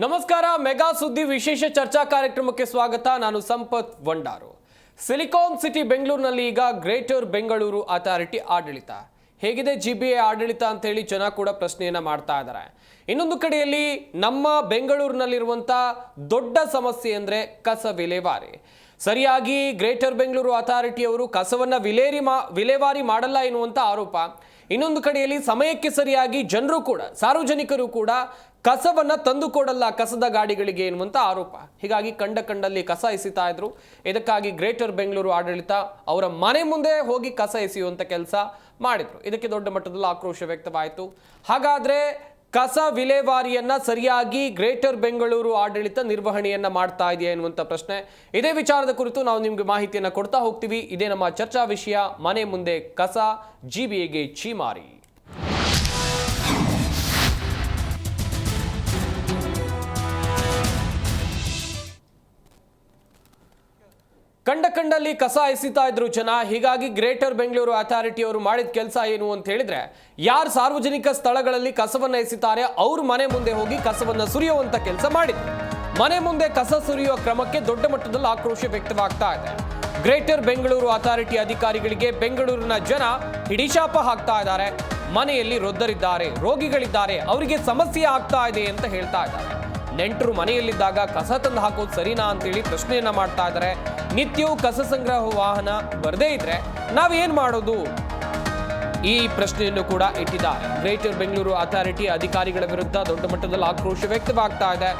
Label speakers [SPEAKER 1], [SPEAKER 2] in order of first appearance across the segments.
[SPEAKER 1] ನಮಸ್ಕಾರ. ಮೆಗಾ ಸುದ್ದಿ ವಿಶೇಷ ಚರ್ಚಾ ಕಾರ್ಯಕ್ರಮಕ್ಕೆ ಸ್ವಾಗತ. ನಾನು ಸಂಪತ್ ವಂಡಾರು. ಸಿಲಿಕಾನ್ ಸಿಟಿ ಬೆಂಗಳೂರಿನಲ್ಲಿ ಈಗ ಗ್ರೇಟರ್ ಬೆಂಗಳೂರು ಅಥಾರಿಟಿ ಆಡಳಿತ ಹೇಗಿದೆ, GBA ಆಡಳಿತ ಅಂತ ಹೇಳಿ ಜನ ಕೂಡ ಪ್ರಶ್ನೆಯನ್ನ ಮಾಡ್ತಾ ಇದ್ದಾರೆ. ಇನ್ನೊಂದು ಕಡೆಯಲ್ಲಿ ನಮ್ಮ ಬೆಂಗಳೂರಿನಲ್ಲಿರುವಂತ ದೊಡ್ಡ ಸಮಸ್ಯೆ ಅಂದ್ರೆ ಕಸ ವಿಲೇವಾರಿ. ಸರಿಯಾಗಿ ಗ್ರೇಟರ್ ಬೆಂಗಳೂರು ಅಥಾರಿಟಿಯವರು ಕಸವನ್ನ ವಿಲೇವಾರಿ ಮಾಡಲ್ಲ ಎನ್ನುವಂತ ಆರೋಪ. ಇನ್ನೊಂದು ಕಡೆಯಲ್ಲಿ ಸಮಯಕ್ಕೆ ಸರಿಯಾಗಿ ಜನರು ಕೂಡ, ಸಾರ್ವಜನಿಕರು ಕೂಡ ಕಸವನ್ನ ತಂದುಕೊಡಲ್ಲ ಕಸದ ಗಾಡಿಗಳಿಗೆ ಎನ್ನುವಂತ ಆರೋಪ. ಹೀಗಾಗಿ ಕಂಡಲ್ಲಿ ಕಸ ಎಸಿತಾ ಇದ್ರು. ಇದಕ್ಕಾಗಿ ಗ್ರೇಟರ್ ಬೆಂಗಳೂರು ಆಡಳಿತ ಅವರ ಮನೆ ಮುಂದೆ ಹೋಗಿ ಕಸ ಎಸೆಯುವಂತ ಕೆಲಸ ಮಾಡಿದ್ರು. ಇದಕ್ಕೆ ದೊಡ್ಡ ಮಟ್ಟದಲ್ಲಿ ಆಕ್ರೋಶ ವ್ಯಕ್ತವಾಯಿತು. ಹಾಗಾದ್ರೆ ಕಸ ವಿಲೇವಾರಿಯನ್ನ ಸರಿಯಾಗಿ ಗ್ರೇಟರ್ ಬೆಂಗಳೂರು ಆಡಳಿತ ನಿರ್ವಹಣೆಯನ್ನ ಮಾಡ್ತಾ ಇದೆಯಾ ಎನ್ನುವಂತ ಪ್ರಶ್ನೆ. ಇದೇ ವಿಚಾರದ ಕುರಿತು ನಾವು ನಿಮ್ಗೆ ಮಾಹಿತಿಯನ್ನ ಕೊಡ್ತಾ ಹೋಗ್ತೀವಿ. ಇದೇ ನಮ್ಮ ಚರ್ಚಾ ವಿಷಯ. ಮನೆ ಮುಂದೆ ಕಸ, GBAಗೆ ಛೀಮಾರಿ. ಕಂಡಲ್ಲಿ ಕಸ ಎಸಿತಾ ಇದ್ರು ಜನ. ಹೀಗಾಗಿ ಗ್ರೇಟರ್ ಬೆಂಗಳೂರು ಅಥಾರಿಟಿ ಅವರು ಮಾಡಿದ ಕೆಲಸ ಏನು ಅಂತ ಹೇಳಿದ್ರೆ, ಯಾರು ಸಾರ್ವಜನಿಕ ಸ್ಥಳಗಳಲ್ಲಿ ಕಸವನ್ನ ಎಸಿತಾರೆ ಅವ್ರ ಮನೆ ಮುಂದೆ ಹೋಗಿ ಕಸವನ್ನ ಸುರಿಯುವಂತ ಕೆಲಸ ಮಾಡಿದ್ರು. ಮನೆ ಮುಂದೆ ಕಸ ಸುರಿಯುವ ಕ್ರಮಕ್ಕೆ ದೊಡ್ಡ ಮಟ್ಟದಲ್ಲಿ ಆಕ್ರೋಶ ವ್ಯಕ್ತವಾಗ್ತಾ ಇದೆ. ಗ್ರೇಟರ್ ಬೆಂಗಳೂರು ಅಥಾರಿಟಿ ಅಧಿಕಾರಿಗಳಿಗೆ ಬೆಂಗಳೂರಿನ ಜನ ಹಿಡಿಶಾಪ ಹಾಕ್ತಾ ಇದ್ದಾರೆ. ಮನೆಯಲ್ಲಿ ವೃದ್ಧರಿದ್ದಾರೆ, ರೋಗಿಗಳಿದ್ದಾರೆ, ಅವರಿಗೆ ಸಮಸ್ಯೆ ಆಗ್ತಾ ಇದೆ ಅಂತ ಹೇಳ್ತಾ ಇದ್ದಾರೆ. ನೆಂಟರು ಮನೆಯಲ್ಲಿದ್ದಾಗ ಕಸ ತಂದು ಹಾಕೋದು ಸರಿನಾ ಅಂತೇಳಿ ಪ್ರಶ್ನೆಯನ್ನ ಮಾಡ್ತಾ ಇದ್ದಾರೆ. ನಿತ್ಯವೂ ಕಸ ಸಂಗ್ರಹ ವಾಹನ ಬರದೇ ಇದ್ರೆ ನಾವೇನ್ ಮಾಡೋದು, ಈ ಪ್ರಶ್ನೆಯನ್ನು ಕೂಡ ಇಟ್ಟಿದ್ದಾರೆ. ಗ್ರೇಟರ್ ಬೆಂಗಳೂರು ಅಥಾರಿಟಿ ಅಧಿಕಾರಿಗಳ ವಿರುದ್ಧ ದೊಡ್ಡ ಮಟ್ಟದಲ್ಲಿ ಆಕ್ರೋಶ ವ್ಯಕ್ತವಾಗ್ತಾ ಇದೆ.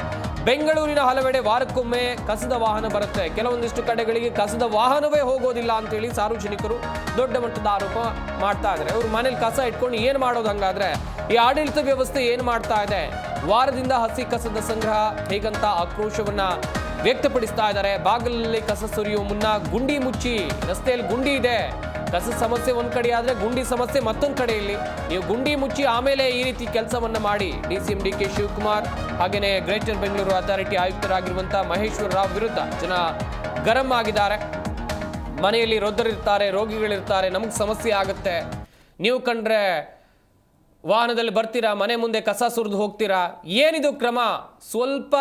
[SPEAKER 1] ಬೆಂಗಳೂರಿನ ಹಲವೆಡೆ ವಾರಕ್ಕೊಮ್ಮೆ ಕಸದ ವಾಹನ ಬರುತ್ತೆ, ಕೆಲವೊಂದಿಷ್ಟು ಕಡೆಗಳಿಗೆ ಕಸದ ವಾಹನವೇ ಹೋಗೋದಿಲ್ಲ ಅಂತೇಳಿ ಸಾರ್ವಜನಿಕರು ದೊಡ್ಡ ಮಟ್ಟದ ಆರೋಪ ಮಾಡ್ತಾ ಇದ್ದಾರೆ. ಅವ್ರ ಮನೇಲಿ ಕಸ ಇಟ್ಕೊಂಡು ಏನ್ ಮಾಡೋದು? ಹಂಗಾದ್ರೆ ಈ ಆಡಳಿತ ವ್ಯವಸ್ಥೆ ಏನ್ ಮಾಡ್ತಾ ಇದೆ? ವಾರದಿಂದ ಹಸಿ ಕಸದ ಸಂಗ್ರಹ ಹೇಗಂತ ಆಕ್ರೋಶವನ್ನ ವ್ಯಕ್ತಪಡಿಸ್ತಾ ಇದ್ದಾರೆ. ಬಾಗಿಲಲ್ಲಿ ಕಸ ಸುರಿಯುವ ಮುನ್ನ ಗುಂಡಿ ಮುಚ್ಚಿ, ರಸ್ತೆಯಲ್ಲಿ ಗುಂಡಿ ಇದೆ, ಕಸ ಸಮಸ್ಯೆ ಒಂದ್ ಕಡೆ ಆದ್ರೆ ಗುಂಡಿ ಸಮಸ್ಯೆ ಮತ್ತೊಂದು ಕಡೆಯಲ್ಲಿ, ನೀವು ಗುಂಡಿ ಮುಚ್ಚಿ ಆಮೇಲೆ ಈ ರೀತಿ ಕೆಲಸವನ್ನ ಮಾಡಿ. DCM DK ಶಿವಕುಮಾರ್ ಹಾಗೇನೆ ಗ್ರೇಟರ್ ಬೆಂಗಳೂರು ಅಥಾರಿಟಿ ಆಯುಕ್ತರಾಗಿರುವಂತಹ ಮಹೇಶ್ವರ ರಾವ್ ವಿರುದ್ಧ ಜನ ಗರಂ ಆಗಿದ್ದಾರೆ. ಮನೆಯಲ್ಲಿ ವೃದ್ಧರಿರ್ತಾರೆ, ರೋಗಿಗಳಿರ್ತಾರೆ, ನಮ್ಗೆ ಸಮಸ್ಯೆ ಆಗುತ್ತೆ, ನೀವು ಕಂಡ್ರೆ ವಾಹನದಲ್ಲಿ ಬರ್ತೀರಾ, ಮನೆ ಮುಂದೆ ಕಸ ಸುರಿದು ಹೋಗ್ತೀರಾ, ಏನಿದು ಕ್ರಮ? ಸ್ವಲ್ಪ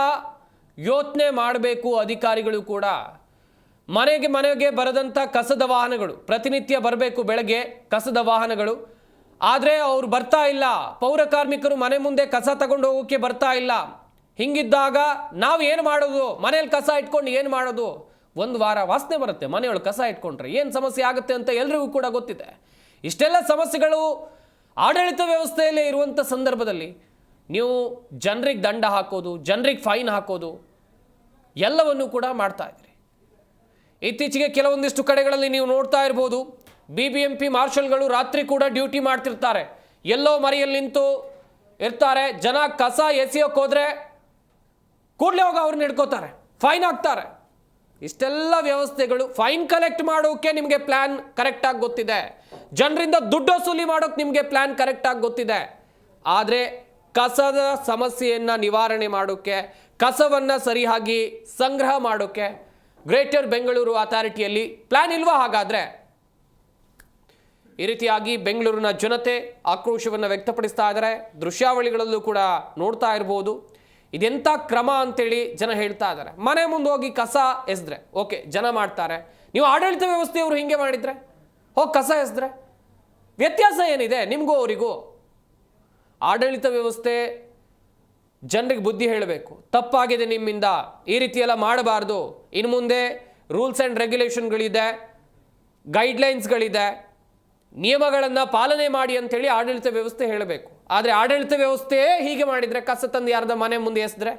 [SPEAKER 1] ಯೋಚನೆ ಮಾಡಬೇಕು ಅಧಿಕಾರಿಗಳು ಕೂಡ. ಮನೆಗೆ ಬರದಂಥ ಕಸದ ವಾಹನಗಳು ಪ್ರತಿನಿತ್ಯ ಬರಬೇಕು, ಬೆಳಗ್ಗೆ ಕಸದ ವಾಹನಗಳು, ಆದರೆ ಅವ್ರು ಬರ್ತಾ ಇಲ್ಲ. ಪೌರ ಕಾರ್ಮಿಕರು ಮನೆ ಮುಂದೆ ಕಸ ತಗೊಂಡು ಹೋಗೋಕ್ಕೆ ಬರ್ತಾ ಇಲ್ಲ. ಹಿಂಗಿದ್ದಾಗ ನಾವು ಏನು ಮಾಡೋದು? ಮನೇಲಿ ಕಸ ಇಟ್ಕೊಂಡು ಏನು ಮಾಡೋದು? ಒಂದು ವಾರ ವಾಸನೆ ಬರುತ್ತೆ ಮನೆಯೊಳಗೆ ಕಸ ಇಟ್ಕೊಂಡ್ರೆ, ಏನು ಸಮಸ್ಯೆ ಆಗುತ್ತೆ ಅಂತ ಎಲ್ರಿಗೂ ಕೂಡ ಗೊತ್ತಿದೆ. ಇಷ್ಟೆಲ್ಲ ಸಮಸ್ಯೆಗಳು ಆಡಳಿತ ವ್ಯವಸ್ಥೆಯಲ್ಲೇ ಇರುವಂಥ ಸಂದರ್ಭದಲ್ಲಿ ನೀವು ಜನರಿಗೆ ದಂಡ ಹಾಕೋದು, ಜನರಿಗೆ ಫೈನ್ ಹಾಕೋದು ಎಲ್ಲವನ್ನೂ ಕೂಡ ಮಾಡ್ತಾ ಇದ್ದೀರಿ. ಇತ್ತೀಚೆಗೆ ಕೆಲವೊಂದಿಷ್ಟು ಕಡೆಗಳಲ್ಲಿ ನೀವು ನೋಡ್ತಾ ಇರ್ಬೋದು, BBMP ಮಾರ್ಷಲ್ಗಳು ರಾತ್ರಿ ಕೂಡ ಡ್ಯೂಟಿ ಮಾಡ್ತಿರ್ತಾರೆ. ಎಲ್ಲೋ ಮರೆಯಲ್ಲಿ ನಿಂತು ಇರ್ತಾರೆ. ಜನ ಕಸ ಎಸೆಯೋಕೆ ಹೋದ್ರೆ ಕೂಡಲೇ ಹೋಗಿ ಅವ್ರನ್ನ ಹಿಡ್ಕೋತಾರೆ, ಫೈನ್ ಹಾಕ್ತಾರೆ. ಇಷ್ಟೆಲ್ಲ ವ್ಯವಸ್ಥೆಗಳು, ಫೈನ್ ಕಲೆಕ್ಟ್ ಮಾಡೋಕೆ ನಿಮಗೆ ಪ್ಲಾನ್ ಕರೆಕ್ಟಾಗಿ ಗೊತ್ತಿದೆ, ಜನರಿಂದ ದುಡ್ಡು ವಸೂಲಿ ಮಾಡೋಕೆ ನಿಮಗೆ ಪ್ಲಾನ್ ಕರೆಕ್ಟಾಗಿ ಗೊತ್ತಿದೆ. ಆದರೆ ಕಸದ ಸಮಸ್ಯೆಯನ್ನು ನಿವಾರಣೆ ಮಾಡೋಕ್ಕೆ, ಕಸವನ್ನು ಸರಿಯಾಗಿ ಸಂಗ್ರಹ ಮಾಡೋಕ್ಕೆ ಗ್ರೇಟರ್ ಬೆಂಗಳೂರು ಅಥಾರಿಟಿಯಲ್ಲಿ ಪ್ಲಾನ್ ಇಲ್ವಾ? ಹಾಗಾದರೆ ಈ ರೀತಿಯಾಗಿ ಬೆಂಗಳೂರಿನ ಜನತೆ ಆಕ್ರೋಶವನ್ನು ವ್ಯಕ್ತಪಡಿಸ್ತಾ ಇದ್ದಾರೆ. ದೃಶ್ಯಾವಳಿಗಳಲ್ಲೂ ಕೂಡ ನೋಡ್ತಾ ಇರ್ಬೋದು. ಇದೆಂಥ ಕ್ರಮ ಅಂತೇಳಿ ಜನ ಹೇಳ್ತಾ ಇದ್ದಾರೆ. ಮನೆ ಮುಂದೆ ಹೋಗಿ ಕಸ ಎಸೆದ್ರೆ ಓಕೆ, ಜನ ಮಾಡ್ತಾರೆ. ನೀವು ಆಡಳಿತ ವ್ಯವಸ್ಥೆಯವರು ಹಿಂಗೆ ಮಾಡಿದ್ರೆ, ಹೋಗಿ ಕಸ ಎಸೆದ್ರೆ ವ್ಯತ್ಯಾಸ ಏನಿದೆ ನಿಮಗೂ ಅವರಿಗೂ? ಆಡಳಿತ ವ್ಯವಸ್ಥೆ ಜನರಿಗೆ ಬುದ್ಧಿ ಹೇಳಬೇಕು. ತಪ್ಪಾಗಿದೆ ನಿಮ್ಮಿಂದ, ಈ ರೀತಿ ಎಲ್ಲ ಮಾಡಬಾರ್ದು. ಇನ್ನು ಮುಂದೆ ರೂಲ್ಸ್ ಆ್ಯಂಡ್ ರೆಗ್ಯುಲೇಷನ್ಗಳಿದೆ, ಗೈಡ್ಲೈನ್ಸ್ಗಳಿದೆ, ನಿಯಮಗಳನ್ನು ಪಾಲನೆ ಮಾಡಿ ಅಂತೇಳಿ ಆಡಳಿತ ವ್ಯವಸ್ಥೆ ಹೇಳಬೇಕು. ಆದರೆ ಆಡಳಿತ ವ್ಯವಸ್ಥೆಯೇ ಹೀಗೆ ಮಾಡಿದರೆ, ಕಸ ತಂದು ಯಾರ್ದ ಮನೆ ಮುಂದೆ ಎಸೆದ್ರೆ,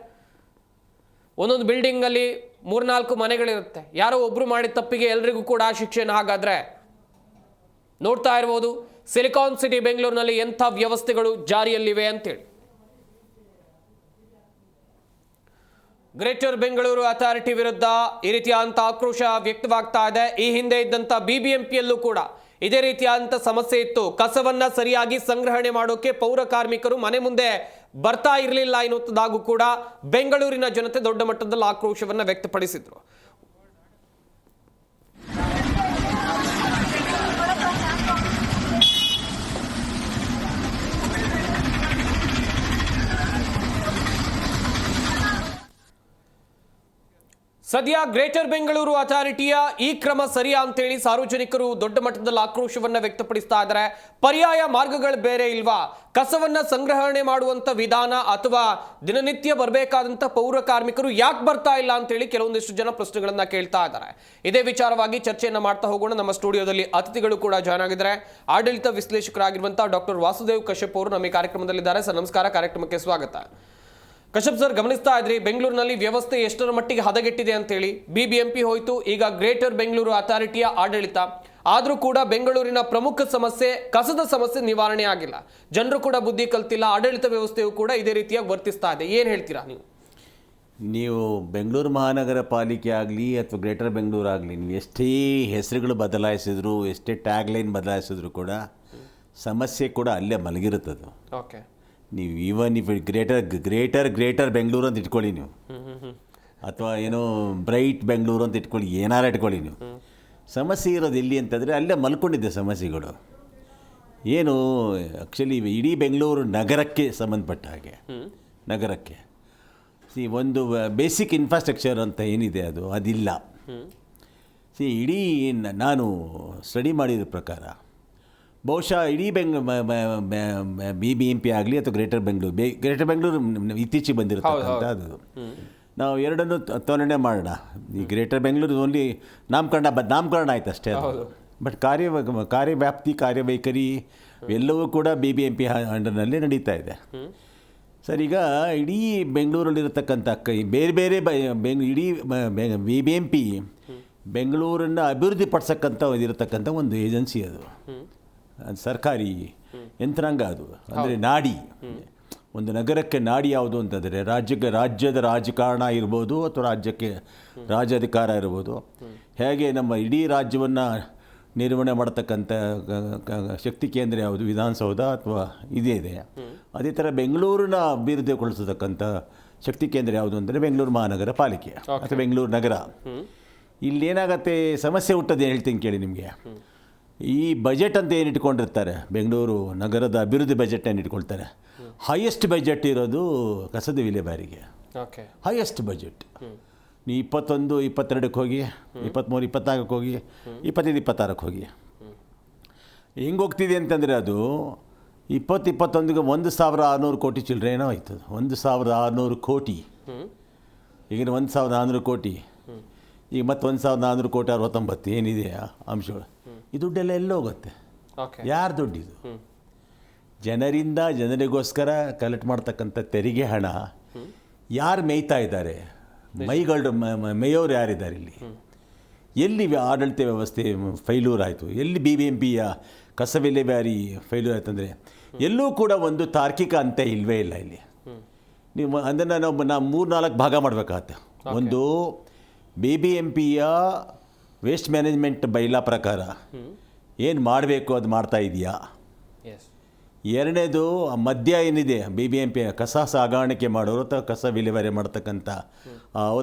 [SPEAKER 1] ಒಂದೊಂದು ಬಿಲ್ಡಿಂಗಲ್ಲಿ 3-4 ಮನೆಗಳಿರುತ್ತೆ, ಯಾರೋ ಒಬ್ಬರು ಮಾಡಿದ ತಪ್ಪಿಗೆ ಎಲ್ರಿಗೂ ಕೂಡ ಆ ಶಿಕ್ಷೆನ. ಹಾಗಾದರೆ ನೋಡ್ತಾ ಇರ್ಬೋದು ಸಿಲಿಕಾನ್ ಸಿಟಿ ಬೆಂಗಳೂರಿನಲ್ಲಿ ಎಂಥ ವ್ಯವಸ್ಥೆಗಳು ಜಾರಿಯಲ್ಲಿವೆ ಅಂತೇಳಿ. ಗ್ರೇಟರ್ ಬೆಂಗಳೂರು ಅಥಾರಿಟಿ ವಿರುದ್ಧ ಈ ರೀತಿಯಾದಂಥ ಆಕ್ರೋಶ ವ್ಯಕ್ತವಾಗ್ತಾ ಇದೆ. ಈ ಹಿಂದೆ ಇದ್ದಂಥ BBMPಯಲ್ಲೂ ಕೂಡ ಇದೇ ರೀತಿಯಾದಂಥ ಸಮಸ್ಯೆ ಇತ್ತು. ಕಸವನ್ನ ಸರಿಯಾಗಿ ಸಂಗ್ರಹಣೆ ಮಾಡೋಕೆ ಪೌರ ಕಾರ್ಮಿಕರು ಮನೆ ಮುಂದೆ ಬರ್ತಾ ಇರಲಿಲ್ಲ ಎನ್ನುವುದಾಗೂ ಕೂಡ ಬೆಂಗಳೂರಿನ ಜನತೆ ದೊಡ್ಡ ಮಟ್ಟದಲ್ಲಿ ಆಕ್ರೋಶವನ್ನು ವ್ಯಕ್ತಪಡಿಸಿದ್ರು. ಸದ್ಯ ಗ್ರೇಟರ್ ಬೆಂಗಳೂರು ಅಥಾರಿಟಿಯ ಈ ಕ್ರಮ ಸರಿಯಾ ಅಂತೇಳಿ ಸಾರ್ವಜನಿಕರು ದೊಡ್ಡ ಮಟ್ಟದಲ್ಲಿ ಆಕ್ರೋಶವನ್ನ ವ್ಯಕ್ತಪಡಿಸ್ತಾ ಇದ್ದಾರೆ. ಪರ್ಯಾಯ ಮಾರ್ಗಗಳು ಬೇರೆ ಇಲ್ವಾ? ಕಸವನ್ನ ಸಂಗ್ರಹಣೆ ಮಾಡುವಂತ ವಿಧಾನ ಅಥವಾ ದಿನನಿತ್ಯ ಬರಬೇಕಾದಂತ ಪೌರ ಕಾರ್ಮಿಕರು ಯಾಕೆ ಬರ್ತಾ ಇಲ್ಲ ಅಂತೇಳಿ ಕೆಲವೊಂದಿಷ್ಟು ಜನ ಪ್ರಶ್ನೆಗಳನ್ನ ಕೇಳ್ತಾ ಇದ್ದಾರೆ. ಇದೇ ವಿಚಾರವಾಗಿ ಚರ್ಚೆಯನ್ನ ಮಾಡ್ತಾ ಹೋಗೋಣ. ನಮ್ಮ ಸ್ಟುಡಿಯೋದಲ್ಲಿ ಅತಿಥಿಗಳು ಕೂಡ ಜಾಯ್ನ್ ಆಗಿದ್ದಾರೆ. ಆಡಳಿತ ವಿಶ್ಲೇಷಕರಾಗಿರುವಂತಹ ಡಾಕ್ಟರ್ ವಾಸುದೇವ್ ಕಶ್ಯಪ್ ಅವರು ನಮ್ಮ ಈ ಕಾರ್ಯಕ್ರಮದಲ್ಲಿದ್ದಾರೆ. ಸರ್ ನಮಸ್ಕಾರ, ಕಾರ್ಯಕ್ರಮಕ್ಕೆ ಸ್ವಾಗತ. ಕಶ್ಯಪ್ ಸರ್, ಗಮನಿಸ್ತಾ ಇದ್ರಿ ಬೆಂಗಳೂರಿನಲ್ಲಿ ವ್ಯವಸ್ಥೆ ಎಷ್ಟರ ಮಟ್ಟಿಗೆ ಹದಗೆಟ್ಟಿದೆ ಅಂತೇಳಿ. ಬಿಬಿಎಂಪಿ ಹೋಯ್ತು, ಈಗ ಗ್ರೇಟರ್ ಬೆಂಗಳೂರು ಅಥಾರಿಟಿಯ ಆಡಳಿತ. ಆದರೂ ಕೂಡ ಬೆಂಗಳೂರಿನ ಪ್ರಮುಖ ಸಮಸ್ಯೆ ಕಸದ ಸಮಸ್ಯೆ ನಿವಾರಣೆ ಆಗಿಲ್ಲ. ಜನರು ಕೂಡ ಬುದ್ಧಿ ಕಲ್ತಿಲ್ಲ, ಆಡಳಿತ ವ್ಯವಸ್ಥೆಯು ಕೂಡ ಇದೇ ರೀತಿಯಾಗಿ ವರ್ತಿಸ್ತಾ ಇದೆ. ಏನು ಹೇಳ್ತೀರಾ
[SPEAKER 2] ನೀವು ಬೆಂಗಳೂರು ಮಹಾನಗರ ಪಾಲಿಕೆ ಆಗಲಿ ಅಥವಾ ಗ್ರೇಟರ್ ಬೆಂಗಳೂರು ಆಗಲಿ, ನೀವು ಎಷ್ಟೇ ಹೆಸರುಗಳು ಬದಲಾಯಿಸಿದ್ರು, ಎಷ್ಟೇ ಟ್ಯಾಗ್ಲೈನ್ ಬದಲಾಯಿಸಿದ್ರು ಕೂಡ ಸಮಸ್ಯೆ ಕೂಡ ಅಲ್ಲೇ ಮಲಗಿರುತ್ತದು.
[SPEAKER 1] ಓಕೆ,
[SPEAKER 2] ನೀವು ಈವನ್ ಇಫ್ ಗ್ರೇಟರ್ ಬೆಂಗಳೂರು ಅಂತ ಇಟ್ಕೊಳ್ಳಿ ನೀವು, ಅಥವಾ ಏನೋ ಬ್ರೈಟ್ ಬೆಂಗಳೂರು ಅಂತ ಇಟ್ಕೊಳ್ಳಿ, ಏನಾರು ಇಟ್ಕೊಳ್ಳಿ ನೀವು, ಸಮಸ್ಯೆ ಇರೋದು ಎಲ್ಲಿ ಅಂತಂದರೆ ಅಲ್ಲೇ ಮಲ್ಕೊಂಡಿದ್ದೆ ಸಮಸ್ಯೆಗಳು. ಏನು ಆ್ಯಕ್ಚುಲಿ ಇಡೀ ಬೆಂಗಳೂರು ನಗರಕ್ಕೆ ಸಂಬಂಧಪಟ್ಟ ಹಾಗೆ, ನಗರಕ್ಕೆ ಒಂದು ಬೇಸಿಕ್ ಇನ್ಫ್ರಾಸ್ಟ್ರಕ್ಚರ್ ಅಂತ ಏನಿದೆ ಅದಿಲ್ಲ. ಇಡೀ ನಾನು ಸ್ಟಡಿ ಮಾಡಿದ ಪ್ರಕಾರ ಬಹುಶಃ ಇಡೀ BBMP ಆಗಲಿ ಅಥವಾ ಗ್ರೇಟರ್ ಬೆಂಗಳೂರು ಇತ್ತೀಚೆಗೆ ಬಂದಿರತಕ್ಕಂಥ ಅದು ನಾವು ಎರಡನ್ನೂ ತುಲನೆ ಮಾಡೋಣ. ಈ ಗ್ರೇಟರ್ ಬೆಂಗಳೂರು ಓನ್ಲಿ ನಾಮಕರಣ ಆಯ್ತು ಅಷ್ಟೇ. ಬಟ್ ಕಾರ್ಯವ್ಯಾಪ್ತಿ, ಕಾರ್ಯವೈಖರಿ ಎಲ್ಲವೂ ಕೂಡ BBMP ಅಂಡರ್ನಲ್ಲೇ ನಡೀತಾ ಇದೆ. ಸರ್, ಈಗ ಇಡೀ ಬೆಂಗಳೂರಲ್ಲಿರತಕ್ಕಂಥ ಬೇರೆ ಬೇರೆ ಇಡೀ BBMP ಬೆಂಗಳೂರನ್ನು ಅಭಿವೃದ್ಧಿ ಪಡಿಸಕ್ಕಂಥ ಇರತಕ್ಕಂಥ ಒಂದು ಏಜೆನ್ಸಿ ಅದು ಸರ್ಕಾರಿ ಯಂತ್ರಾಂಗ. ಅದು ಅಂದರೆ ನಾಡಿ, ಒಂದು ನಗರಕ್ಕೆ ನಾಡಿ ಯಾವುದು ಅಂತಂದರೆ ರಾಜ್ಯದ ರಾಜಕಾರಣ ಇರ್ಬೋದು ಅಥವಾ ರಾಜ್ಯಾಧಿಕಾರ ಇರ್ಬೋದು. ಹೇಗೆ ನಮ್ಮ ಇಡೀ ರಾಜ್ಯವನ್ನು ನಿರ್ವಹಣೆ ಮಾಡತಕ್ಕಂಥ ಶಕ್ತಿ ಕೇಂದ್ರ ಯಾವುದು, ವಿಧಾನಸೌಧ ಅಥವಾ ಇದೇ ಇದೆ. ಅದೇ ಥರ ಬೆಂಗಳೂರನ್ನ ಅಭಿವೃದ್ಧಿಗೊಳಿಸತಕ್ಕಂಥ ಶಕ್ತಿ ಕೇಂದ್ರ ಯಾವುದು ಅಂದರೆ ಬೆಂಗಳೂರು ಮಹಾನಗರ ಪಾಲಿಕೆ ಅಥವಾ ಬೆಂಗಳೂರು ನಗರ. ಇಲ್ಲೇನಾಗತ್ತೆ ಸಮಸ್ಯೆ ಹುಟ್ಟೋದು ಹೇಳ್ತೀನಿ ಕೇಳಿ ನಿಮಗೆ. ಈ ಬಜೆಟ್ ಅಂತ ಏನು ಇಟ್ಕೊಂಡಿರ್ತಾರೆ, ಬೆಂಗಳೂರು ನಗರದ ಅಭಿವೃದ್ಧಿ ಬಜೆಟ್ ಏನು ಇಟ್ಕೊಳ್ತಾರೆ, ಹೈಯೆಸ್ಟ್ ಬಜೆಟ್ ಇರೋದು ಕಸದ ವಿಲೇವಾರಿಗೆ. ಹೈಯೆಸ್ಟ್ ಬಜೆಟ್ ನೀವು 21-22ಕ್ಕೆ ಹೋಗಿ, 23-24ಕ್ಕೆ ಹೋಗಿ, 25-26ಕ್ಕೆ ಹೋಗಿ. ಹೆಂಗೆ ಹೋಗ್ತಿದೆ ಅಂತಂದರೆ ಅದು 20-21ಗೆ 1600 ಕೋಟಿ ಚಿಲ್ಲರೆ ಏನೋ ಆಯ್ತದೆ. 1600 ಕೋಟಿ. ಈಗಿನ 1600 ಕೋಟಿ, ಈಗ ಮತ್ತೆ 1400 ಕೋಟಿ 69 ಏನಿದೆಯಾ ಅಂಶಗಳು, ಈ ದುಡ್ಡೆಲ್ಲ ಎಲ್ಲೋಗುತ್ತೆ? ಯಾರು ದುಡ್ಡಿದು? ಜನರಿಗೋಸ್ಕರ ಕಲೆಕ್ಟ್ ಮಾಡ್ತಕ್ಕಂಥ ತೆರಿಗೆ ಹಣ ಯಾರು ಮೇಯ್ತಾ ಇದ್ದಾರೆ? ಮೇಯೋರು ಯಾರಿದ್ದಾರೆ ಇಲ್ಲಿ? ಎಲ್ಲಿ ಆಡಳಿತ ವ್ಯವಸ್ಥೆ ಫೈಲೂರ್ ಆಯಿತು? ಎಲ್ಲಿ BBMPಯ ಕಸ ವಿಲೇವಾರಿ ಫೈಲೂರ್ ಆಯ್ತಂದರೆ ಎಲ್ಲೂ ಕೂಡ ಒಂದು ತಾರ್ಕಿಕ ಅಂತ್ಯ ಇಲ್ಲವೇ ಇಲ್ಲ ಇಲ್ಲಿ. ನೀವು ಅದನ್ನು ನಾವು 3-4 ಭಾಗ ಮಾಡಬೇಕಾಗತ್ತೆ. ಒಂದು BBMPಯ ವೇಸ್ಟ್ ಮ್ಯಾನೇಜ್ಮೆಂಟ್ ಬೈಲಾ ಪ್ರಕಾರ ಏನು ಮಾಡಬೇಕು ಅದು ಮಾಡ್ತಾ ಇದೆಯಾ? ಎರಡನೇದು ಮಧ್ಯ ಏನಿದೆ BBMP ಕಸ ಸಾಗಾಣಿಕೆ ಮಾಡೋರು ಅಥವಾ ಕಸ ವಿಲೇವಾರಿ ಮಾಡ್ತಕ್ಕಂಥ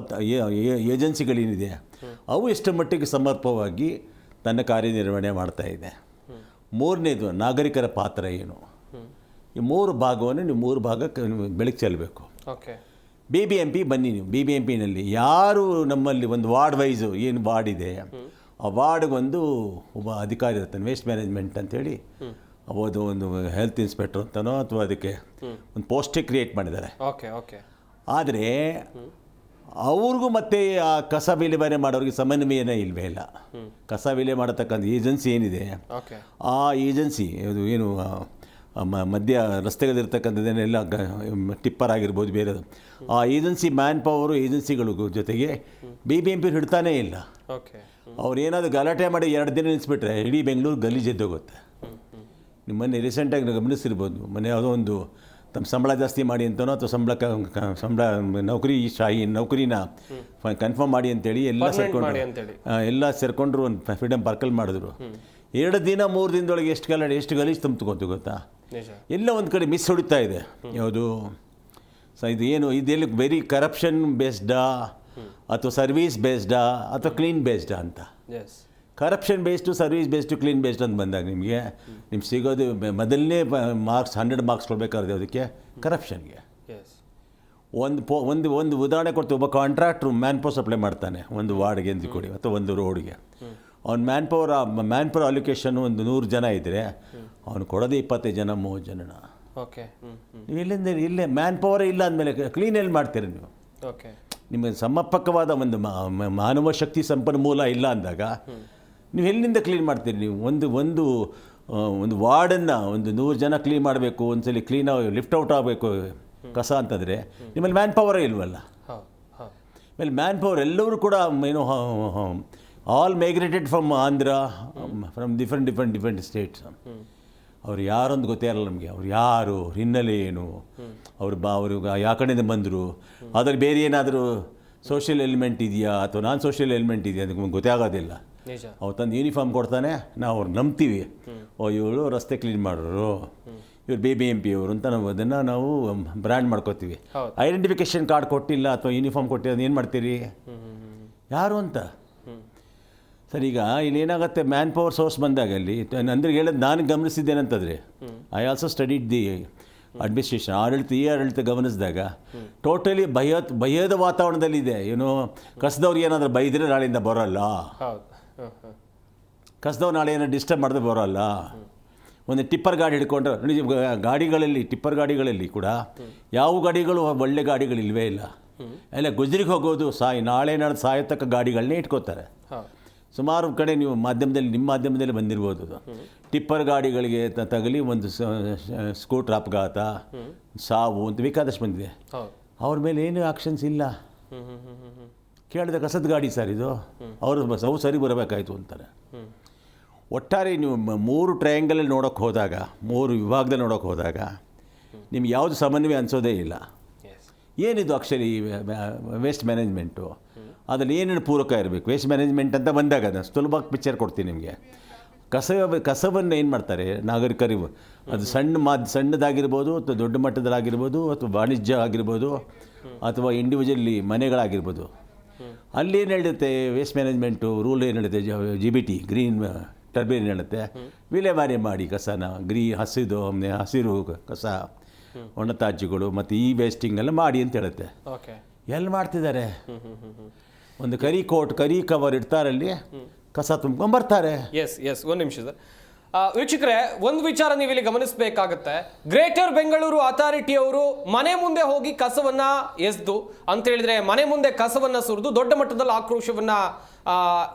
[SPEAKER 2] ಏಜೆನ್ಸಿಗಳೇನಿದೆ ಅವು ಎಷ್ಟು ಮಟ್ಟಿಗೆ ಸಮರ್ಪಕವಾಗಿ ತನ್ನ ಕಾರ್ಯನಿರ್ವಹಣೆ ಮಾಡ್ತಾ ಇದೆ. ಮೂರನೇದು ನಾಗರಿಕರ ಪಾತ್ರ ಏನು? ಈ 3 ಭಾಗವನ್ನು ನೀವು 3 ಭಾಗಕ್ಕೆ ಬೆಳಕು ಚೆಲ್ಲಬೇಕು. BBMP ಬನ್ನಿ, ನೀವು BBMPನಲ್ಲಿ ಯಾರು ನಮ್ಮಲ್ಲಿ ಒಂದು ವಾರ್ಡ್ ವೈಸು ಏನು ವಾರ್ಡ್ ಇದೆ, ಆ ವಾರ್ಡ್ಗೊಂದು ಒಬ್ಬ ಅಧಿಕಾರಿ ಇರ್ತಾನೆ, ವೇಸ್ಟ್ ಮ್ಯಾನೇಜ್ಮೆಂಟ್ ಅಂತೇಳಿ. ಅದು ಒಂದು ಹೆಲ್ತ್ ಇನ್ಸ್ಪೆಕ್ಟರ್ ಅಂತನೋ ಅಥವಾ ಅದಕ್ಕೆ ಒಂದು ಪೋಸ್ಟೇ ಕ್ರಿಯೇಟ್ ಮಾಡಿದ್ದಾರೆ. ಆದರೆ ಅವ್ರಿಗೂ ಮತ್ತು ಆ ಕಸ ವಿಲೇವಾರಿ ಮಾಡೋರಿಗೆ ಸಮನ್ವಯನೇ ಇಲ್ಲವೇ ಇಲ್ಲ. ಕಸ ವಿಲೇ ಮಾಡತಕ್ಕಂಥ ಏಜೆನ್ಸಿ ಏನಿದೆ, ಆ ಏಜೆನ್ಸಿ ಅದು ಏನು ಮಧ್ಯ ರಸ್ತೆಗಳಿರ್ತಕ್ಕಂಥದ್ದೇನೆಲ್ಲ ಟಿಪ್ಪರ್ ಆಗಿರ್ಬೋದು, ಬೇರೆದು ಆ ಏಜೆನ್ಸಿ ಮ್ಯಾನ್ ಪವರು ಏಜೆನ್ಸಿಗಳು ಜೊತೆಗೆ BBMP ಹಿಡ್ತಾನೇ ಇಲ್ಲ. ಅವ್ರು ಏನಾದರೂ ಗಲಾಟೆ ಮಾಡಿ 2 ದಿನ ನಿಲ್ಲಿಸ್ಬಿಟ್ರೆ ಇಡೀ ಬೆಂಗಳೂರು ಗಲೀಜೆದ್ದೋಗುತ್ತೆ. ನಿಮ್ಮನ್ನೇ ರೀಸೆಂಟಾಗಿ ಗಮನಿಸಿರ್ಬೋದು, ಮೊನ್ನೆ ಯಾವುದೋ ಒಂದು ತಮ್ಮ ಸಂಬಳ ಜಾಸ್ತಿ ಮಾಡಿ ಅಂತನೋ ಅಥವಾ ಸಂಬಳ ನೌಕರಿನ ಕನ್ಫರ್ಮ್ ಮಾಡಿ ಅಂತೇಳಿ ಎಲ್ಲ ಸೇರ್ಕೊಂಡ್ರು ಒಂದು ಫ್ರೀಡಮ್ ಪಾರ್ಕಲ್ಲಿ ಮಾಡಿದ್ರು. 2 ದಿನ 3 ದಿನದೊಳಗೆ ಎಷ್ಟು ಗಲೀಜು ತುಂಬ್ತುಕೊತು ಗೊತ್ತಾ? ಎಲ್ಲ ಒಂದು ಕಡೆ ಮಿಸ್ ಹೊಡಿತಾ ಇದೆ. ಯಾವುದು ಇದು ಏನು ಇದೆಲ್ಲ ವೆರಿ ಕರಪ್ಷನ್ ಬೇಸ್ಡಾ ಅಥವಾ ಸರ್ವೀಸ್ ಬೇಸ್ಡಾ ಅಥವಾ ಕ್ಲೀನ್ ಬೇಸ್ಡಾ ಅಂತ. Corruption based, service based, clean based ಅಂತ ಬಂದಾಗ ನಿಮಗೆ ಸಿಗೋದು ಮೊದಲನೇ ಮಾರ್ಕ್ಸ್ 100 ಮಾರ್ಕ್ಸ್ ಕೊಡಬೇಕಾದ್ರೆ ಅದಕ್ಕೆ ಕರಪ್ಷನ್ಗೆ. ಒಂದು ಉದಾಹರಣೆ ಕೊಡ್ತೀವಿ. ಒಬ್ಬ ಕಾಂಟ್ರಾಕ್ಟ್ರು ಮ್ಯಾನ್ ಪವರ್ ಸಪ್ಲೈ ಮಾಡ್ತಾನೆ ಒಂದು ವಾರ್ಡ್ಗೆ ಅಂತ ಕೊಡಿ ಅಥವಾ ಒಂದು ರೋಡ್ಗೆ. ಅವ್ನು ಮ್ಯಾನ್ ಪವರ್ ಅಲೋಕೇಶನ್ ಒಂದು 100 ಜನ ಇದ್ದರೆ ಅವ್ನು ಕೊಡೋದು 25 ಜನ 30 ಜನ.
[SPEAKER 1] ಓಕೆ,
[SPEAKER 2] ನೀವು ಇಲ್ಲೇ ಮ್ಯಾನ್ ಪವರೇ ಇಲ್ಲ ಅಂದಮೇಲೆ ಕ್ಲೀನ್ ಎಲ್ಲಿ ಮಾಡ್ತೀರಿ ನೀವು?
[SPEAKER 1] ಓಕೆ,
[SPEAKER 2] ನಿಮಗೆ ಸಮರ್ಪಕವಾದ ಒಂದು ಮಾನವ ಶಕ್ತಿ ಸಂಪನ್ಮೂಲ ಇಲ್ಲ ಅಂದಾಗ ನೀವು ಎಲ್ಲಿಂದ ಕ್ಲೀನ್ ಮಾಡ್ತೀರಿ? ನೀವು ಒಂದು ವಾರ್ಡನ್ನು ಒಂದು 100 ಜನ ಕ್ಲೀನ್ ಮಾಡಬೇಕು, ಒಂದ್ಸಲಿ ಕ್ಲೀನ್ ಲಿಫ್ಟ್ ಔಟ್ ಆಗಬೇಕು ಕಸ ಅಂತಂದರೆ ನಿಮ್ಮಲ್ಲಿ ಮ್ಯಾನ್ ಪವರೇ ಇಲ್ವಲ್ಲ. ಆಮೇಲೆ ಮ್ಯಾನ್ ಪವರ್ ಎಲ್ಲರೂ ಕೂಡ ಏನೋ all migrated from Andhra, from different States. ಅವ್ರು ಯಾರೊಂದು ಗೊತ್ತೇ ಇರಲ್ಲ ನಮಗೆ. ಅವ್ರು ಯಾರು, ಅವ್ರ ಹಿನ್ನೆಲೆ ಏನು, ಅವರು ಯಾವ ಕಡೆಯಿಂದ ಬಂದರು, ಅದ್ರಲ್ಲಿ ಬೇರೆ ಏನಾದರೂ ಸೋಷಿಯಲ್ ಎಲಿಮೆಂಟ್ ಇದೆಯಾ ಅಥವಾ ನಾನ್ ಸೋಷಿಯಲ್ ಎಲಿಮೆಂಟ್ ಇದೆಯಾ ಅದಕ್ಕೆ ನಮ್ಗೆ ಗೊತ್ತೇ ಆಗೋದಿಲ್ಲ. ಅವ್ರು ತಂದು ಯೂನಿಫಾರ್ಮ್ ಕೊಡ್ತಾನೆ, ನಾವು ಅವ್ರು ನಂಬ್ತೀವಿ. ಇವಳು ರಸ್ತೆ ಕ್ಲೀನ್ ಮಾಡೋರು, ಇವ್ರು BBMP ಅವರು ಅಂತ ನಾವು ಅದನ್ನು ಬ್ರ್ಯಾಂಡ್ ಮಾಡ್ಕೋತೀವಿ. ಐಡೆಂಟಿಫಿಕೇಷನ್ ಕಾರ್ಡ್ ಕೊಟ್ಟಿಲ್ಲ ಅಥವಾ ಯೂನಿಫಾರ್ಮ್ ಕೊಟ್ಟಿಲ್ಲ, ಏನು ಮಾಡ್ತೀರಿ? ಯಾರು ಅಂತ. ಸರ್, ಈಗ ಇಲ್ಲಿ ಏನಾಗುತ್ತೆ, ಮ್ಯಾನ್ ಪವರ್ ಸೋರ್ಸ್ ಬಂದಾಗ ಅಲ್ಲಿ ಅಂದರೆ ಹೇಳೋದು ನಾನು ಗಮನಿಸಿದ್ದೇನಂತಂದರೆ, I also studied the administration, ಆಡಳಿತ ಗಮನಿಸಿದಾಗ ಟೋಟಲಿ ಭಯದ ವಾತಾವರಣದಲ್ಲಿದೆ. ಏನೋ ಕಸದವ್ರಿಗೆ ಏನಾದರೂ ಬೈದರೆ ನಾಳೆಯಿಂದ ಬರೋಲ್ಲ, ಕಸದವ್ರು ನಾಳೆ ಏನಾದ್ರು ಡಿಸ್ಟರ್ಬ್ ಮಾಡಿದ್ರೆ ಬರೋಲ್ಲ. ಒಂದು ಟಿಪ್ಪರ್ ಗಾಡಿ ಹಿಡ್ಕೊಂಡ್ರೆ ಟಿಪ್ಪರ್ ಗಾಡಿಗಳಲ್ಲಿ ಕೂಡ ಯಾವ ಗಾಡಿಗಳು ಒಳ್ಳೆ ಗಾಡಿಗಳಿಲ್ವೇ ಇಲ್ಲ. ಎಲ್ಲ ಗುಜರಿಗೆ ಹೋಗೋದು ನಾಳೆ ನಾಳೆ ಸಾಯತಕ್ಕ ಗಾಡಿಗಳನ್ನೇ ಇಟ್ಕೋತಾರೆ. ಸುಮಾರು ಕಡೆ ನೀವು ನಿಮ್ಮ ಮಾಧ್ಯಮದಲ್ಲಿ ಬಂದಿರ್ಬೋದು. ಟಿಪ್ಪರ್ ಗಾಡಿಗಳಿಗೆ ತಗಲಿ ಒಂದು ಸ್ಕೂಟ್ರ್ ಅಪಘಾತ, ಸಾವು ಅಂತ ಬೇಕಾದಷ್ಟು ಬಂದಿದೆ. ಅವ್ರ ಮೇಲೆ ಏನು ಆಕ್ಷನ್ಸ್ ಇಲ್ಲ. ಕೇಳಿದ್ರೆ ಕಸದ ಗಾಡಿ ಸರ್ ಇದು, ಅವು ಸರಿ ಬರಬೇಕಾಯ್ತು ಅಂತಾರೆ. ಒಟ್ಟಾರೆ ನೀವು 3 ಟ್ರಯಾಂಗಲಲ್ಲಿ ನೋಡೋಕ್ಕೆ ಹೋದಾಗ, 3 ವಿಭಾಗದಲ್ಲಿ ನೋಡೋಕ್ಕೆ ಹೋದಾಗ ನಿಮ್ಗೆ ಯಾವುದು ಸಮನ್ವಯ ಅನಿಸೋದೇ ಇಲ್ಲ. ಏನಿದು ಆ್ಯಕ್ಚುಲಿ ವೇಸ್ಟ್ ಮ್ಯಾನೇಜ್ಮೆಂಟು, ಅದರಲ್ಲಿ ಏನೇನು ಪೂರಕ ಇರಬೇಕು? ವೇಸ್ಟ್ ಮ್ಯಾನೇಜ್ಮೆಂಟ್ ಅಂತ ಬಂದಾಗ ನಾನು ಸುಲಭ ಪಿಕ್ಚರ್ ಕೊಡ್ತೀನಿ ನಿಮಗೆ. ಕಸವನ್ನು ಏನು ಮಾಡ್ತಾರೆ ನಾಗರಿಕರು, ಅದು ಸಣ್ಣದಾಗಿರ್ಬೋದು ಅಥವಾ ದೊಡ್ಡ ಮಟ್ಟದಲ್ಲಾಗಿರ್ಬೋದು ಅಥವಾ ವಾಣಿಜ್ಯ ಆಗಿರ್ಬೋದು ಅಥವಾ ಇಂಡಿವಿಜುವಲಿ ಮನೆಗಳಾಗಿರ್ಬೋದು. ಅಲ್ಲಿ ಏನು ಹೇಳುತ್ತೆ ವೇಸ್ಟ್ ಮ್ಯಾನೇಜ್ಮೆಂಟು ರೂಲ್ ಏನು ಹೇಳುತ್ತೆ, GBT ಗ್ರೀನ್ ಟರ್ಬೈನ್ ಹೇಳುತ್ತೆ, ವಿಲೇವಾರಿ ಮಾಡಿ ಕಸನ, ಹಸಿರು ಕಸ, ಒಣತಾಜ್ಯಗಳು ಮತ್ತು ವೇಸ್ಟಿಂಗ್ನೆಲ್ಲ ಮಾಡಿ ಅಂತ ಹೇಳುತ್ತೆ. ಎಲ್ಲಿ ಮಾಡ್ತಿದ್ದಾರೆ? ಒಂದು ಕರಿ ಕವರ್ ಇಡ್ತಾರಲ್ಲಿ ಕಸ ತುಂಬ್ಕೊಂಬರ್ತಾರೆ.
[SPEAKER 1] ಎಸ್ ಒಂದು ನಿಮಿಷ ಸರ್. ವೀಕ್ಷಕರೇ, ಒಂದು ವಿಚಾರ ನೀವು ಇಲ್ಲಿ ಗಮನಿಸಬೇಕಾಗತ್ತೆ. ಗ್ರೇಟರ್ ಬೆಂಗಳೂರು ಅಥಾರಿಟಿಯವರು ಮನೆ ಮುಂದೆ ಹೋಗಿ ಕಸವನ್ನ ಎಸ್ದು ಅಂತ ಹೇಳಿದ್ರೆ ಮನೆ ಮುಂದೆ ಕಸವನ್ನ ಸುರಿದು ದೊಡ್ಡ ಮಟ್ಟದಲ್ಲಿ ಆಕ್ರೋಶವನ್ನ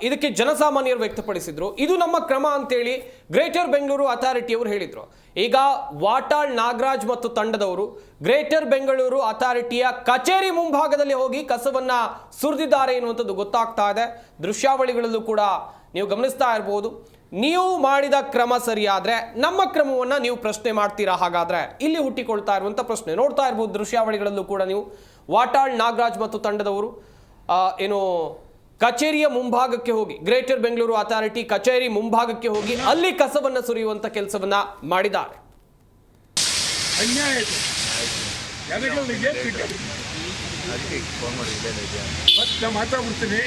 [SPEAKER 1] ಇದಕ್ಕೆ ಜನಸಾಮಾನ್ಯರು ವ್ಯಕ್ತಪಡಿಸಿದ್ರು. ಇದು ನಮ್ಮ ಕ್ರಮ ಅಂತೇಳಿ ಗ್ರೇಟರ್ ಬೆಂಗಳೂರು ಅಥಾರಿಟಿಯವರು ಹೇಳಿದ್ರು. ಈಗ ವಾಟಾಳ್ ನಾಗರಾಜ್ ಮತ್ತು ತಂಡದವರು ಗ್ರೇಟರ್ ಬೆಂಗಳೂರು ಅಥಾರಿಟಿಯ ಕಚೇರಿ ಮುಂಭಾಗದಲ್ಲಿ ಹೋಗಿ ಕಸವನ್ನ ಸುರಿದಿದ್ದಾರೆ ಎನ್ನುವಂಥದ್ದು ಗೊತ್ತಾಗ್ತಾ ಇದೆ. ದೃಶ್ಯಾವಳಿಗಳಲ್ಲೂ ಕೂಡ ನೀವು ಗಮನಿಸ್ತಾ ಇರಬಹುದು. ನೀವು ಮಾಡಿದ ಕ್ರಮ ಸರಿಯಾದ್ರೆ ನಮ್ಮ ಕ್ರಮವನ್ನ ನೀವು ಪ್ರಶ್ನೆ ಮಾಡ್ತೀರಾ? ಹಾಗಾದ್ರೆ ಇಲ್ಲಿ ಹುಟ್ಟಿಕೊಳ್ತಾ ಇರುವಂತ ಪ್ರಶ್ನೆ ನೋಡ್ತಾ ಇರಬಹುದು. ದೃಶ್ಯಾವಳಿಗಳಲ್ಲೂ ಕೂಡ ನೀವು ವಾಟಾಳ್ ನಾಗರಾಜ್ ಮತ್ತು ತಂಡದವರು ಏನು ಕಚೇರಿಯ ಮುಂಭಾಗಕ್ಕೆ ಹೋಗಿ, ಗ್ರೇಟರ್ ಬೆಂಗಳೂರು ಅಥಾರಿಟಿ ಕಚೇರಿ ಮುಂಭಾಗಕ್ಕೆ ಹೋಗಿ ಅಲ್ಲಿ ಕಸವನ್ನ ಸುರಿಯುವಂತ ಕೆಲಸವನ್ನ ಮಾಡಿದ್ದಾರೆ.
[SPEAKER 3] ಮಾತಾಡ್ಬಿಡ್ತೀನಿ,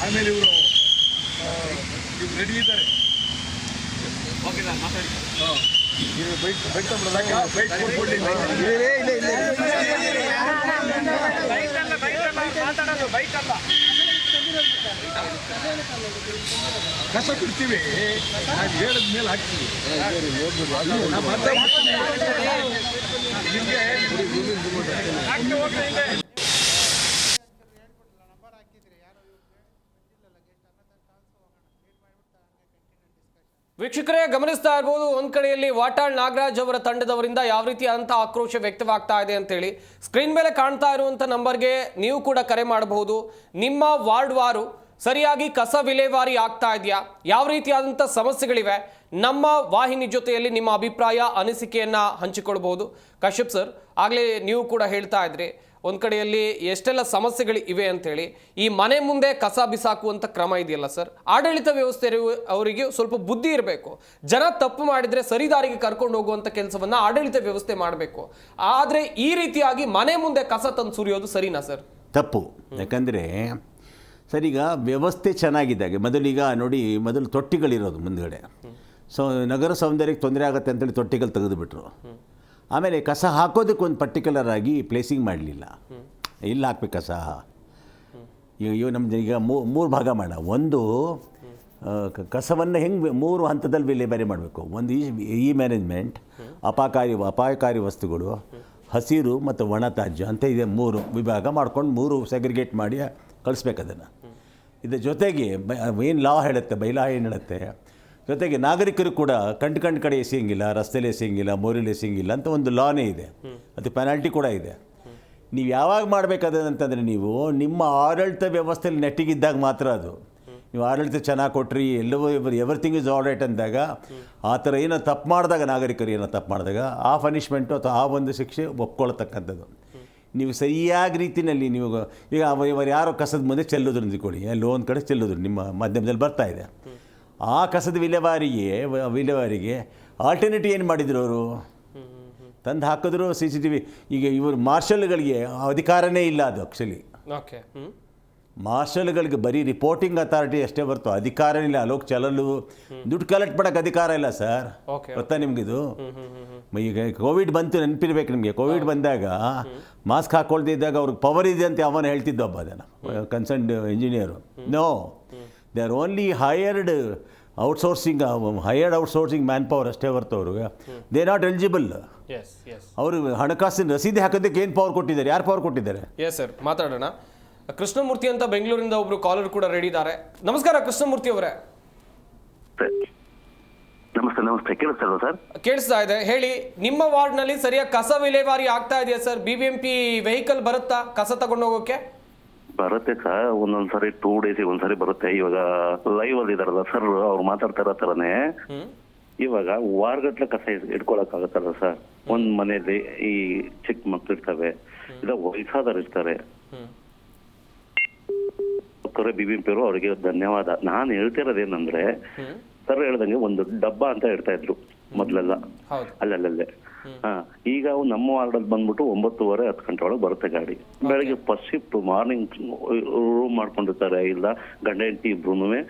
[SPEAKER 3] ಆಮೇಲೆ ಇವರು ರೆಡಿ ಇದ್ದಾರೆ. ಓಕೆ ನಾನು ಮಾತಾಡಿ ಕಸ ಬಿಡ್ತೀವಿ, ನಾವು ಹೇಳಿದ ಮೇಲೆ ಹಾಕ್ತೀವಿ.
[SPEAKER 1] ವೀಕ್ಷಕರೇ ಗಮನಿಸ್ತಾ ಇರಬಹುದು, ಒಂದ್ ಕಡೆಯಲ್ಲಿ ವಾಟಾಳ್ ನಾಗರಾಜ್ ಅವರ ತಂಡದವರಿಂದ ಯಾವ ರೀತಿಯಾದಂತಹ ಆಕ್ರೋಶ ವ್ಯಕ್ತವಾಗ್ತಾ ಇದೆ ಅಂತೇಳಿ ಸ್ಕ್ರೀನ್ ಮೇಲೆ ಕಾಣ್ತಾ ಇರುವಂತ ನಂಬರ್ಗೆ ನೀವು ಕೂಡ ಕರೆ ಮಾಡಬಹುದು. ನಿಮ್ಮ ವಾರ್ಡ್ ವಾರು ಸರಿಯಾಗಿ ಕಸ ವಿಲೇವಾರಿ ಆಗ್ತಾ ಇದೆಯಾ, ಯಾವ ರೀತಿಯಾದಂಥ ಸಮಸ್ಯೆಗಳಿವೆ, ನಮ್ಮ ವಾಹಿನಿ ಜೊತೆಯಲ್ಲಿ ನಿಮ್ಮ ಅಭಿಪ್ರಾಯ ಅನಿಸಿಕೆಯನ್ನ ಹಂಚಿಕೊಳ್ಬಹುದು. ಕಶ್ಯಪ್ ಸರ್, ಆಗಲೇ ನೀವು ಕೂಡ ಹೇಳ್ತಾ ಇದ್ರಿ ಒಂದ್ ಕಡೆಯಲ್ಲಿ ಎಷ್ಟೆಲ್ಲ ಸಮಸ್ಯೆಗಳು ಇವೆ ಅಂತೇಳಿ. ಈ ಮನೆ ಮುಂದೆ ಕಸ ಬಿಸಾಕುವಂತ ಕ್ರಮ ಇದೆಯಲ್ಲ ಸರ್, ಆಡಳಿತ ವ್ಯವಸ್ಥೆ ಅವರಿಗೆ ಸ್ವಲ್ಪ ಬುದ್ಧಿ ಇರಬೇಕು. ಜನ ತಪ್ಪು ಮಾಡಿದ್ರೆ ಸರಿದಾರಿಗೆ ಕರ್ಕೊಂಡು ಹೋಗುವಂತ ಕೆಲಸವನ್ನ ಆಡಳಿತ ವ್ಯವಸ್ಥೆ ಮಾಡಬೇಕು. ಆದ್ರೆ ಈ ರೀತಿಯಾಗಿ ಮನೆ ಮುಂದೆ ಕಸ ತಂದು ಸುರಿಯೋದು ಸರಿನಾ ಸರ್?
[SPEAKER 2] ತಪ್ಪು. ಯಾಕಂದರೆ ಸರ್, ಈಗ ವ್ಯವಸ್ಥೆ ಚೆನ್ನಾಗಿದ್ದಾಗೆ ಮೊದಲು ತೊಟ್ಟಿಗಳಿರೋದು ಮುಂದ್ಗಡೆ. ಸೊ ನಗರ ಸೌಂದರ್ಯಕ್ಕೆ ತೊಂದರೆ ಆಗುತ್ತೆ ಅಂತೇಳಿ ತೊಟ್ಟಿಗಳು ತೆಗೆದುಬಿಟ್ರು. ಆಮೇಲೆ ಕಸ ಹಾಕೋದಕ್ಕೆ ಒಂದು ಪರ್ಟಿಕ್ಯುಲರ್ ಆಗಿ ಪ್ಲೇಸಿಂಗ್ ಮಾಡಲಿಲ್ಲ. ಇಲ್ಲಿ ಹಾಕ್ಬೇಕು ಕಸ. ಇವು ನಮ್ದು ಈಗ ಮೂರು ಭಾಗ ಮಾಡೋಣ. ಒಂದು ಕಸವನ್ನು ಹೆಂಗೆ 3 ಹಂತದಲ್ಲಿ ವಿಲೇವಾರಿ ಮಾಡಬೇಕು. ಒಂದು ಈ ಮ್ಯಾನೇಜ್ಮೆಂಟ್, ಅಪಾಯಕಾರಿ ವಸ್ತುಗಳು, ಹಸಿರು ಮತ್ತು ಒಣ ತ್ಯಾಜ್ಯ ಅಂತ ಇದೆ. 3 ವಿಭಾಗ ಮಾಡ್ಕೊಂಡು 3 ಸೆಗ್ರಿಗೇಟ್ ಮಾಡಿ ಕಳಿಸ್ಬೇಕು ಅದನ್ನು. ಇದರ ಜೊತೆಗೆ ಏನು ಲಾ ಹೇಳುತ್ತೆ, ಬೈಲಾ ಏನು ಹೇಳುತ್ತೆ, ಜೊತೆಗೆ ನಾಗರಿಕರು ಕೂಡ ಕಂಡು ಕಡೆ ಎಸೆಯಂಗಿಲ್ಲ, ರಸ್ತೆಯಲ್ಲಿ ಎಸೆಯಂಗಿಲ್ಲ, ಮೋರಿಯಲ್ಲಿ ಎಸೆಯಂಗಿಲ್ಲ ಅಂತ ಒಂದು ಲಾನೇ ಇದೆ. ಅದು ಪೆನಾಲ್ಟಿ ಕೂಡ ಇದೆ. ನೀವು ಯಾವಾಗ ಮಾಡಬೇಕಾದಂತಂದರೆ ನೀವು ನಿಮ್ಮ ಆಡಳಿತ ವ್ಯವಸ್ಥೆಯಲ್ಲಿ ನೆಟ್ಟಿಗಿದ್ದಾಗ ಮಾತ್ರ ಅದು. ನೀವು ಆಡಳಿತ ಚೆನ್ನಾಗಿ ಕೊಟ್ರಿ, ಎಲ್ಲವೂ ಎವ್ರಿಥಿಂಗ್ ಇಸ್ ಆಲ್ ರೈಟ್ ಅಂದಾಗ, ಆ ಥರ ಏನೋ ತಪ್ಪು ಮಾಡಿದಾಗ, ನಾಗರಿಕರು ಏನೋ ತಪ್ಪು ಮಾಡಿದಾಗ ಆ ಪನಿಷ್ಮೆಂಟು ಅಥವಾ ಆ ಒಂದು ಶಿಕ್ಷೆ ಒಪ್ಕೊಳ್ತಕ್ಕಂಥದ್ದು. ನೀವು ಸರಿಯಾದ ರೀತಿಯಲ್ಲಿ ನೀವು ಈಗ ಇವರು ಯಾರೋ ಕಸದ ಮುಂದೆ ಚೆಲ್ಲೋದ್ರು ಅಂದ್ಕೊಳ್ಳಿ, ಎಲ್ಲೋ ಒಂದು ಕಡೆ ಚೆಲ್ಲೋದ್ರು ನಿಮ್ಮ ಮಾಧ್ಯಮದಲ್ಲಿ ಬರ್ತಾ ಇದೆ. ಆ ಕಸದ ವಿಲೇವಾರಿಗೆ ಆಲ್ಟರ್ನೇಟಿವ್ ಏನು ಮಾಡಿದ್ರು ಅವರು? ತಂದು ಹಾಕಿದ್ರು CCTV. ಈಗ ಇವರು ಮಾರ್ಷಲ್ಗಳಿಗೆ ಅಧಿಕಾರನೇ ಇಲ್ಲ. ಅದು ಆ್ಯಕ್ಚುಲಿ ಮಾರ್ಷಲ್ಗಳಿಗೆ ಬರೀ ರಿಪೋರ್ಟಿಂಗ್ ಅಥಾರಿಟಿ ಅಷ್ಟೇ ಬರ್ತೋ, ಅಧಿಕಾರನೇ ಇಲ್ಲ. ಅಲ್ಲೋಗಿ ಚಲಲು ದುಡ್ಡು ಕಲೆಕ್ಟ್ ಮಾಡೋಕ್ಕೆ ಅಧಿಕಾರ ಇಲ್ಲ ಸರ್. ಗೊತ್ತಾ ನಿಮಗಿದು? ಈಗ ಕೋವಿಡ್ ಬಂತು, ನೆನಪಿರ್ಬೇಕು ನಿಮಗೆ. ಕೋವಿಡ್ ಬಂದಾಗ ಮಾಸ್ಕ್ ಹಾಕ್ಕೊಳ್ತಿದ್ದಾಗ ಅವ್ರಿಗೆ ಪವರ್ ಇದೆ ಅಂತ ಅವನು ಹೇಳ್ತಿದ್ದ ಒಬ್ಬ ಅದನ್ನು concerned engineer. No, they are only hired outsourcing man power ಅಷ್ಟೇ ಹೊರತು ದೇ ಆರ್ ನಾಟ್ ಎಲಿಜಿಬಲ್. ಅವರು ಹಣಕಾಸಿನ ರಸೀದಿ ಹಾಕೋದಕ್ಕೆ ಏನು ಪವರ್ ಕೊಟ್ಟಿದ್ದಾರೆ? ಯಾರು ಪವರ್ ಕೊಟ್ಟಿದ್ದಾರೆ?
[SPEAKER 1] ಎಸ್ ಸರ್, ಮಾತಾಡೋಣ. ಕೃಷ್ಣಮೂರ್ತಿ ಅಂತ ಬೆಂಗಳೂರಿಂದ ಒಬ್ರು ಕಾಲರ್ ಕೂಡ ರೆಡಿ ಇದ್ದಾರೆ. ನಮಸ್ಕಾರ ಕೃಷ್ಣಮೂರ್ತಿ ಅವರೇ.
[SPEAKER 4] ನಮಸ್ತೆ. ಕೇಳಿಸ್ತಲ್ವಾ ಸರ್?
[SPEAKER 1] ಕೇಳಿಸ್ತಾ ಇದೆ, ಹೇಳಿ. ನಿಮ್ಮ ವಾರ್ಡ್ ನಲ್ಲಿ ಸರಿಯಾಗಿ ಕಸ ವಿಲೇವಾರಿ ಆಗ್ತಾ ಇದೆಯಾ ಸರ್? BBMP ವೆಹಿಕಲ್ ಬರುತ್ತಾ ಕಸ ತಗೊಂಡು ಹೋಗೋಕೆ?
[SPEAKER 4] ಬರುತ್ತೆ ಸರ್, ಒಂದೊಂದ್ಸರಿ 2 ಡೇಸಿಗೆ ಒಂದ್ಸರಿ ಬರುತ್ತೆ. ಇವಾಗ ಲೈವ್ ಅಲ್ಲಿ ಇದಾರಲ್ಲ ಸರ್, ಅವ್ರು ಮಾತಾಡ್ತಾ ಇರೋ ತರನೇ ಇವಾಗ ವಾರಗಟ್ಲೆ ಕಸ ಇಟ್ಕೊಳಕ್ ಆಗತ್ತಲ್ಲ ಸರ್. ಒಂದ್ ಮನೆಯಲ್ಲಿ ಈ ಚಿಕ್ಕ ಮಕ್ಳು ಇರ್ತವೆ, ಇಲ್ಲ ವಯಸ್ಸಾದವ್ರು ಇರ್ತಾರೆ. BBMP ಅವರು ಅವರಿಗೆ ಧನ್ಯವಾದ. ನಾನು ಹೇಳ್ತಿರೋದೇನಂದ್ರೆ, ಸರ್ ಹೇಳ್ದಂಗೆ ಒಂದು ಡಬ್ಬ ಅಂತ ಹೇಳ್ತಾ ಇದ್ರು ಮೊದ್ಲೆಲ್ಲ ಅಲ್ಲಲ್ಲೇ. ಈಗ ನಮ್ಮ ವಾರ್ಡಲ್ಲಿ ಬಂದ್ಬಿಟ್ಟು 9:30-10 ಗಂಟೆ ಒಳಗೆ ಬರುತ್ತೆ ಗಾಡಿ. ಬೆಳಗ್ಗೆ ಫಸ್ಟ್ ಶಿಫ್ಟ್ ಮಾರ್ನಿಂಗ್ ರೂಮ್ ಮಾಡ್ಕೊಂಡಿರ್ತಾರೆ, ಇಲ್ಲ ಗಂಡ ಹೆಂಡತಿ ಇಬ್ರು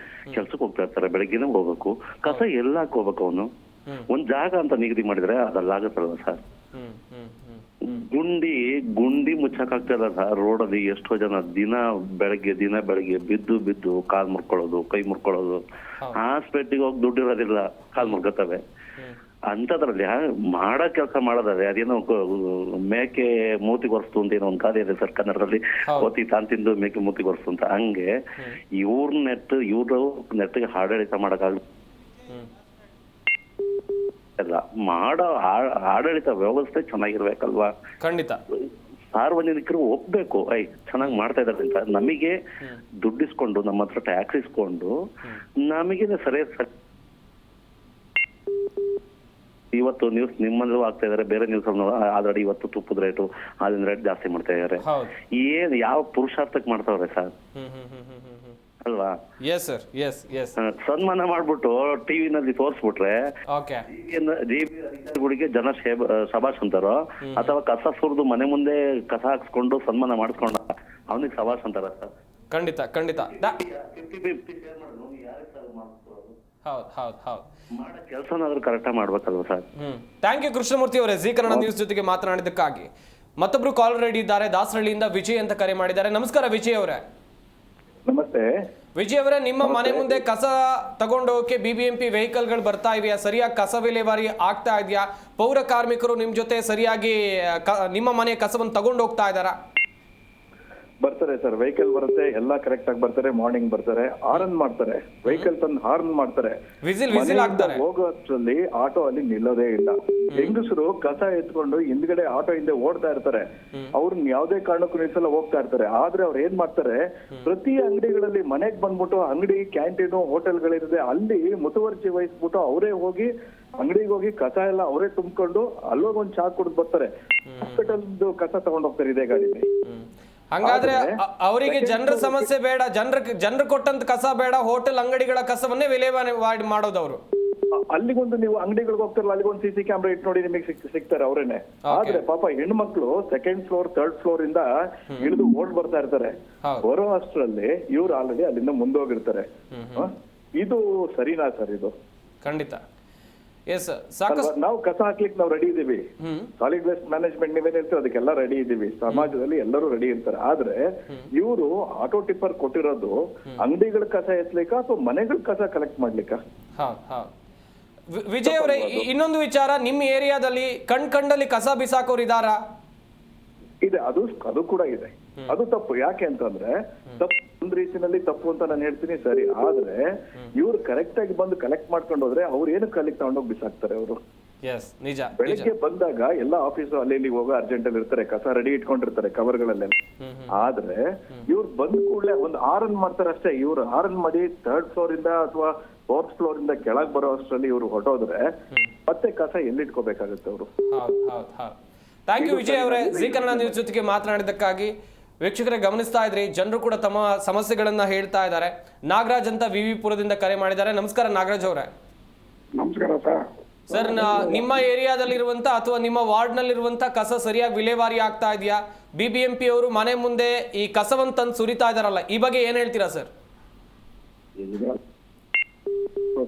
[SPEAKER 4] ಕೆಲ್ಸಕ್ಕೆ ಹೋಗ್ತಾ ಇರ್ತಾರೆ. ಬೆಳಗ್ಗೆನೇ ಹೋಗ್ಬೇಕು. ಕಸ ಎಲ್ಲ ಹೋಗ್ಬೇಕು. ಅವನು ಒಂದ್ ಜಾಗ ಅಂತ ನಿಗದಿ ಮಾಡಿದ್ರೆ ಅದಲ್ಲಾಗತ್ತಲ್ವ ಸರ್? ಗುಂಡಿ ಮುಚ್ಚಕ್ಕಾಗ್ತಿಲ್ಲ ಸರ್ ರೋಡಲ್ಲಿ. ಎಷ್ಟೋ ಜನ ದಿನ ಬೆಳಗ್ಗೆ ಬಿದ್ದು ಕಾಲ್ ಮುರ್ಕೊಳ್ಳೋದು, ಕೈ ಮುರ್ಕೊಳ್ಳೋದು, ಹಾಸ್ಪಿಟ್ಲಿಗೆ ಹೋಗಿ ದುಡ್ಡಿರೋದಿಲ್ಲ, ಕಾಲ್ ಮುರ್ಗತ್ತವೆ. ಅಂತದ್ರಲ್ಲಿ ಮಾಡೋ ಕೆಲಸ ಮಾಡೋದಾದ್ರೆ ಅದೇನೋ ಮೇಕೆ ಮೂತಿಗೆ ಒರೆಸ್ತು ಅಂತ ಏನೋ ಒಂದು ಗಾದೆ ಇದೆ ಸರ್ ಕನ್ನಡದಲ್ಲಿ, ಓತಿ ತಾನ್ ತಿಂದು ಮೇಕೆ ಮೂತಿಗೆ ಒರೆಸ್ತು ಅಂತ. ಹಂಗೆ ಇವ್ರ ನೆಟ್ಟಿಗೆ ಆಡಳಿತ ಮಾಡಕ್ಕಾಗಲ್ಲ. ಮಾಡೋ ಆಡಳಿತ ವ್ಯವಸ್ಥೆ ಚೆನ್ನಾಗಿರ್ಬೇಕಲ್ವಾ?
[SPEAKER 1] ಖಂಡಿತ.
[SPEAKER 4] ಸಾರ್ವಜನಿಕರು ಒಪ್ಬೇಕು, ಚೆನ್ನಾಗಿ ಮಾಡ್ತಾ ಇದ್ದಾರೆ ಅಂತ. ನಮಗೆ ದುಡ್ಡಿಸ್ಕೊಂಡು ನಮ್ಮ ಹತ್ರ ಟ್ಯಾಕ್ಸ್ ಇಸ್ಕೊಂಡು ನಮಗೇನೆ ಸರಿಯಾದ ಇವತ್ತು ನ್ಯೂಸ್ ನಿಮ್ಮಲ್ಲೂ ಆಗ್ತಾ ಇದಾರೆ, ಬೇರೆ ನ್ಯೂಸ್ ಆಲ್ರೆಡಿ ಇವತ್ತು ತುಪ್ಪದ ರೇಟು ಹಾಲಿನ ರೇಟ್ ಜಾಸ್ತಿ ಮಾಡ್ತಾ ಇದಾರೆ. ಏನ್ ಯಾವ ಪುರುಷಾರ್ಥಕ್ಕೆ ಮಾಡ್ತಾವ್ರೆ ಸರ್ ಅಲ್ವಾ? ಸನ್ಮಾನ ಮಾಡ್ಬಿಟ್ಟು ಟಿವಿನಲ್ಲಿ ತೋರ್ಸ್ಬಿಟ್ರೆ ಜಿಬಿಗಳಿಗೆ ಜನ ಶಬಾಷ್ ಅಂತಾರೋ, ಅಥವಾ ಕಸ ಸುರಿದು ಮನೆ ಮುಂದೆ ಕಸ ಹಾಕ್ಸ್ಕೊಂಡು ಸನ್ಮಾನ ಮಾಡಿಸ್ಕೊಂಡ ಅವನಿಗೆ ಶಬಾಷ್ ಅಂತಾರ ಸರ್?
[SPEAKER 1] ಖಂಡಿತ.
[SPEAKER 4] ಮಾಡೋ ಕೆಲಸನಾದ್ರೂ ಕರೆಕ್ಟಾಗಿ ಮಾಡ್ಬೇಕಲ್ವ ಸರ್?
[SPEAKER 1] ಥ್ಯಾಂಕ್ ಯು ಕೃಷ್ಣಮೂರ್ತಿ ಅವರೇ, ಜಿ ಕನ್ನಡ ನ್ಯೂಸ್ ಜೊತೆಗೆ ಮಾತನಾಡಿದ್ದಕ್ಕಾಗಿ. ಮತ್ತೊಬ್ರು ಕಾಲ್ ರೆಡಿ ಇದ್ದಾರೆ, ದಾಸರಳ್ಳಿಯಿಂದ ವಿಜಯ್ ಅಂತ ಕರೆ ಮಾಡಿದ್ದಾರೆ. ನಮಸ್ಕಾರ ವಿಜಯ್ ಅವರೇ.
[SPEAKER 5] ನಮಸ್ತೆ
[SPEAKER 1] ವಿಜಯ್ ಅವರೇ, ನಿಮ್ಮ ಮನೆ ಮುಂದೆ ಕಸ ತಗೊಂಡೋಗಕ್ಕೆ BBMP ವೆಹಿಕಲ್ಗಳು ಬರ್ತಾ ಇದೆಯಾ? ಸರಿಯಾಗಿ ಕಸ ವಿಲೇವಾರಿ ಆಗ್ತಾ ಇದೆಯಾ? ಪೌರ ಕಾರ್ಮಿಕರು ನಿಮ್ ಜೊತೆ ಸರಿಯಾಗಿ ನಿಮ್ಮ ಮನೆ ಕಸವನ್ನು ತಗೊಂಡು ಹೋಗ್ತಾ ಇದ್ದಾರಾ?
[SPEAKER 5] ಬರ್ತಾರೆ ಸರ್, ವೆಹಿಕಲ್ ಬರುತ್ತೆ, ಎಲ್ಲ ಕರೆಕ್ಟ್ ಆಗಿ ಬರ್ತಾರೆ. ಮಾರ್ನಿಂಗ್ ಬರ್ತಾರೆ, ಹಾರ್ನ್ ಮಾಡ್ತಾರೆ, ವೆಹಿಕಲ್ ತಂದು ಹಾರ್ನ್ ಮಾಡ್ತಾರೆ, ಹೋಗೋ ಅಷ್ಟರಲ್ಲಿ ಆಟೋ ಅಲ್ಲಿ ನಿಲ್ಲೋದೇ ಇಲ್ಲ. ಹೆಂಗಸರು ಕಸ ಎತ್ಕೊಂಡು ಹಿಂದ್ಗಡೆ ಆಟೋ ಹಿಂದೆ ಓಡ್ತಾ ಇರ್ತಾರೆ, ಅವ್ರನ್ನ ಯಾವ್ದೇ ಕಾರಣಕ್ಕೂ ನಿಲ್ಸಲ್ಲ, ಹೋಗ್ತಾ ಇರ್ತಾರೆ. ಆದ್ರೆ ಅವ್ರು ಏನ್ ಮಾಡ್ತಾರೆ, ಪ್ರತಿ ಅಂಗಡಿಗಳಲ್ಲಿ ಮನೆಗ್ ಬಂದ್ಬಿಟ್ಟು ಅಂಗಡಿ, ಕ್ಯಾಂಟೀನು, ಹೋಟೆಲ್ಗಳಿರುತ್ತೆ, ಅಲ್ಲಿ ಮುತುವರ್ಜಿ ವಹಿಸ್ಬಿಟ್ಟು ಅವರೇ ಹೋಗಿ ಅಂಗಡಿಗೆ ಹೋಗಿ ಕಸ ಎಲ್ಲ ಅವರೇ ತುಂಬಿಕೊಂಡು ಅಲ್ಲೋಗಿ ಒಂದ್ ಚಾ ಕುಡಿದು ಬರ್ತಾರೆ. ಹಾಸ್ಪಿಟಲ್ ಕಸ ತಗೊಂಡ್ ಹೋಗ್ತಾರೆ ಇದೇ ಗಾಡಿಲಿ.
[SPEAKER 1] ಹಂಗಾದ್ರೆ ಅವರಿಗೆ ಜನರ ಸಮಸ್ಯೆ ಬೇಡ, ಜನರು ಕೊಟ್ಟಂತ ಕಸ ಬೇಡ, ಹೋಟೆಲ್ ಅಂಗಡಿಗಳ ಕಸವನ್ನೇ ವಿಲೇವಾರಿ ಮಾಡೋದು ಅವರು.
[SPEAKER 5] ಅಲ್ಲಿಗೊಂದು ನೀವು ಅಂಗಡಿಗಳಿಗೆ ಹೋಗ್ತಾರಲ್ಲ, ಅಲ್ಲಿಗೊಂದು CC ಕ್ಯಾಮ್ರಾ ಇಟ್ಟು ನೋಡಿ ನಿಮಗೆ ಸಿಗ್ತಾರೆ ಅವರೇನೆ. ಆದ್ರೆ ಪಾಪ ಹೆಣ್ಮಕ್ಳು 2nd ಫ್ಲೋರ್ 3rd ಫ್ಲೋರ್ ಇಂದ ಇಳಿದು ಓಡ್ ಬರ್ತಾ ಇರ್ತಾರೆ. ಬರೋ ಅಷ್ಟರಲ್ಲಿ ಇವ್ರು ಆಲ್ರೆಡಿ ಅಲ್ಲಿಂದ ಮುಂದೋಗಿರ್ತಾರೆ. ಇದು ಸರಿನಾ ಸರ್? ಇದು
[SPEAKER 1] ಖಂಡಿತ. ಎಸ್ ಸಾಕಷ್ಟು
[SPEAKER 5] ನಾವು ಕಸ ಹಾಕ್ಲಿಕ್ಕೆ ನಾವು ರೆಡಿ ಇದೀವಿ. ಸಾಲಿಡ್ ವೇಸ್ಟ್ ಮ್ಯಾನೇಜ್ಮೆಂಟ್ ನೀವೇನ್ ಹೇಳ್ತೀವಿ ಅದಕ್ಕೆಲ್ಲ ರೆಡಿ ಇದೀವಿ. ಸಮಾಜದಲ್ಲಿ ಎಲ್ಲರೂ ರೆಡಿ ಇರ್ತಾರೆ. ಆದ್ರೆ ಇವರು ಆಟೋ ಟಿಪ್ಪರ್ ಕೊಟ್ಟಿರೋದು ಅಂಗಡಿಗಳ ಕಸ ಎತ್ತಲಿಕ್ಕ ಅಥವಾ ಮನೆಗಳ ಕಸ ಕಲೆಕ್ಟ್ ಮಾಡ್ಲಿಕ್ಕ?
[SPEAKER 1] ವಿಜಯ್ ಅವರೇ, ಇನ್ನೊಂದು ವಿಚಾರ, ನಿಮ್ಮ ಏರಿಯಾದಲ್ಲಿ ಕಂಡಲ್ಲಿ ಕಸ ಬಿಸಾಕೋರು ಇದಾರಾ?
[SPEAKER 5] ಇದೆ, ಅದು ಕೂಡ ಇದೆ. ಅದು ತಪ್ಪು. ಯಾಕೆ ಅಂತಂದ್ರೆ ತಪ್ಪು ಒಂದ್ ರೀತಿನಲ್ಲಿ ತಪ್ಪು ಅಂತ ನಾನು ಹೇಳ್ತೀನಿ, ಸರಿ. ಆದ್ರೆ ಇವ್ರು ಕರೆಕ್ಟ್ ಆಗಿ ಬಂದು ಕಲೆಕ್ಟ್ ಮಾಡ್ಕೊಂಡು ಹೋದ್ರೆ ಅವ್ರು ಏನು ಕಲೆಕ್ಟ್ ತಗೊಂಡೋಗಿ ಬಿಸಾಕ್ತಾರೆ. ಅವರು ಬೆಳಿಗ್ಗೆ ಬಂದಾಗ ಎಲ್ಲ ಆಫೀಸು ಅಲ್ಲಿ ಇಲ್ಲಿ ಹೋಗೋ ಅರ್ಜೆಂಟ್ ಅಲ್ಲಿ ಇರ್ತಾರೆ, ಕಸ ರೆಡಿ ಇಟ್ಕೊಂಡಿರ್ತಾರೆ ಕವರ್ಗಳಲ್ಲೆಲ್ಲ. ಆದ್ರೆ ಇವ್ರು ಬಂದ ಕೂಡಲೇ ಒಂದು ಆರನ್ ಮಾಡ್ತಾರೆ ಅಷ್ಟೇ. ಇವ್ರು ಆರನ್ ಮಾಡಿ 3rd ಫ್ಲೋರ್ ಇಂದ ಅಥವಾ 4th ಫ್ಲೋರ್ ಇಂದ ಕೆಳಗ್ ಬರೋ ಅಷ್ಟರಲ್ಲಿ ಇವ್ರು ಹೊರಟೋದ್ರೆ ಮತ್ತೆ ಕಸ ಎಲ್ಲಿಟ್ಕೋಬೇಕಾಗುತ್ತೆ ಅವರು.
[SPEAKER 1] ಥ್ಯಾಂಕ್ ಯು ವಿಜಯ್ ಅವರೇ, ಜೀ ಕನ್ನಡ ನ್ಯೂಸ್ ಜೊತೆಗೆ ಮಾತನಾಡಿದ್ದಕ್ಕಾಗಿ. ವೀಕ್ಷಕರೇ, ಗಮನಿಸ್ತಾ ಇದ್ರಿ, ಜನರು ಕೂಡ ತಮ್ಮ ಸಮಸ್ಯೆಗಳನ್ನ ಹೇಳ್ತಾ ಇದ್ದಾರೆ. ನಾಗರಾಜ್ ಅಂತ ವಿವಿಪುರದಿಂದ ಕರೆ ಮಾಡಿದ್ದಾರೆ. ನಮಸ್ಕಾರ ನಾಗರಾಜ್ ಅವರೇ.
[SPEAKER 6] ನಮಸ್ಕಾರ
[SPEAKER 1] ಸರ್, ನಿಮ್ಮ ಏರಿಯಾದಲ್ಲಿರುವಂತ ಅಥವಾ ನಿಮ್ಮ ವಾರ್ಡ್ ನಲ್ಲಿರುವಂತ ಕಸ ಸರಿಯಾಗಿ ವಿಲೇವಾರಿ ಆಗ್ತಾ ಇದೆಯಾ? BBMP ಅವರು ಮನೆ ಮುಂದೆ ಈ ಕಸವನ್ನು ತಂದು ಸುರಿತಾ ಇದಾರಲ್ಲ, ಈ ಬಗ್ಗೆ ಏನ್ ಹೇಳ್ತೀರಾ ಸರ್?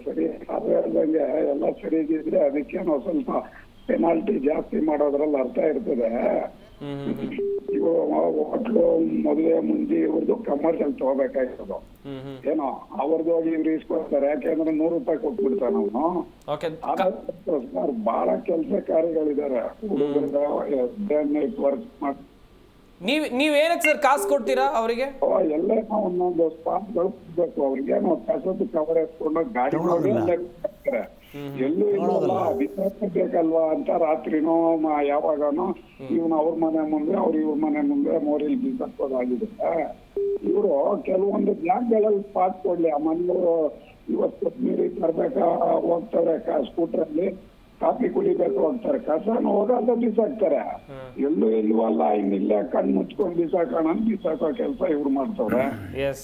[SPEAKER 6] ಸರಿ, ಎಲ್ಲ ಸರಿ ಇದ್ರೆ ಅದಕ್ಕೇನೋ ಸ್ವಲ್ಪ ಪೆನಾಲ್ಟಿ ಜಾಸ್ತಿ ಮಾಡೋದ್ರಲ್ಲಿ ಅರ್ಥ ಇರ್ತದೆ. ಹೋಟ್ಲು ಮದುವೆ ಮುಂದೆ ಇವ್ರದ್ದು ಕಮರ್ಷಿಯಲ್ ತಗೋಬೇಕಾಗಿರೋದು ಏನೋ ಅವ್ರದ್ದು ಹೋಗಿ ಇವ್ರು ಇಸ್ಕೊಳ್ತಾರೆ. ಯಾಕೆಂದ್ರೆ 100 ರೂಪಾಯಿ ಕೊಟ್ಬಿಡ್ತಾನೆ ಅವನು. ಬಹಳ ಕೆಲಸ ಕಾರ್ಯಗಳಿದ್ದಾರೆ ವರ್ಕ್ ಮಾಡಿ.
[SPEAKER 1] ನೀವೇನಕ್ಕೆ ಸರ್ ಕಾಸು ಕೊಡ್ತೀರಾ ಅವರಿಗೆ?
[SPEAKER 6] ಎಲ್ಲ ಒಂದೊಂದು ಸ್ಪಾಟ್ಗಳು ಕೊಡ್ಬೇಕು ಅವ್ರಿಗೆ. ನಾವು ಕಸದ ಕವರ್ ಎತ್ಕೊಂಡು ಗಾಡಿ ಎಲ್ಲೂ ಇಲ್ಲಲ್ಲ, ಬಿಸಾಕಬೇಕಲ್ವಾ ಅಂತ ರಾತ್ರಿನೋ ಯಾವಾಗನೋ ಇವನು ಅವ್ರ ಮನೆ ಮುಂದೆ ಇವ್ರ ಮನೆ ಮುಂದೆ ಮೋರಿಲ್ ಬಿಸಾಕೋದಾಗಿದೆ. ಇವರು ಕೆಲವೊಂದು ಜಾಗಗಳಲ್ಲಿ ಸ್ಪಾಟ್ ಕೊಡ್ಲಿ. ಆ ಮನೆಯವರು ಇವತ್ತು ನೀರು ತರ್ಬೇಕಾ ಹೋಗ್ತಾರೆ, ಸ್ಕೂಟ್ರಲ್ಲಿ ಕಾಫಿ ಕುಡಿಬೇಕು ಹೋಗ್ತಾರೆ, ಕಸನ ಹೋಗಲ್ಲ ಬಿಸಾಕ್ತಾರೆ. ಎಲ್ಲೂ ಇಲ್ವಲ್ಲ, ಇನ್ನಿಲ್ಲೇ ಕಣ್ಣು ಮುಚ್ಕೊಂಡು ಬಿಸಾಕೋಣ ಬಿಸಾಕೋ ಕೆಲಸ ಇವ್ರು ಮಾಡ್ತವ್ರೆ.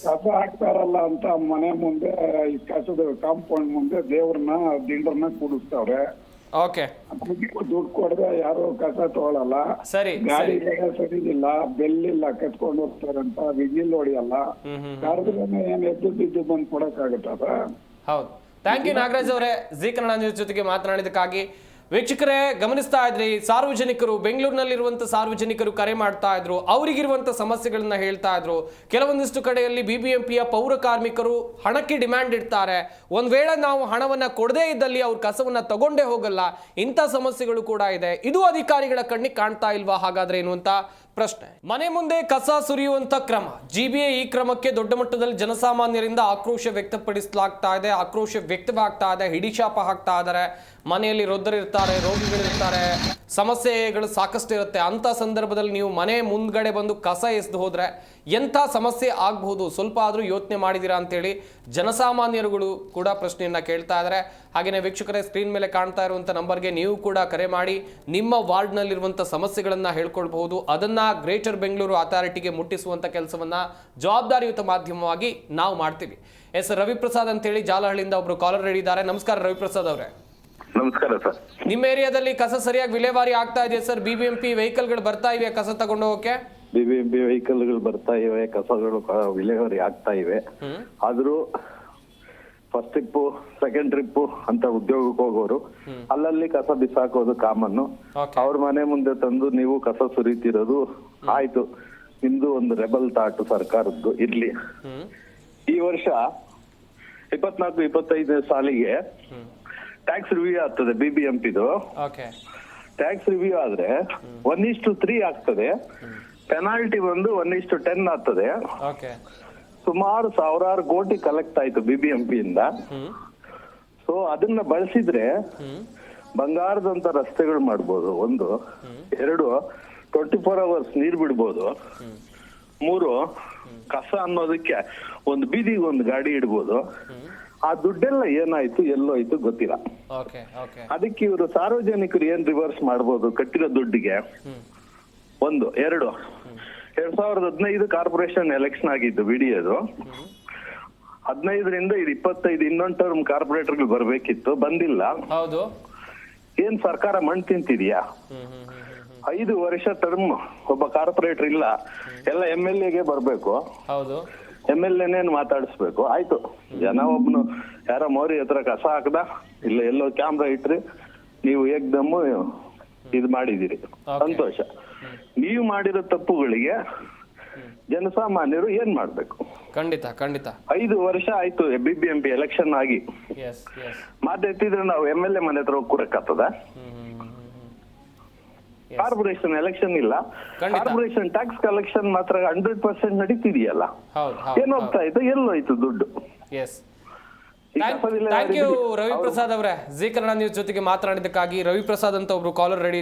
[SPEAKER 6] ಕಸ ಹಾಕ್ತಾರಲ್ಲ ಅಂತ ಮನೆ ಮುಂದೆ ಈ ಕಸದ ಕಾಂಪೌಂಡ್ ಮುಂದೆ ದೇವ್ರನ್ನ ದಿಂಡ್ರನ್ನ ಕೂಡಿಸ್ತಾವ್ರೆ. ದುಡ್ಡು ಕೊಡದೆ ಯಾರು ಕಸ ತಗೊಳಲ್ಲ. ಗಾಡಿ ಸರಿ ಇಲ್ಲ, ಬೆಲ್ಲಿಲ್ಲ, ಕತ್ಕೊಂಡು ಹೋಗ್ತಾರಂತ ವಿಜಿಲ್ ಹೊಡಿಯಲ್ಲ. ಕರೆದ್ರೇನೆ ಏನ್ ಎದ್ದು ಬಿದ್ದು ಬಂದು ಕೊಡಕ್ಕಾಗತ್ತದ?
[SPEAKER 1] ಹೌದು. ಥ್ಯಾಂಕ್ ಯು ನಾಗರಾಜ್ ಅವರೇ, ಜೀ ಕನ್ನಡ ನ್ಯೂಸ್ ಜೊತೆಗೆ ಮಾತನಾಡಿದಕ್ಕಾಗಿ. ವೀಕ್ಷಕರೇ, ಗಮನಿಸ್ತಾ ಇದ್ರಿ, ಸಾರ್ವಜನಿಕರು, ಬೆಂಗಳೂರಿನಲ್ಲಿರುವಂಥ ಸಾರ್ವಜನಿಕರು ಕರೆ ಮಾಡ್ತಾ ಇದ್ರು, ಅವರಿಗಿರುವಂಥ ಸಮಸ್ಯೆಗಳನ್ನ ಹೇಳ್ತಾ ಇದ್ರು. ಕೆಲವೊಂದಿಷ್ಟು ಕಡೆಯಲ್ಲಿ BBMPಯ ಪೌರ ಕಾರ್ಮಿಕರು ಹಣಕ್ಕೆ ಡಿಮ್ಯಾಂಡ್ ಇಡ್ತಾರೆ. ಒಂದ್ ವೇಳೆ ನಾವು ಹಣವನ್ನ ಕೊಡದೇ ಇದ್ದಲ್ಲಿ ಅವ್ರ ಕಸವನ್ನ ತಗೊಂಡೇ ಹೋಗಲ್ಲ. ಇಂಥ ಸಮಸ್ಯೆಗಳು ಕೂಡ ಇದೆ. ಇದು ಅಧಿಕಾರಿಗಳ ಕಣ್ಣಿಗೆ ಕಾಣ್ತಾ ಇಲ್ವಾ ಹಾಗಾದ್ರೆ ಎನ್ನುವಂತ ಪ್ರಶ್ನೆ. ಮನೆ ಮುಂದೆ ಕಸ ಸುರಿಯುವಂತ ಕ್ರಮ, GBA ಈ ಕ್ರಮಕ್ಕೆ ದೊಡ್ಡ ಮಟ್ಟದಲ್ಲಿ ಜನಸಾಮಾನ್ಯರಿಂದ ಆಕ್ರೋಶ ವ್ಯಕ್ತಪಡಿಸಲಾಗ್ತಾ ಇದೆ. ಆಕ್ರೋಶ ವ್ಯಕ್ತವಾಗ್ತಾ ಇದೆ. ಹಿಡಿಶಾಪ ಹಾಕ್ತಾ ಇದ್ದಾರೆ. ಮನೆಯಲ್ಲಿ ವೃದ್ಧರಿರ್ತಾರೆ, ರೋಗಿಗಳಿರ್ತಾರೆ, ಸಮಸ್ಯೆಗಳು ಸಾಕಷ್ಟು ಇರುತ್ತೆ. ಅಂಥ ಸಂದರ್ಭದಲ್ಲಿ ನೀವು ಮನೆ ಮುಂದ್ಗಡೆ ಬಂದು ಕಸ ಎಸೆದು ಹೋದ್ರೆ ಎಂಥ ಸಮಸ್ಯೆ ಆಗಬಹುದು, ಸ್ವಲ್ಪ ಆದರೂ ಯೋಚನೆ ಮಾಡಿದ್ದೀರಾ ಅಂತೇಳಿ ಜನಸಾಮಾನ್ಯರುಗಳು ಕೂಡ ಪ್ರಶ್ನೆಯನ್ನ ಕೇಳ್ತಾ ಇದ್ದಾರೆ. ಹಾಗೆಯೇ ವೀಕ್ಷಕರೇ, ಸ್ಕ್ರೀನ್ ಮೇಲೆ ಕಾಣ್ತಾ ಇರುವಂಥ ನಂಬರ್ಗೆ ನೀವು ಕೂಡ ಕರೆ ಮಾಡಿ ನಿಮ್ಮ ವಾರ್ಡ್ನಲ್ಲಿರುವಂಥ ಸಮಸ್ಯೆಗಳನ್ನು ಹೇಳ್ಕೊಳ್ಬಹುದು. ಅದನ್ನು ಗ್ರೇಟರ್ ಬೆಂಗಳೂರು ಅಥಾರಿಟಿಗೆ ಮುಟ್ಟಿಸುವಂಥ ಕೆಲಸವನ್ನ ಜವಾಬ್ದಾರಿಯುತ ಮಾಧ್ಯಮವಾಗಿ ನಾವು ಮಾಡ್ತೀವಿ. ಎಸ್ ರವಿಪ್ರಸಾದ್ ಅಂತೇಳಿ ಜಾಲಹಳ್ಳಿಯಿಂದ ಒಬ್ರು ಕಾಲರ್ ರೆಡಿ ಇದ್ದಾರೆ. ನಮಸ್ಕಾರ ರವಿಪ್ರಸಾದ್ ಅವರೇ.
[SPEAKER 4] ನಮಸ್ಕಾರ ಸರ್.
[SPEAKER 1] ನಿಮ್ಮ ಏರಿಯಾದಲ್ಲಿ ಕಸ ಸರಿಯಾಗಿ ವಿಲೇವಾರಿ ಆಗ್ತಾ ಇದೆ ಸರ್? BBMP ವೆಹಿಕಲ್ಗಳು ಬರ್ತಾ ಇವೆ ಕಸ ತಗೊಂಡು ಹೋಗಕ್ಕೆ?
[SPEAKER 4] BBMP ವೆಹಿಕಲ್ಗಳು ಬರ್ತಾ ಇವೆ, ಕಸಗಳು ವಿಲೇವಾರಿ ಆಗ್ತಾ ಇವೆ. ಆದ್ರೂ ಫಸ್ಟ್ ಟ್ರಿಪ್, ಸೆಕೆಂಡ್ ಟ್ರಿಪ್ ಅಂತ ಉದ್ಯೋಗಕ್ಕೆ ಹೋಗೋರು ಅಲ್ಲಲ್ಲಿ ಕಸ ಬಿಸಾಕೋದು ಕಾಮನ್ನು. ಅವ್ರ ಮನೆ ಮುಂದೆ ತಂದು ನೀವು ಕಸ ಸುರಿತಿರೋದು ಆಯ್ತು, ನಿಮ್ದು ಒಂದು ರೆಬಲ್ ಥಾಟ್ ಸರ್ಕಾರದ್ದು ಇರ್ಲಿ. ಈ ವರ್ಷ 24-25 ಸಾಲಿಗೆ ಟ್ಯಾಕ್ಸ್ ರಿವ್ಯೂ ಆಗ್ತದೆ BBMPದು. ಟ್ಯಾಕ್ಸ್ ರಿವ್ಯೂ ಆದ್ರೆ 1:3 ಆಗ್ತದೆ. ಪೆನಾಲ್ಟಿ ಬಂದು 1:10 ಆಗ್ತದೆ. ಸುಮಾರು ಸಾವಿರಾರು ಕೋಟಿ ಕಲೆಕ್ಟ್ ಆಯ್ತು BBMP ಇಂದ. ಸೊ ಅದನ್ನ ಬಳಸಿದ್ರೆ ಬಂಗಾರದಂತ ರಸ್ತೆಗಳು ಮಾಡ್ಬೋದು. 1, 2 24 hours ನೀರ್ ಬಿಡ್ಬೋದು. 3 ಕಸ ಅನ್ನೋದಕ್ಕೆ ಒಂದು ಬೀದಿಗೆ ಒಂದು ಗಾಡಿ ಇಡ್ಬೋದು. ಆ ದುಡ್ಡೆಲ್ಲ ಏನಾಯ್ತು, ಎಲ್ಲೋಯ್ತು ಗೊತ್ತಿಲ್ಲ. ಅದಕ್ಕೆ ಇವರು ಸಾರ್ವಜನಿಕರು ಏನ್ ರಿವರ್ಸ್ ಮಾಡ್ಬೋದು ಕಟ್ಟಿರೋ ದುಡ್ಡಿಗೆ? 1, 2 2015 ಕಾರ್ಪೊರೇಷನ್ ಎಲೆಕ್ಷನ್ ಆಗಿದ್ದು BDAದು. 15ರಿಂದ 25 ಇನ್ನೊಂದು ಟರ್ಮ್ ಕಾರ್ಪೊರೇಟರ್ಗಳು ಬರ್ಬೇಕಿತ್ತು, ಬಂದಿಲ್ಲ. ಏನ್ ಸರ್ಕಾರ ಮಣ್ ತಿಂತಿದ್ಯಾ? 5 ವರ್ಷ ಟರ್ಮ್ ಒಬ್ಬ ಕಾರ್ಪೊರೇಟರ್ ಇಲ್ಲ, ಎಲ್ಲ MLAಗೆ ಬರ್ಬೇಕು. MLA ಮಾತಾಡಿಸ್ಬೇಕು. ಆಯ್ತು, ಜನ ಒಬ್ನು ಯಾರ ಮೋರಿ ಹತ್ರ ಕಸ ಹಾಕದ, ಇಲ್ಲ ಎಲ್ಲೋ ಕ್ಯಾಮ್ರಾ ಇಟ್ರಿ, ನೀವು ಏಕ್ದಮ್ಮು ಇದು ಮಾಡಿದಿರಿ, ಸಂತೋಷ. ನೀವು ಮಾಡಿರೋ ತಪ್ಪುಗಳಿಗೆ ಜನಸಾಮಾನ್ಯರು ಏನ್ ಮಾಡ್ಬೇಕು?
[SPEAKER 1] ಖಂಡಿತ
[SPEAKER 4] 5 ವರ್ಷ ಆಯ್ತು BBMP ಎಲೆಕ್ಷನ್ ಆಗಿ. ಮಾತೆತ್ತಿದ್ರೆ ನಾವು MLA ಮನೆ ಹತ್ರ ಹೋಗಿ ಕೂರಕ್ಕಾಗ್ತದ? ಕಾರ್ಪೊರೇಷನ್ ಎಲೆಕ್ಷನ್ ಇಲ್ಲ, ಕಾರ್ಪೊರೇಷನ್ ಟ್ಯಾಕ್ಸ್ ಕಲೆಕ್ಷನ್ ಮಾತ್ರ 100% ನಡೀತಿದೆಯಲ್ಲ. ಏನ್ ಹೋಗ್ತಾ ಇತ್ತು, ಎಲ್ಲೋಯ್ತು ದುಡ್ಡು?
[SPEAKER 1] ಥ್ಯಾಂಕ್ ಯು ರವಿಪ್ರಸಾದ್ ಅವರೇ. ಜಿ ಕನ್ನಡ ನ್ಯೂಸ್ ಜೊತೆಗೆ ಮಾತನಾಡಿದ್ದಕ್ಕಾಗಿ. ರವಿಪ್ರಸಾದ್ ಅಂತ ಒಬ್ರು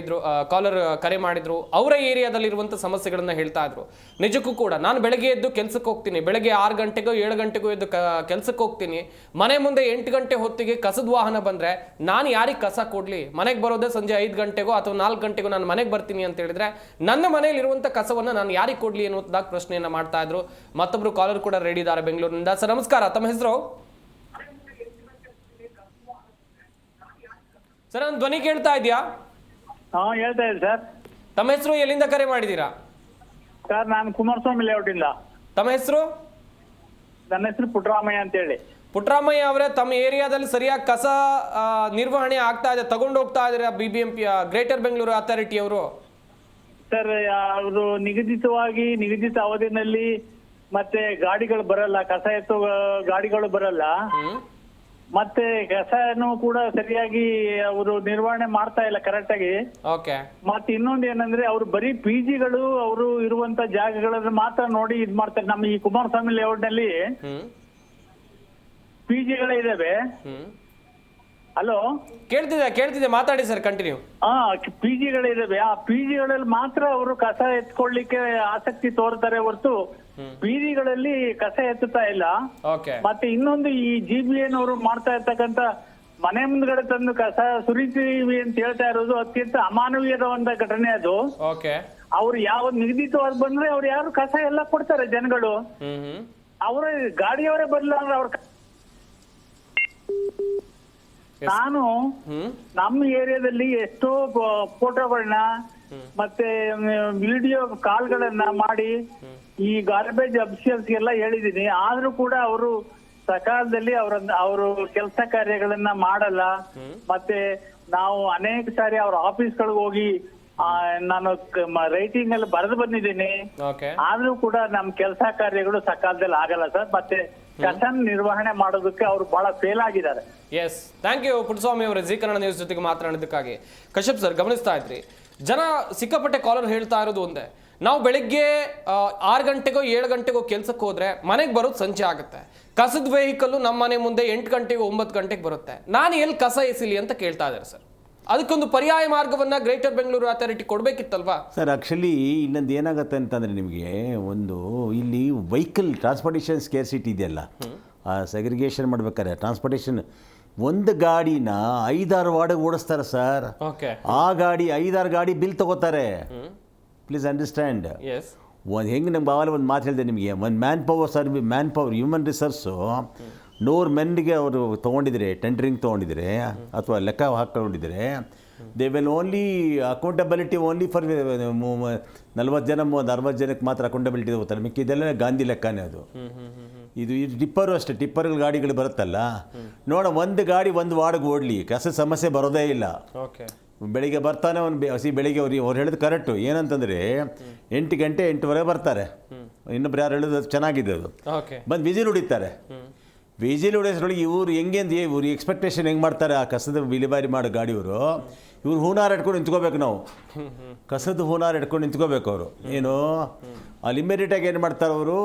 [SPEAKER 1] ಕಾಲರ್ ಕರೆ ಮಾಡಿದ್ರು. ಅವರ ಏರಿಯಾದಲ್ಲಿರುವಂಥ ಸಮಸ್ಯೆಗಳನ್ನ ಹೇಳ್ತಾ ಇದ್ರು. ನಿಜಕ್ಕೂ ಕೂಡ ನಾನು ಬೆಳಗ್ಗೆ ಎದ್ದು ಕೆಲ್ಸಕ್ಕೆ ಹೋಗ್ತೀನಿ, ಬೆಳಗ್ಗೆ 6 ಗಂಟೆಗೋ 7 ಗಂಟೆಗೋ ಎದ್ದು ಕೆಲ್ಸಕ್ಕೆ ಹೋಗ್ತೀನಿ. ಮನೆ ಮುಂದೆ 8 ಗಂಟೆ ಹೊತ್ತಿಗೆ ಕಸದ ವಾಹನ ಬಂದ್ರೆ ನಾನು ಯಾರಿಗೆ ಕಸ ಕೊಡ್ಲಿ? ಮನೆಗೆ ಬರೋದೇ ಸಂಜೆ 5 ಗಂಟೆಗೋ ಅಥವಾ 4 ಗಂಟೆಗೋ ನಾನು ಮನೆಗೆ ಬರ್ತೀನಿ ಅಂತ ಹೇಳಿದ್ರೆ ನನ್ನ ಮನೆಯಲ್ಲಿರುವಂಥ ಕಸವನ್ನ ನಾನು ಯಾರಿಗೆ ಕೊಡ್ಲಿ ಅನ್ನೋದಾಗ ಪ್ರಶ್ನೆಯನ್ನ ಮಾಡ್ತಾ ಇದ್ರು. ಮತ್ತೊಬ್ರು ಕಾಲರ್ ಕೂಡ ರೆಡಿ ಇದ್ದಾರೆ ಬೆಂಗಳೂರಿನಿಂದ. ಸರ್ ನಮಸ್ಕಾರ, ತಮ್ಮ ಹೆಸರು? ಸರ್ ನನ್ನ ಧ್ವನಿ ಕೇಳ್ತಾ ಇದೆಯಾ?
[SPEAKER 7] ಹೇಳ್ತಾ ಇದೆ ಸರ್.
[SPEAKER 1] ತಮ್ಮ ಹೆಸರು, ಎಲ್ಲಿಂದ ಕರೆ ಮಾಡಿದ್ದೀರಾ?
[SPEAKER 7] ಸರ್ ನಾನು ಕುಮಾರಸ್ವಾಮಿ ಲೇಔಟ್ ಇಂದ.
[SPEAKER 1] ತಮ್ಮ ಹೆಸರು?
[SPEAKER 7] ನನ್ನ ಹೆಸರು ಪುಟ್ಟರಾಮಯ್ಯ ಅಂತ ಹೇಳಿ.
[SPEAKER 1] ಪುಟ್ಟರಾಮಯ್ಯ ಅವರೇ, ತಮ್ಮ ಏರಿಯಾದಲ್ಲಿ ಸರಿಯಾಗಿ ಕಸ ನಿರ್ವಹಣೆ ಆಗ್ತಾ ಇದೆ, ತಗೊಂಡು ಹೋಗ್ತಾ ಇದ್ದಾರೆ BBMP ಗ್ರೇಟರ್ ಬೆಂಗಳೂರು ಅಥಾರಿಟಿ ಅವರು?
[SPEAKER 7] ಸರ್ ಅವರು ನಿಗದಿತ ಅವಧಿನಲ್ಲಿ ಮತ್ತೆ ಗಾಡಿಗಳು ಬರಲ್ಲ, ಕಸ ಎತ್ತೋ ಗಾಡಿಗಳು ಬರಲ್ಲ, ಮತ್ತೆ ಕಸನು ಕೂಡ ಸರಿಯಾಗಿ ಅವರು ನಿರ್ವಹಣೆ ಮಾಡ್ತಾ ಇಲ್ಲ ಕರೆಕ್ಟ್ ಆಗಿ. ಮತ್ತೆ ಇನ್ನೊಂದು ಏನಂದ್ರೆ ಅವ್ರು ಬರೀ ಪಿಜಿಗಳು ಅವರು ಇರುವಂತ ಜಾಗಗಳನ್ನ ಮಾತ್ರ ನೋಡಿ ಇದ್ ಮಾಡ್ತಾರೆ. ನಮ್ಮ ಈ ಕುಮಾರಸ್ವಾಮಿ ಲೇಔಟ್ ನಲ್ಲಿ ಪಿಜಿಗಳೇ ಇದಾವೆ. ಹಲೋ,
[SPEAKER 1] ಕೇಳ್ತಿದೆ ಮಾತಾಡಿ ಸರ್, ಕಂಟಿನ್ಯೂ.
[SPEAKER 7] ಪಿಜಿಗಳಿದಾವೆ. ಆ ಪಿಜಿಗಳಲ್ಲಿ ಮಾತ್ರ ಅವರು ಕಸ ಎತ್ಕೊಳ್ಳಿಕ್ಕೆ ಆಸಕ್ತಿ ತೋರ್ತಾರೆ ಹೊರತು ಬೀದಿಗಳಲ್ಲಿ ಕಸ ಎತ್ತುತ್ತಾ ಇಲ್ಲ. ಮತ್ತೆ ಇನ್ನೊಂದು ಈ GBN ಅವರು ಮಾಡ್ತಾ ಇರ್ತಕ್ಕಂತ ಮನೆ ಮುಂದ್ಗಡೆ ತಂದು ಕಸ ಸುರಿತೀವಿ ಅಂತ ಹೇಳ್ತಾ ಇರೋದು ಅತ್ಯಂತ ಅಮಾನವೀಯದ ಘಟನೆ ಅದು. ಅವ್ರು ಯಾವ ನಿಗದಿತವಾಗಿ ಬಂದ್ರೆ ಅವ್ರು ಯಾರು ಕಸ ಎಲ್ಲ ಕೊಡ್ತಾರೆ ಜನಗಳು. ಅವರ ಗಾಡಿಯವರೇ ಬರಲ್ಲ ಅಂದ್ರೆ ಅವ್ರ ನಾನು ನಮ್ಮ ಏರಿಯಾದಲ್ಲಿ ಎಷ್ಟೋ ಫೋಟೋಗಳನ್ನ ಮತ್ತೆ ವಿಡಿಯೋ ಕಾಲ್ಗಳನ್ನ ಮಾಡಿ ಈ ಗಾರ್ಬೇಜ್ ಅಫಿಷಿಯಲ್ಸ್ ಎಲ್ಲ ಹೇಳಿದೀನಿ. ಆದ್ರೂ ಕೂಡ ಅವರು ಸಕಾಲದಲ್ಲಿ ಅವರು ಕೆಲಸ ಕಾರ್ಯಗಳನ್ನ ಮಾಡಲ್ಲ. ಮತ್ತೆ ನಾವು ಅನೇಕ ಸಾರಿ ಅವ್ರ ಆಫೀಸ್ಗಳಿಗೆ ಹೋಗಿ ನಾನು ರೈಟಿಂಗ್ ಅಲ್ಲಿ ಬರೆದು ಬಂದಿದ್ದೀನಿ. ಆದ್ರೂ ಕೂಡ ನಮ್ ಕೆಲಸ ಕಾರ್ಯಗಳು ಸಕಾಲದಲ್ಲಿ ಆಗಲ್ಲ ಸರ್. ಮತ್ತೆ ಕಸ ನಿರ್ವಹಣೆ ಮಾಡೋದಕ್ಕೆ ಅವರು ಬಹಳ ಫೇಲ್ ಆಗಿದ್ದಾರೆ.
[SPEAKER 1] ಥ್ಯಾಂಕ್ ಯು ಪುಟ್ಟಸ್ವಾಮಿ ಅವರ ಜಿ ಕನ್ನಡ ನ್ಯೂಸ್ ಜೊತೆಗೆ ಮಾತನಾಡಿದ್ದಕ್ಕಾಗಿ. ಕಶ್ಯಪ್ ಸರ್, ಗಮನಿಸ್ತಾ ಇದ್ರಿ, ಜನ ಸಿಕ್ಕಾಪಟ್ಟೆ ಕಾಲರ್ ಹೇಳ್ತಾ ಇರೋದು ಒಂದೇ, ನಾವು ಬೆಳಿಗ್ಗೆ 6 ಗಂಟೆಗೋ 7 ಗಂಟೆಗೋ ಕೆಲ್ಸಕ್ಕೆ ಹೋದ್ರೆ ಮನೆಗೆ ಬರೋದು ಸಂಜೆ ಆಗುತ್ತೆ. ಕಸದ ವೆಹಿಕಲ್ ನಮ್ಮ ಮನೆ ಮುಂದೆ 8 ಗಂಟೆಗೆ 9 ಗಂಟೆಗೆ ಬರುತ್ತೆ. ನಾನು ಎಲ್ಲಿ ಕಸ ಎಸಿಲಿ ಅಂತ ಕೇಳ್ತಾ ಇದ್ದಾರೆ ಸರ್. ಅದಕ್ಕೊಂದು ಪರ್ಯಾಯ ಮಾರ್ಗವನ್ನ ಗ್ರೇಟರ್ ಬೆಂಗಳೂರು ಅಥಾರಿಟಿ ಕೊಡ್ಬೇಕಿತ್ತಲ್ವಾ
[SPEAKER 2] ಸರ್? ಆಕ್ಚುಲಿ ಇನ್ನೊಂದು ಏನಾಗುತ್ತೆ ಅಂತಂದ್ರೆ, ನಿಮಗೆ ಒಂದು ಇಲ್ಲಿ ವೆಹಿಕಲ್ ಟ್ರಾನ್ಸ್ಪೋರ್ಟೇಷನ್ ಸ್ಕೇರ್ಸಿಟಿ ಇದೆಯಲ್ಲ, ಆ ಸೆಗ್ರಿಗೇಷನ್ ಮಾಡ್ಬೇಕಾದ್ರೆ ಟ್ರಾನ್ಸ್ಪೋರ್ಟೇಷನ್ ಒಂದು ಗಾಡಿನ 5-6 ವಾರ್ಡ್ಗೆ ಓಡಿಸ್ತಾರೆ ಸರ್. ಆ ಗಾಡಿ 5-6 ಗಾಡಿ ಬಿಲ್ ತಗೋತಾರೆ. Please understand. ಒಂದು ಹೆಂಗೆ ನಮ್ಗೆ ಆವಾಗಲೇ ಒಂದು ಮಾತು ಹೇಳಿದೆ ನಿಮಗೆ, ಒಂದು ಮ್ಯಾನ್ ಪವರ್ ಹ್ಯೂಮನ್ ರಿಸೋರ್ಸು 100 ಮೆನ್ಗೆ ಅವರು ತೊಗೊಂಡಿದ್ರೆ, ಟೆಂಡರಿಂಗ್ ತೊಗೊಂಡಿದ್ರೆ ಅಥವಾ ಲೆಕ್ಕ ಹಾಕೊಂಡಿದ್ರೆ, they will only accountability only for 40 ಜನ 60 ಜನಕ್ಕೆ ಮಾತ್ರ ಅಕೌಂಟಬಿಲಿಟಿ ತಗೋತಾರೆ. ಮಿಕ್ಕಿದೆಲ್ಲ ಗಾಂಧಿ ಲೆಕ್ಕನೇ ಅದು. ಇದು ಟಿಪ್ಪರು ಅಷ್ಟೇ, ಟಿಪ್ಪರ್ಗಳ ಗಾಡಿಗಳು ಬರುತ್ತಲ್ಲ, ನೋಡ ಒಂದು ಗಾಡಿ ಒಂದು ವಾರ್ಡ್ಗೆ ಓಡಲಿ, ಕಸ ಸಮಸ್ಯೆ ಬರೋದೇ ಇಲ್ಲ. ಬೆಳಿಗ್ಗೆ ಬರ್ತಾನೆ ಬೆಳಿಗ್ಗೆ ಅವ್ರು ಹೇಳಿದ್ ಕರೆಕ್ಟು. ಏನಂತಂದರೆ 8 ಗಂಟೆ 8:15 ಬರ್ತಾರೆ. ಇನ್ನೊಬ್ರು ಯಾರು ಹೇಳೋದು ಚೆನ್ನಾಗಿದೆ ಅದು. ಬಂದು ವಿಜಿಲ್ ಹೊಡಿತಾರೆ. ವಿಜಿಲ್ ಹೊಡೆಯೋದ್ರೊಳಗೆ ಇವ್ರು ಹೆಂಗೆ ಅಂದ್ರೆ ಇವ್ರು ಎಕ್ಸ್ಪೆಕ್ಟೇಷನ್ ಹೆಂಗೆ ಮಾಡ್ತಾರೆ, ಆ ಕಸದ ವಿಲೇವಾರಿ ಮಾಡೋ ಗಾಡಿಯವರು, ಇವ್ರು ಹೂನಾರು ಇಟ್ಕೊಂಡು ನಿಂತ್ಕೋಬೇಕು. ನಾವು ಕಸದ ಹೂನಾರು ಇಟ್ಕೊಂಡು ನಿಂತ್ಕೋಬೇಕು. ಅವರು ಏನು ಅಲ್ಲಿ ಇಮ್ಮಿಡಿಯೇಟಾಗಿ ಏನು ಮಾಡ್ತಾರೆ, ಅವರು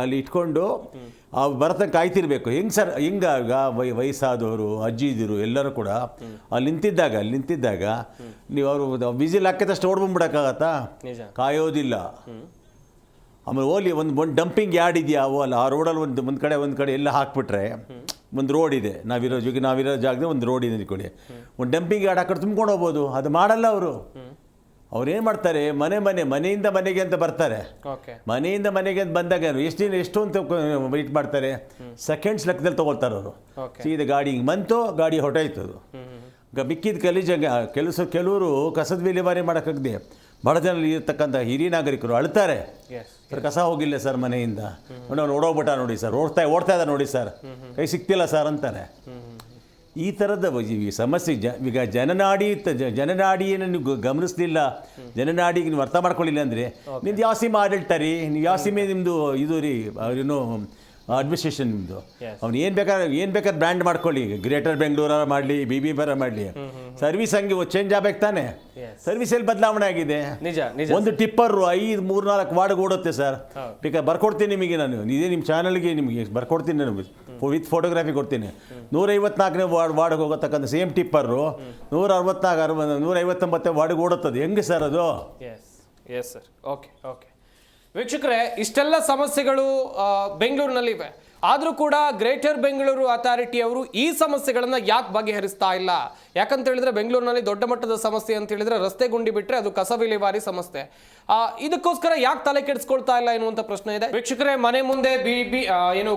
[SPEAKER 2] ಅಲ್ಲಿ ಇಟ್ಕೊಂಡು ಬರತಂಗೆ ಕಾಯ್ತಿರ್ಬೇಕು. ಹೆಂಗೆ ಸರ್, ಹಿಂಗಾಗ ವಯಸ್ಸಾದವರು ಅಜ್ಜಿದಿರು ಎಲ್ಲರೂ ಕೂಡ ಅಲ್ಲಿ ನಿಂತಿದ್ದಾಗ ನೀವು ಅವರು ವಿಜಿಲ್ ಹಾಕಿದಷ್ಟು ಓಡ್ಬಂದ್ಬಿಡೋಕ್ಕಾಗತ್ತಾ? ಕಾಯೋದಿಲ್ಲ. ಆಮೇಲೆ ಓಲಿ ಒಂದು ಡಂಪಿಂಗ್ ಯಾರ್ಡ್ ಇದೆಯಾ ಅಲ್ಲ, ಆ ರೋಡಲ್ಲಿ ಒಂದು ಕಡೆ ಎಲ್ಲ ಹಾಕ್ಬಿಟ್ರೆ, ಒಂದು ರೋಡ್ ಇದೆ, ನಾವಿರೋ ಜಾಗದಲ್ಲಿ ಒಂದು ರೋಡ್ ಇದೆ ಅಂದ್ಕೊಳ್ಳಿ, ಒಂದು ಡಂಪಿಂಗ್ ಯಾರ್ಡ್ ಹಾಕೊಂಡು ತುಂಬ್ಕೊಂಡು ಹೋಗ್ಬೋದು. ಅದು ಮಾಡಲ್ಲ ಅವರು. ಅವ್ರೇನು ಮಾಡ್ತಾರೆ, ಮನೆಯಿಂದ ಮನೆಗೆ ಅಂತ ಬರ್ತಾರೆ. ಮನೆಯಿಂದ ಮನೆಗೆ ಅಂತ ಬಂದಾಗ ಎಷ್ಟು ಅಂತ ವೆಯ್ಟ್ ಮಾಡ್ತಾರೆ, ಸೆಕೆಂಡ್ಸ್ ಲೆಕ್ಕದಲ್ಲಿ ತೊಗೊಳ್ತಾರೆ ಅವರು. ಸೀದಾ ಗಾಡಿ ಹಿಂಗೆ ಬಂತು, ಗಾಡಿ ಹೊಟ್ಟೋಯ್ತದು. ಮಿಕ್ಕಿದ ಕೆಲವರು ಕಸದ ವಿಲೇವಾರಿ ಮಾಡೋಕ್ಕಾಗದೆ ಭಾಳ ಜನ ಇರ್ತಕ್ಕಂಥ ಹಿರಿಯ ನಾಗರಿಕರು ಅಳ್ತಾರೆ. ಸರ್ ಕಸ ಹೋಗಿಲ್ಲ ಸರ್ ಮನೆಯಿಂದ ಅವ್ನು ಓಡೋಗ್ಬಿಟ್ಟ ನೋಡಿ ಸರ್, ಓಡ್ತಾ ಇದ್ದ ನೋಡಿ ಸರ್, ಕೈ ಸಿಗ್ತಿಲ್ಲ ಸರ್ ಅಂತಾನೆ. ಈ ಥರದ ಈ ಸಮಸ್ಯೆ ಈಗ ಜನನಾಡಿಯನ್ನು ನೀವು ಗಮನಿಸಲಿಲ್ಲ, ಜನನಾಡಿಗೆ ನೀವು ಅರ್ಥ ಮಾಡ್ಕೊಳ್ಳಿಲ್ಲ ಅಂದರೆ ನಿಮ್ದು ಯಾವ ಸೀಮೆ ಆಡಳಿತ ರೀ, ನೀವು ಯಾವ ಸೀಮೆ ನಿಮ್ಮದು ಇದು ರೀ, ಅವ್ರೇನು ಅಡ್ಮಿನಿಸ್ಟ್ರೇಷನ್ ನಿಮ್ಮದು. ಅವ್ನು ಏನು ಬೇಕಾದ್ರೆ ಬ್ರ್ಯಾಂಡ್ ಮಾಡ್ಕೊಳ್ಳಿ, ಗ್ರೇಟರ್ ಬೆಂಗಳೂರ ಮಾಡಲಿ, BBMP ಮಾಡಲಿ, ಸರ್ವಿಸ್ ಹಂಗೆ ಚೇಂಜ್ ಆಗ್ಬೇಕು ತಾನೆ. ಸರ್ವಿಸಲ್ಲಿ ಬದಲಾವಣೆ ಆಗಿದೆ. ಒಂದು ಟಿಪ್ಪರು 3-4 ವಾರ್ಡ್ಗೆ ಓಡುತ್ತೆ ಸರ್. ಬೇಕಾದ್ರೆ ಬರ್ಕೊಡ್ತೀನಿ ನಿಮಗೆ, ನಾನು ಇದೇ ನಿಮ್ಮ ಚಾನಲ್ಗೆ ನಿಮಗೆ ಬರ್ಕೊಡ್ತೀನಿ, ನಾನು ವಿತ್ ಫೋಟೋಗ್ರಾಫಿ ಕೊಡ್ತೀನಿ. 154ನೇ ವಾರ್ಡ್ಗೆ ಹೋಗತಕ್ಕಂಥ ಸೇಮ್ ಟಿಪ್ಪರು 159 ವಾರ್ಡ್ಗೆ ಓಡುತ್ತದೆ. ಹೆಂಗೆ ಸರ್ ಅದು?
[SPEAKER 1] Yes sir. ಓಕೆ ವೀಕ್ಷಕರೇ, ಇಷ್ಟೆಲ್ಲ ಸಮಸ್ಯೆಗಳು ಬೆಂಗಳೂರಿನಲ್ಲಿವೆ. ಆದರೂ ಕೂಡ ಗ್ರೇಟರ್ ಬೆಂಗಳೂರು ಅಥಾರಿಟಿ ಅವರು ಈ ಸಮಸ್ಯೆಗಳನ್ನು ಯಾಕೆ ಬಗೆಹರಿಸ್ತಾ ಇಲ್ಲ? ಯಾಕಂತ ಹೇಳಿದ್ರೆ ಬೆಂಗಳೂರಿನಲ್ಲಿ ದೊಡ್ಡ ಮಟ್ಟದ ಸಮಸ್ಯೆ ಅಂತ ಹೇಳಿದ್ರೆ ರಸ್ತೆ ಗುಂಡಿ ಬಿಟ್ಟರೆ ಅದು ಕಸ ವಿಲೇವಾರಿ ಸಮಸ್ಯೆ. ಇದಕ್ಕೋಸ್ಕರ ಯಾಕೆ ತಲೆ ಕೆಡಿಸ್ಕೊಳ್ತಾ ಇಲ್ಲ ಎನ್ನುವಂಥ ಪ್ರಶ್ನೆ ಇದೆ. ವೀಕ್ಷಕರೇ, ಮನೆ ಮುಂದೆ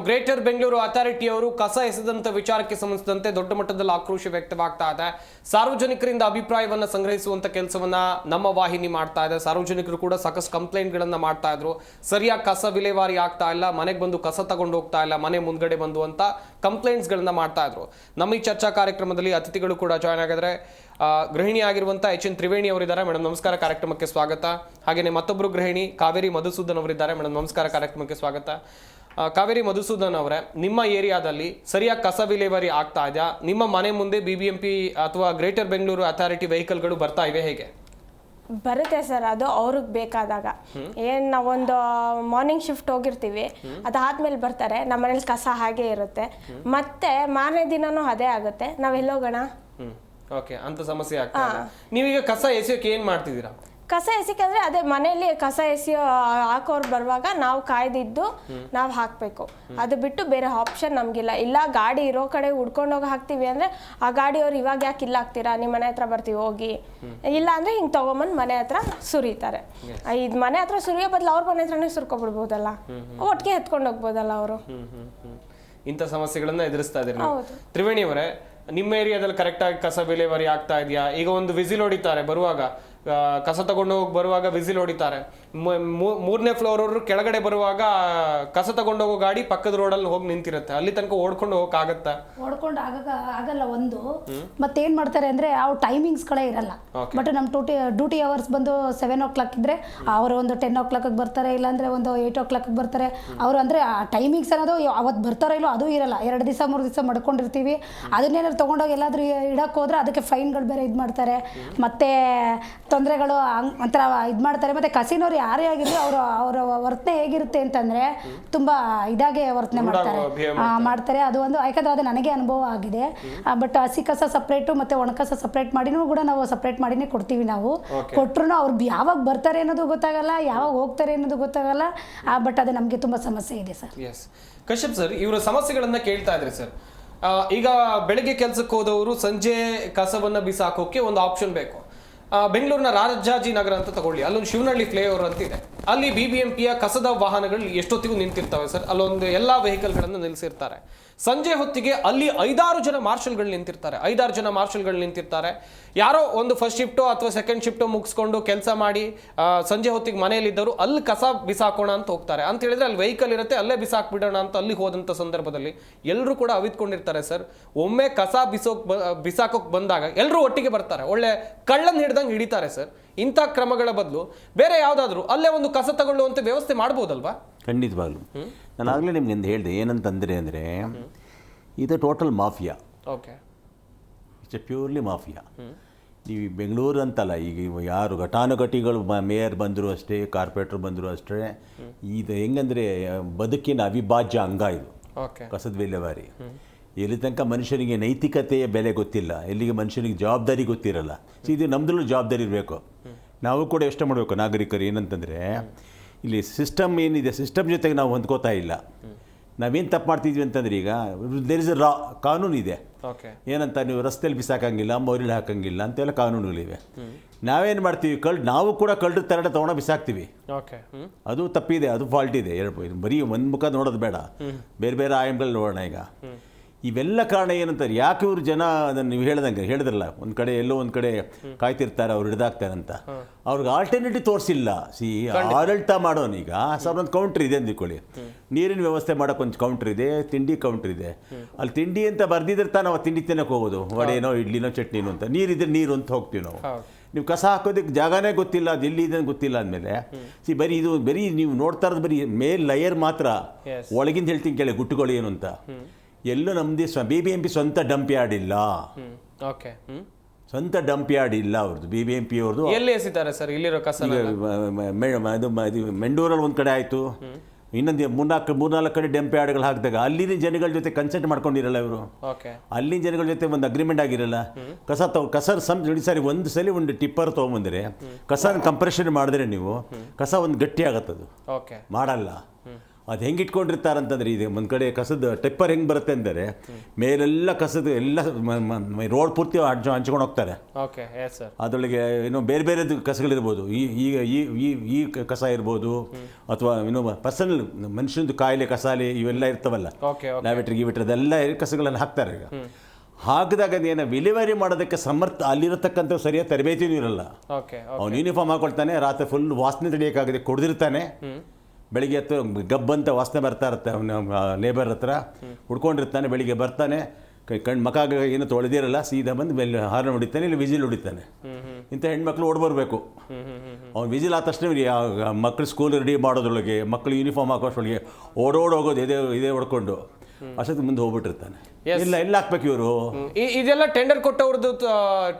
[SPEAKER 1] ಗ್ರೇಟರ್ ಬೆಂಗಳೂರು ಅಥಾರಿಟಿ ಅವರು ಕಸ ಎಸೆದಂತ ವಿಚಾರಕ್ಕೆ ಸಂಬಂಧಿಸಿದಂತೆ ದೊಡ್ಡ ಮಟ್ಟದಲ್ಲಿ ಆಕ್ರೋಶ ವ್ಯಕ್ತವಾಗ್ತಾ ಇದೆ. ಸಾರ್ವಜನಿಕರಿಂದ ಅಭಿಪ್ರಾಯವನ್ನು ಸಂಗ್ರಹಿಸುವಂತ ಕೆಲಸವನ್ನ ನಮ್ಮ ವಾಹಿನಿ ಮಾಡ್ತಾ ಇದೆ. ಸಾರ್ವಜನಿಕರು ಕೂಡ ಸಾಕಷ್ಟು ಕಂಪ್ಲೇಂಟ್ಗಳನ್ನ ಮಾಡ್ತಾ ಇದ್ರು. ಸರಿಯಾಗಿ ಕಸ ವಿಲೇವಾರಿ ಆಗ್ತಾ ಇಲ್ಲ, ಮನೆಗೆ ಬಂದು ಕಸ ತಗೊಂಡು ಹೋಗ್ತಾ ಇಲ್ಲ, ಮನೆ ಮುಂದ್ಗಡೆ ಬಂದು ಅಂತ ಕಂಪ್ಲೇಂಟ್ಸ್ಗಳನ್ನ ಮಾಡ್ತಾ ಇದ್ರು. ನಮ್ಮ ಈ ಚರ್ಚಾ ಕಾರ್ಯಕ್ರಮದಲ್ಲಿ ಅತಿಥಿಗಳು ಕೂಡ ಜಾಯ್ನ್ ಆಗಿದ್ರೆ ಗೃಹಿಣಿ ಆಗಿರುವಂತಹ HN ತ್ರಿವೇಣಿ ಅವರಿದ್ದಾರೆ. ಮೇಡಮ್ ನಮಸ್ಕಾರ, ಕಾರ್ಯಕ್ರಮಕ್ಕೆ ಸ್ವಾಗತ. ಹಾಗೆಯೇ ಮತ್ತೊಬ್ಬರು ಗೃಹಿಣಿ ಕಾವೇರಿ ಮಧುಸೂದನ್ ಅವರಿದ್ದಾರೆ. ಮೇಡಮ್ ನಮಸ್ಕಾರ, ಕಾರ್ಯಕ್ರಮಕ್ಕೆ ಸ್ವಾಗತ. ಕಾವೇರಿ ಮಧುಸೂದನ್ ಅವರೇ, ನಿಮ್ಮ ಏರಿಯಾದಲ್ಲಿ ಸರಿಯಾಗಿ ಕಸ ವಿಲೇವಾರಿ ಆಗ್ತಾ ಇದೆಯಾ? ನಿಮ್ಮ ಮನೆ ಮುಂದೆ BBMP ಅಥವಾ ಗ್ರೇಟರ್ ಬೆಂಗಳೂರು ಅಥಾರಿಟಿ ವೆಹಿಕಲ್ಗಳು ಬರ್ತಾ ಇವೆ, ಹೇಗೆ?
[SPEAKER 8] ಬರುತ್ತೆ ಸರ್, ಅದು ಅವ್ರಿಗೆ ಬೇಕಾದಾಗ. ಏನು ನಾವೊಂದು ಮಾರ್ನಿಂಗ್ ಶಿಫ್ಟ್ ಹೋಗಿರ್ತೀವಿ, ಅದಾದ್ಮೇಲೆ ಬರ್ತಾರೆ, ನಮ್ಮ ಮನೇಲಿ ಕಸ ಹಾಗೆ ಇರುತ್ತೆ, ಮತ್ತೆ ಮಾರನೇ ದಿನನೂ ಅದೇ ಆಗುತ್ತೆ, ನಾವೆಲ್ಲೋಗೋಣ?
[SPEAKER 1] ಓಕೆ, ಅಂತ ಸಮಸ್ಯೆ ಆಗ್ತಾ ಇದೆ. ನೀವೀಗ ಕಸ ಎಸೆಯೋಕೆ ಏನು ಮಾಡ್ತಿದ್ದೀರಾ?
[SPEAKER 8] ಕಸ ಎಸಿಕಂದ್ರೆ ಅದೇ ಮನೆಯಲ್ಲಿ ಕಸ ಎಸೆಯೋ ಹಾಕೋರು ಬರುವಾಗ ನಾವು ಕಾಯ್ದಿದ್ದು ನಾವು ಹಾಕಬೇಕು. ಅದು ಬಿಟ್ಟು ಬೇರೆ ಆಪ್ಷನ್ ನಮಗಿಲ್ಲ. ಇಲ್ಲ ಗಾಡಿ ಇರೋ ಕಡೆ ಹುಡ್ಕೊಂಡೋಗಿ ಹಾಕ್ತೀವಿ ಅಂದರೆ ಆ ಗಾಡಿಯವ್ರು ಇವಾಗ ಯಾಕೆ ಇಲ್ಲ ಹಾಕ್ತೀರಾ, ನಿಮ್ಮ ಮನೆ ಹತ್ರ ಬರ್ತೀವಿ ಹೋಗಿ, ಇಲ್ಲ ಅಂದರೆ ಹಿಂಗೆ ತೊಗೊಂಬಂದು ಮನೆ ಹತ್ರ ಸುರಿತಾರೆ. ಇದು ಮನೆ ಹತ್ರ ಸುರಿಯೋ ಬದಲು ಅವ್ರ ಮನೆ ಹತ್ರನೇ ಸುರ್ಕೊಬಿಡ್ಬೋದಲ್ಲ, ಒಟ್ಟಿಗೆ ಎತ್ಕೊಂಡು ಹೋಗ್ಬೋದಲ್ಲ ಅವರು.
[SPEAKER 1] ಇಂಥ ಸಮಸ್ಯೆಗಳನ್ನ ಎದುರಿಸ್ತಾ ಇದ್ದೀರಿ. ತ್ರಿವೇಣಿ ಅವರೇ, ನಿಮ್ಮ ಏರಿಯಾದಲ್ಲಿ ಕರೆಕ್ಟಾಗಿ ಕಸ ವಿಲೇವಾರಿ ಆಗ್ತಾ ಇದೆಯಾ? ಈಗ ಒಂದು ವಿಸಿಲ್ ಹೊಡಿತಾರೆ ಬರುವಾಗ, ಕಸ ತಗೊಂಡು ಹೋಗಿ ಬರುವಾಗ ವಿಸಿಲ್ ಹೊಡಿತಾರೆ. 3ನೇ ಫ್ಲೋರ್ ಅವರು ಕೆಳಗಡೆ ಬರುವಾಗ ಕಸ ತಗೊಂಡೋಗೋ ಗಾಡಿ ಪಕ್ಕದ ರೋಡಲ್ಲಿ ಹೋಗಿ ನಿಂತಿರುತ್ತೆ, ಅಲ್ಲಿ ತನಕ ಓಡ್ಕೊಂಡು ಹೋಗಕ್ ಆಗತ್ತಾ?
[SPEAKER 9] ಓಡ್ಕೊಂಡು ಆಗಲ್ಲ ಒಂದು. ಮತ್ತೇನ್ ಮಾಡ್ತಾರೆ ಅಂದ್ರೆ ಅವ್ರ ಟೈಮಿಂಗ್ಸ್ಗಳೇ ಇರಲ್ಲ. ಬಟ್ ನಮ್ಮ ಡ್ಯೂಟಿ ಅವರ್ಸ್ ಬಂದು 7 o'clock ಇದ್ರೆ ಅವರು ಒಂದು 10 o'clock ಬರ್ತಾರೆ, ಇಲ್ಲಾಂದ್ರೆ ಒಂದು 8 o'clock ಬರ್ತಾರೆ. ಅವರು ಅಂದ್ರೆ ಆ ಟೈಮಿಂಗ್ಸ್ ಅನ್ನೋದು ಅವತ್ತು ಬರ್ತಾರೋ ಇಲ್ಲೋ ಅದು ಇರಲ್ಲ. 2 ದಿವಸ 3 ದಿವಸ ಮಾಡ್ಕೊಂಡಿರ್ತೀವಿ. ಅದನ್ನೇನಾದ್ರು ತಗೊಂಡೋಗಿ ಎಲ್ಲಾದ್ರೂ ಇಡಕ್ಕೆ ಹೋದ್ರೆ ಅದಕ್ಕೆ ಫೈನ್ಗಳು ಬೇರೆ ಇದು ಮಾಡ್ತಾರೆ, ಮತ್ತೆ ತೊಂದರೆಗಳು ಒಂಥರ ಇದು ಮಾಡ್ತಾರೆ. ಮತ್ತೆ ಕಸಿನವ್ರು ಯಾರೇ ಆಗಿದ್ರು ಅವರ ವರ್ತನೆ ಹೇಗಿರುತ್ತೆ ಅಂತಂದ್ರೆ ತುಂಬಾ ಇದಾಗೆ ವರ್ತನೆ ಮಾಡ್ತಾರೆ. ಅದು ಒಂದು, ಯಾಕಂದ್ರೆ ಅದು ನನಗೆ ಅನುಭವ ಆಗಿದೆ. ಬಟ್ ಹಸಿ ಕಸ ಸಪ್ರೇಟು ಮತ್ತೆ ಒಣಕಸ ಸಪ್ರೇಟ್ ಮಾಡಿನೂ ಕೂಡ ನಾವು ಸಪ್ರೇಟ್ ಮಾಡಿನೇ ಕೊಡ್ತೀವಿ. ನಾವು ಕೊಟ್ರು ಅವ್ರು ಯಾವಾಗ ಬರ್ತಾರೆ ಅನ್ನೋದು ಗೊತ್ತಾಗಲ್ಲ, ಯಾವಾಗ ಹೋಗ್ತಾರೆ ಅನ್ನೋದು ಗೊತ್ತಾಗಲ್ಲ. ಬಟ್ ಅದು ನಮಗೆ ತುಂಬಾ ಸಮಸ್ಯೆ ಇದೆ ಸರ್.
[SPEAKER 1] ಕಶ್ಯಪ್ ಸರ್, ಇವರ ಸಮಸ್ಯೆಗಳನ್ನ ಕೇಳ್ತಾ ಇದ್ರಿ ಸರ್. ಈಗ ಬೆಳಗ್ಗೆ ಕೆಲಸಕ್ಕೆ ಹೋದವರು ಸಂಜೆ ಕಸವನ್ನ ಬಿಸಾಕೋಕೆ ಒಂದು ಆಪ್ಷನ್ ಬೇಕು. ಬೆಂಗಳೂರಿನ ರಾಜಾಜಿನಗರ ಅಂತ ತಗೊಳ್ಳಿ, ಅಲ್ಲೊಂದು ಶಿವನಹಳ್ಳಿ ಫ್ಲೈಓವರ್ ಅಂತ ಇದೆ. ಅಲ್ಲಿ BBMPಯ ಕಸದ ವಾಹನಗಳು ಎಷ್ಟೊತ್ತಿಗೂ ನಿಂತಿರ್ತವೆ ಸರ್. ಅಲ್ಲೊಂದು ಎಲ್ಲಾ ವೆಹಿಕಲ್ಗಳನ್ನು ನಿಲ್ಲಿಸಿರ್ತಾರೆ. ಸಂಜೆ ಹೊತ್ತಿಗೆ ಅಲ್ಲಿ 5-6 ಜನ ಮಾರ್ಷಲ್ಗಳು ನಿಂತಿರ್ತಾರೆ. ಯಾರೋ ಒಂದು ಫಸ್ಟ್ ಶಿಫ್ಟೋ ಅಥವಾ ಸೆಕೆಂಡ್ ಶಿಫ್ಟೋ ಮುಗಿಸ್ಕೊಂಡು ಕೆಲಸ ಮಾಡಿ ಸಂಜೆ ಹೊತ್ತಿಗೆ ಮನೆಯಲ್ಲಿದ್ದವರು ಅಲ್ಲಿ ಕಸ ಬಿಸಾಕೋಣ ಅಂತ ಹೋಗ್ತಾರೆ. ಅಂತ ಹೇಳಿದ್ರೆ ಅಲ್ಲಿ ವೆಹಿಕಲ್ ಇರುತ್ತೆ, ಅಲ್ಲೇ ಬಿಸಾಕ್ಬಿಡೋಣ ಅಂತ ಅಲ್ಲಿ ಹೋದಂಥ ಸಂದರ್ಭದಲ್ಲಿ ಎಲ್ಲರೂ ಕೂಡ ಅವಿತ್ಕೊಂಡಿರ್ತಾರೆ ಸರ್. ಒಮ್ಮೆ ಕಸ ಬಿಸಾಕೋಕ್ ಬಂದಾಗ ಎಲ್ಲರೂ ಒಟ್ಟಿಗೆ ಬರ್ತಾರೆ, ಒಳ್ಳೆ ಕಳ್ಳನ್ ಹಿಡ್ದಂಗೆ ಹಿಡಿತಾರೆ ಸರ್. ಇಂಥ ಕ್ರಮಗಳ ಬದಲು ಬೇರೆ ಯಾವುದಾದ್ರೂ ಅಲ್ಲೇ ಒಂದು ಕಸ ತಗೊಳ್ಳುವಂಥ ವ್ಯವಸ್ಥೆ ಮಾಡ್ಬೋದಲ್ವಾ?
[SPEAKER 2] ಖಂಡಿತವಾಗ್ಲು. ನಾನು ಆಗಲೇ ನಿಮ್ಗೆ ಹೇಳಿದೆ ಏನಂತಂದರೆ ಅಂದರೆ ಇದು total mafia.
[SPEAKER 1] Okay,
[SPEAKER 2] it's A purely mafia. ನೀವು ಬೆಂಗಳೂರು ಅಂತಲ್ಲ, ಈಗ ಯಾರು ಘಟಾನುಘಟಿಗಳು ಮೇಯರ್ ಬಂದರೂ ಅಷ್ಟೇ, ಕಾರ್ಪೊರೇಟರ್ ಬಂದರೂ ಅಷ್ಟೇ, ಇದು ಹೆಂಗಂದರೆ ಬದುಕಿನ ಅವಿಭಾಜ್ಯ ಅಂಗ ಇದು ಕಸದ ವಿಲೇವಾರಿ. ಎಲ್ಲಿ ತನಕ ಮನುಷ್ಯನಿಗೆ ನೈತಿಕತೆಯ ಬೆಲೆ ಗೊತ್ತಿಲ್ಲ, ಎಲ್ಲಿಗೆ ಮನುಷ್ಯನಿಗೆ ಜವಾಬ್ದಾರಿ ಗೊತ್ತಿರಲ್ಲ. ಇದು ನಮ್ಮದ್ರಲ್ಲೂ ಜವಾಬ್ದಾರಿ ಇರಬೇಕು. ನಾವು ಕೂಡ ಎಷ್ಟು ಮಾಡಬೇಕು ನಾಗರಿಕರು. ಏನಂತಂದರೆ ಇಲ್ಲಿ ಸಿಸ್ಟಮ್ ಏನಿದೆ, ಸಿಸ್ಟಮ್ ಜೊತೆಗೆ ನಾವು ಹೊಂದ್ಕೋತಾ ಇಲ್ಲ. ನಾವೇನು ತಪ್ಪು ಮಾಡ್ತಿದ್ವಿ ಅಂತಂದ್ರೆ, ಈಗ ದೇರ್ ಇಸ್ ಅ ಕಾನೂನು ಇದೆ. ಏನಂತ, ನೀವು ರಸ್ತೆಯಲ್ಲಿ ಬಿಸಾಕಂಗಿಲ್ಲ, ಮೌರಿಲಿ ಹಾಕಂಗಿಲ್ಲ ಅಂತೆಲ್ಲ ಕಾನೂನುಗಳಿವೆ. ನಾವೇನು ಮಾಡ್ತೀವಿ, ನಾವು ಕೂಡ ಕಳ್ಳರ ತರಡೆ ತೊಗೊಂಡು ಬಿಸಾಕ್ತೀವಿ. ಅದು ತಪ್ಪಿದೆ, ಅದು ಫಾಲ್ಟ್ ಇದೆ. ಬರೀ ಒಂದು ಮುಖ ನೋಡೋದು ಬೇಡ, ಬೇರೆ ಬೇರೆ ಆಯಾಮಗಳು ನೋಡೋಣ. ಇವೆಲ್ಲ ಕಾರಣ ಏನಂತಾರೆ, ಯಾಕೆ ಇವರು ಜನ ಅದನ್ನು ನೀವು ಹೇಳಿದ್ರಲ್ಲ, ಒಂದು ಕಡೆ ಎಲ್ಲೋ ಒಂದು ಕಡೆ ಕಾಯ್ತಿರ್ತಾರೆ, ಅವ್ರು ಹಿಡಿದಾಕ್ತಾರೆ ಅಂತ. ಅವ್ರಿಗೆ ಆಲ್ಟರ್ನೇಟಿವ್ ತೋರಿಸಿಲ್ಲ. ಆಡಳಿತ ಮಾಡೋನೀಗ ಸರ್ ಒಂದು ಕೌಂಟ್ರ್ ಇದೆ ಅಂದ್ಕೊಳ್ಳಿ, ನೀರಿನ ವ್ಯವಸ್ಥೆ ಮಾಡೋಕೆ ಒಂದು ಕೌಂಟ್ರ್ ಇದೆ, ತಿಂಡಿ ಕೌಂಟ್ರ್ ಇದೆ. ಅಲ್ಲಿ ತಿಂಡಿ ಅಂತ ಬರ್ದಿದ್ರೆ ನಾವು ತಿಂಡಿ ತಿನ್ನೋಕೆ ಹೋಗೋದು, ವಡೆನೋ ಇಡ್ಲಿನೋ ಚಟ್ನಿನೋ ಅಂತ. ನೀರಿದ್ರೆ ನೀರು ಅಂತ ಹೋಗ್ತೀವಿ ನಾವು. ನೀವು ಕಸ ಹಾಕೋದಕ್ಕೆ ಜಾಗನೇ ಗೊತ್ತಿಲ್ಲ, ಅದು ಎಲ್ಲಿದೆ ಅಂತ ಗೊತ್ತಿಲ್ಲ ಅಂದಮೇಲೆ ಬರೀ ನೀವು ನೋಡ್ತಾ ಇರೋದು ಬರೀ ಮೇಲ್ ಲೇಯರ್ ಮಾತ್ರ. ಒಳಗಿಂದ ಹೇಳ್ತೀನಿ ಕೇಳಿ ಗುಟ್ಟುಗಳು ಏನು ಅಂತ. ಎಲ್ಲೂ ನಮ್ಮದೇ BBMP ಸ್ವಂತ ಡಂಪ್ ಯಾರ್ಡ್ ಇಲ್ಲ. ಸ್ವಂತ ಡಂಪ್ ಯಾರ್ಡ್ ಇಲ್ಲ ಅವ್ರದ್ದು, BBMP ಅವ್ರದ್ದು.
[SPEAKER 1] ಎಲ್ಲಿ ಎಸಿತಾರೆ ಸರ್ ಇಲ್ಲಿರೋ ಕಸ?
[SPEAKER 2] ಇದು ಮೆಂಡೂರಲ್ಲಿ ಒಂದು ಕಡೆ ಆಯಿತು, ಇನ್ನೊಂದು ಮೂರ್ನಾಲ್ಕು ಕಡೆ ಡಂಪ್ ಯಾರ್ಡ್ಗಳು ಹಾಕಿದಾಗ ಅಲ್ಲಿನ ಜನಗಳ ಜೊತೆ ಕನ್ಸಲ್ಟ್ ಮಾಡ್ಕೊಂಡಿರಲ್ಲ ಇವರು. ಅಲ್ಲಿನ ಜನಗಳ ಜೊತೆ ಒಂದು ಅಗ್ರಿಮೆಂಟ್ ಆಗಿರಲ್ಲ. ಸರಿ ಒಂದು ಟಿಪ್ಪರ್ ತೊಗೊಂಬಂದರೆ ಕಸನ ಕಂಪ್ರೆಷನ್ ಮಾಡಿದ್ರೆ ನೀವು ಕಸ ಒಂದು ಗಟ್ಟಿ ಆಗತ್ತದು, ಮಾಡಲ್ಲ. ಅದು ಹೆಂಗೆ ಇಟ್ಕೊಂಡಿರ್ತಾರಂತಂದ್ರೆ, ಇದು ಒಂದು ಕಡೆ ಕಸದ ಟಿಪ್ಪರ್ ಹೆಂಗೆ ಬರುತ್ತೆ ಅಂದರೆ ಮೇಲೆಲ್ಲ ಕಸದ ಎಲ್ಲ ರೋಡ್ ಪೂರ್ತಿ ಹಂಚ್ಕೊಂಡು ಹೋಗ್ತಾರೆ. ಅದರೊಳಗೆ ಏನೋ ಬೇರೆ ಬೇರೆದು ಕಸಗಳಿರ್ಬೋದು, ಈ ಕಸ ಇರ್ಬೋದು, ಅಥವಾ ಏನೋ ಪರ್ಸನಲ್ ಮನುಷ್ಯನದು ಕಾಯಿಲೆ ಕಸಾಲೆ ಇವೆಲ್ಲ ಇರ್ತವಲ್ಲ, ಲ್ಯಾವೆಟ್ರಿ ಅದೆಲ್ಲ ಕಸಗಳನ್ನು ಹಾಕ್ತಾರೆ. ಈಗ ಹಾಕಿದಾಗ ಏನೋ ವಿಲೇವಾರಿ ಮಾಡೋದಕ್ಕೆ ಅಲ್ಲಿರತಕ್ಕಂಥ ಸರಿಯಾದ ತರಬೇತಿನೂ ಇರಲ್ಲ. ಅವ್ನು ಯೂನಿಫಾರ್ಮ್ ಹಾಕೊಳ್ತಾನೆ, ರಾತ್ರಿ ಫುಲ್ ವಾಸನೆ ತಡೆಯೋಕ್ಕಾಗದೆ ಕುಡ್ದಿರ್ತಾನೆ, ಬೆಳಿಗ್ಗೆ ಎತ್ತು ಗಬ್ಬಂತ ವಾಸನೆ ಬರ್ತಾ ಇರುತ್ತೆ. ಅವನ ಲೇಬರ್ ಹತ್ರ ಹುಡ್ಕೊಂಡಿರ್ತಾನೆ, ಬೆಳಿಗ್ಗೆ ಬರ್ತಾನೆ, ಮಕ ಏನೋ ತೊಳೆದಿರಲ್ಲ, ಸೀದಾ ಬಂದು ಮೇಲೆ ಹಾರ್ನ್ ಹೊಡಿತಾನೆ, ಇಲ್ಲಿ ವಿಜಿಲ್ ಹೊಡಿತಾನೆ. ಇಂಥ ಹೆಣ್ಮಕ್ಳು ಓಡ್ಬರ್ಬೇಕು. ಅವ್ನು ವಿಜಿಲ್ ಆದ ತಕ್ಷಣ ಮಕ್ಕಳು ಸ್ಕೂಲ್ ರೆಡಿ ಮಾಡೋದ್ರೊಳಗೆ, ಮಕ್ಕಳು ಯೂನಿಫಾರ್ಮ್ ಹಾಕೋಷ್ಟೊಳಗೆ ಓಡೋಗೋದು ಇದೇ ಹೊಡ್ಕೊಂಡು ಅಷ್ಟೊತ್ತು ಮುಂದೆ ಹೋಗ್ಬಿಟ್ಟಿರ್ತಾನೆ. ಎಲ್ಲ ಹಾಕ್ಬೇಕು ಇವರು.
[SPEAKER 1] ಇದೆಲ್ಲ ಟೆಂಡರ್ ಕೊಟ್ಟವ್ರದ್ದು,